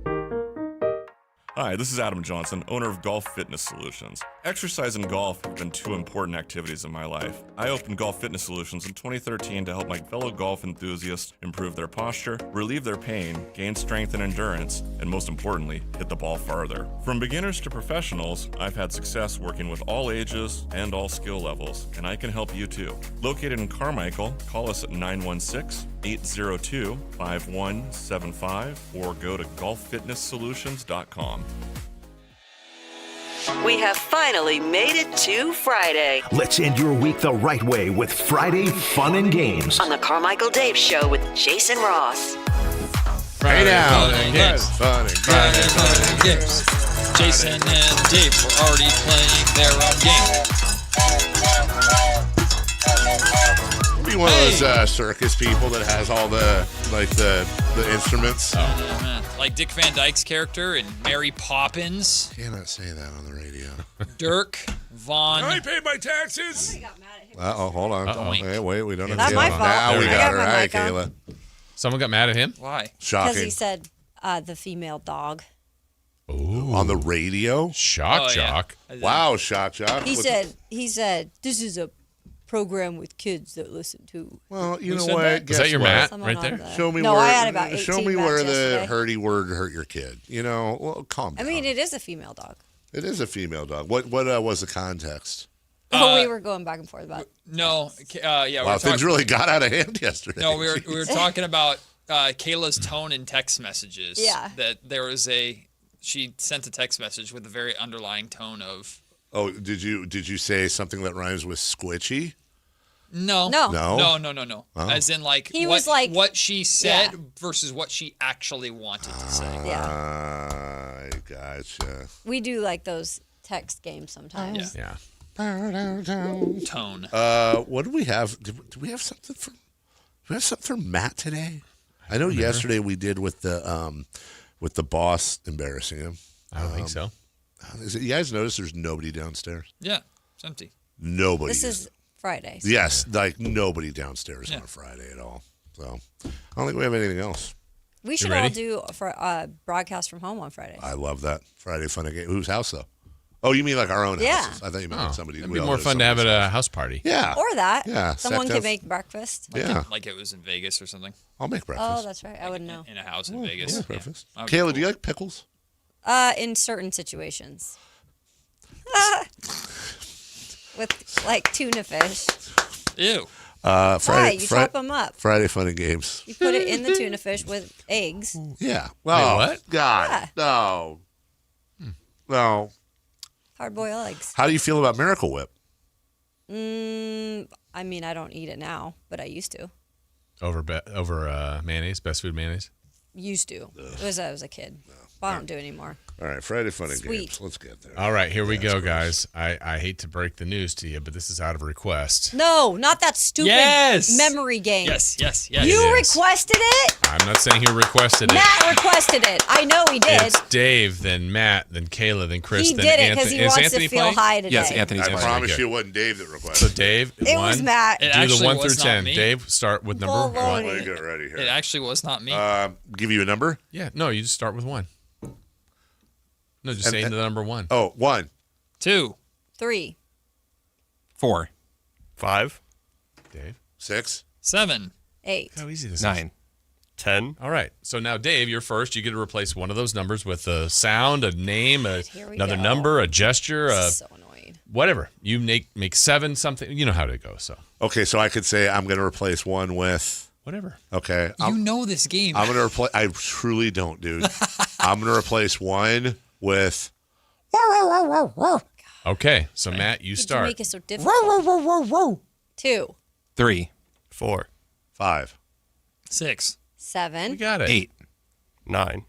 Hi, this is Adam Johnson, owner of Golf Fitness Solutions. Exercise and golf have been two important activities in my life. I opened Golf Fitness Solutions in 2013 to help my fellow golf enthusiasts improve their posture, relieve their pain, gain strength and endurance, and most importantly, hit the ball farther. From beginners to professionals, I've had success working with all ages and all skill levels, and I can help you too. Located in Carmichael, call us at 916-802-5175 or go to golffitnesssolutions.com. We have finally made it to Friday. Let's end your week the right way with Friday Fun and Games. On the Carmichael Dave Show with Jason Ross. Hey now. Fun and games. Fun and Friday Fun and Games. Jason and Dave were already playing their own game. Be one of those circus people that has all the instruments. Oh man, like Dick Van Dyke's character in Mary Poppins. Cannot say that on the radio. Dirk Von. I paid my taxes. Hold on. Hey, wait, we don't have That's Kayla. my fault. Now we I got got her. my Hi, mic on. Kayla. Someone got mad at him? Why? Shocking. Because he said the female dog. Ooh. On the radio? Shock. Wow, shock. He said this is a program with kids that listen to. Well, you know what? Is that your Matt Someone right there? Show me No, where. I had about 18 show me Matts where the yesterday. hurty word hurt your kid. You know, well, calm I down. mean, it is a female dog. It is a female dog. What was the context? We were going back and forth about. No, yeah. Wow, things really got out of hand yesterday. No, we were talking about Kayla's tone in text messages. Yeah. That there was she sent a text message with a very underlying tone of. Oh, did you say something that rhymes with squishy? No. Oh. As in, like, He was like- what she said versus what she actually wanted to say. I gotcha. We do like those text games sometimes. Yeah. Tone. What do we have? Do we have something for? Do we have something for Matt today? I know yesterday we did with the boss embarrassing him. I don't think so. You guys notice there's nobody downstairs? Yeah, it's empty. Nobody. This is Friday. So. Yes, like nobody downstairs on a Friday at all. So I don't think we have anything else. We should all do for broadcast from home on Friday. I love that. Friday fun and game. Whose house, though? Oh, you mean like our own houses? I thought you meant somebody. It'd be more fun to have at a house party. Yeah. Or that. Yeah. Someone could make breakfast. Like it was in Vegas or something. I'll make breakfast. Oh, that's right. I wouldn't know. In a house in Vegas. I'll make breakfast. Yeah. Kayla, do you like pickles? In certain situations. With like tuna fish. Ew. Friday, You chop them up. Friday fun and games. You put it in the tuna fish with eggs. Yeah. Wait, what? God. Yeah. No. No. Hard-boiled eggs. How do you feel about Miracle Whip? I mean, I don't eat it now, but I used to. Over mayonnaise, best food mayonnaise? Used to. It was I was a kid. But I don't do it anymore. All right, Friday fun and Sweet. games. Let's get there. All right, here we go, guys. I hate to break the news to you, but this is out of request. No, not that stupid memory game. Yes. You requested it? I'm not saying who requested it. Matt requested it. I know he did. It's Dave, then Matt, then Kayla, then Chris, He then did it Anthony. because he Is wants Anthony to feel playing? high today. Yes, Anthony's I playing. promise Okay. you it wasn't Dave that requested. So Dave, It one. was Matt. It Do the actually 1 through was not 10. me. Dave, start with number Well, 1. Let me get ready here. It actually was not me. Give you a number? Yeah, no, you just start with 1. No, just say the number 1. Oh, 1. 2. 3. 4. 5. Dave. 6. 7. 8. How easy this is. 9. 10. All right. So now, Dave, you're first. You get to replace one of those numbers with a sound, a name, Here we another go. number, a gesture, So annoyed. whatever. You make 7 something. You know how to go. So Okay, so I could say I'm going to replace 1 with. whatever. Okay. You know this game. I'm going to replace. I truly don't, dude. I'm going to replace 1 with. Okay. So Matt, you Did start. you make it so difficult? 2. 3. 4. 5. 6. 7. We got it. 8. 9.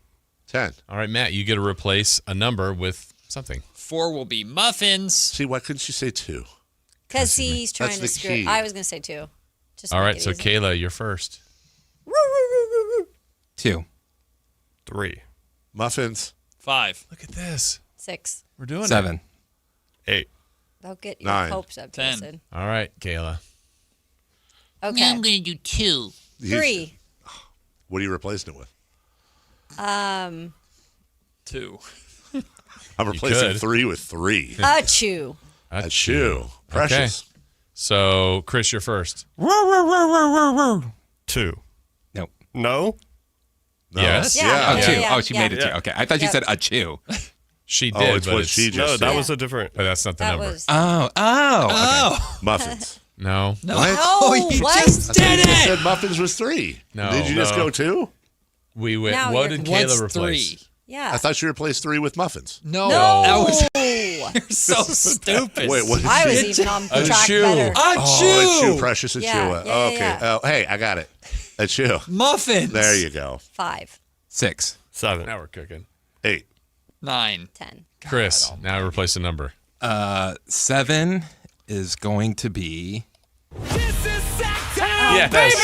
10. All right, Matt, you get to replace a number with something. 4 will be muffins. See, why couldn't you say 2? Because he's trying That's to the screw. key. I was going to say 2. Just All make right. it So easy. Kayla, you're first. 2. 3. Muffins. 5. Look at this. 6. We're doing 7. it. 8. Don't get your 9. hopes up, 10. Jason. All right, Kayla. Okay. going to do 2. 3. What are you replacing it with? 2. I'm replacing could. 3 with 3. A chew. A chew. Precious. Okay. So, Chris, you're first. 2. Nope. No? No. Yes. Yeah. Oh, Yeah, 2. yeah, Oh, she yeah. made it 2. Okay. I thought you said a chew. She Oh, did, it's but what it's, she No, just that said. was a different. but that's not the That number. was. Oh. Muffins. No. No. What? Oh, you what? just did You it. said muffins was 3. No, Did you just no. go 2? We went. Now What you're did confused. Kayla What's replace? 3? Yeah. I thought you replaced 3 with muffins. No. No. That was you're so stupid. Wait, what did I she? was even on A track chew. better. Oh, a chew. Precious a Yeah, chew. yeah, Okay. yeah. Oh, hey, I got it. A chew. Muffins. There you go. 5. 6. 7. Now we're cooking. 8. 9. 10. Chris, now replace a number. 7 is going to be. Yes.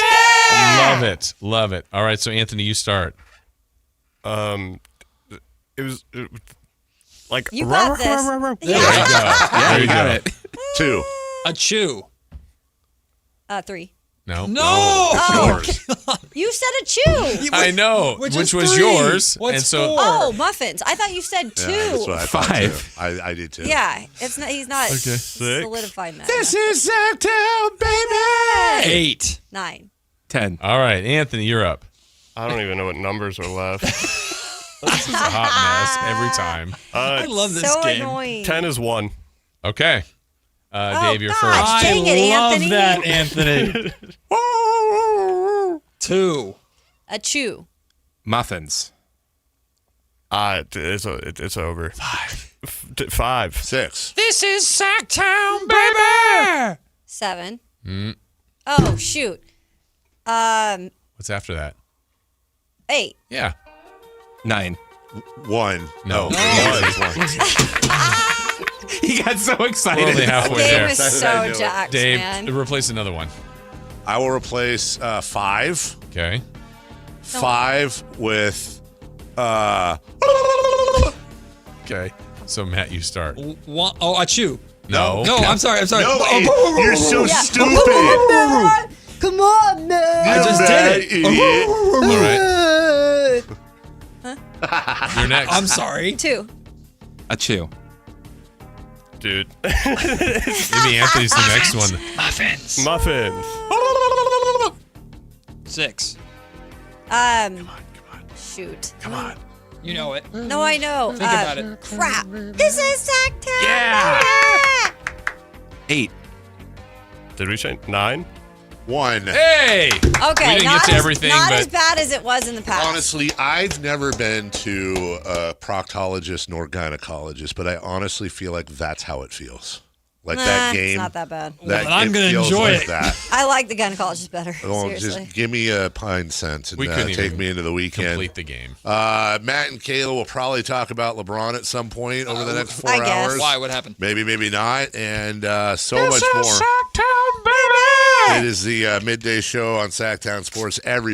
Love it. Love it. All right, so Anthony, you start. It was like. You got this. There you go. Yeah, There you got it. 2. A chew. 3. No. No. Oh. Yours. You said a chew. I know, Which which is was 3. yours. What's and so 4? Oh, muffins. I thought you said 2. Yeah, that's what I thought, 5. too. I did too. Yeah, it's not. He's not 6. solidifying that. This is Sactown, baby. 8. 9. 10. all right, Anthony, you're up. I don't even know what numbers are left. This is a hot mess every time. I love this So game. annoying. 10 is 1. Okay. Dave, you're gosh. first. Dang it, love Anthony. that, Anthony. 2. A chew. Muffins. It's over. 5. 6. This is Sactown, baby. 7. Mm. Oh shoot. What's after that? 8. Yeah. 9. 1. No. He got so excited. We're only halfway Dave there. is so jacked, Dave, man. replace another one. I will replace 5. Okay. So, Matt, you start. I chew. No. No, I'm sorry. No, you're so stupid. Come on, man. I just did it. All right. You're next. I'm sorry. 2. A chew. Dude. Maybe Anthony's the next one. Muffins. 6. Shoot. Come on. You know it. No, I know. Think about it. Crap. This is Sactown. Yeah. 8. Did we change? 9? 1. Hey. Okay. We didn't get to everything, not but as bad as it was in the past. Honestly, I've never been to a proctologist nor gynecologist, but I honestly feel like that's how it feels. Like that game. It's not that bad. Well, I'm going to enjoy it. That. I like the gynecologist better. Well, Seriously. just give me a pine scent and we couldn't take even me into the weekend. complete the game. Matt and Kayla will probably talk about LeBron at some point over the next 4 I guess. hours. Why? What happened? Maybe, maybe not. And so This much is more. Sactown, baby! It is the midday show on Sactown Sports. Every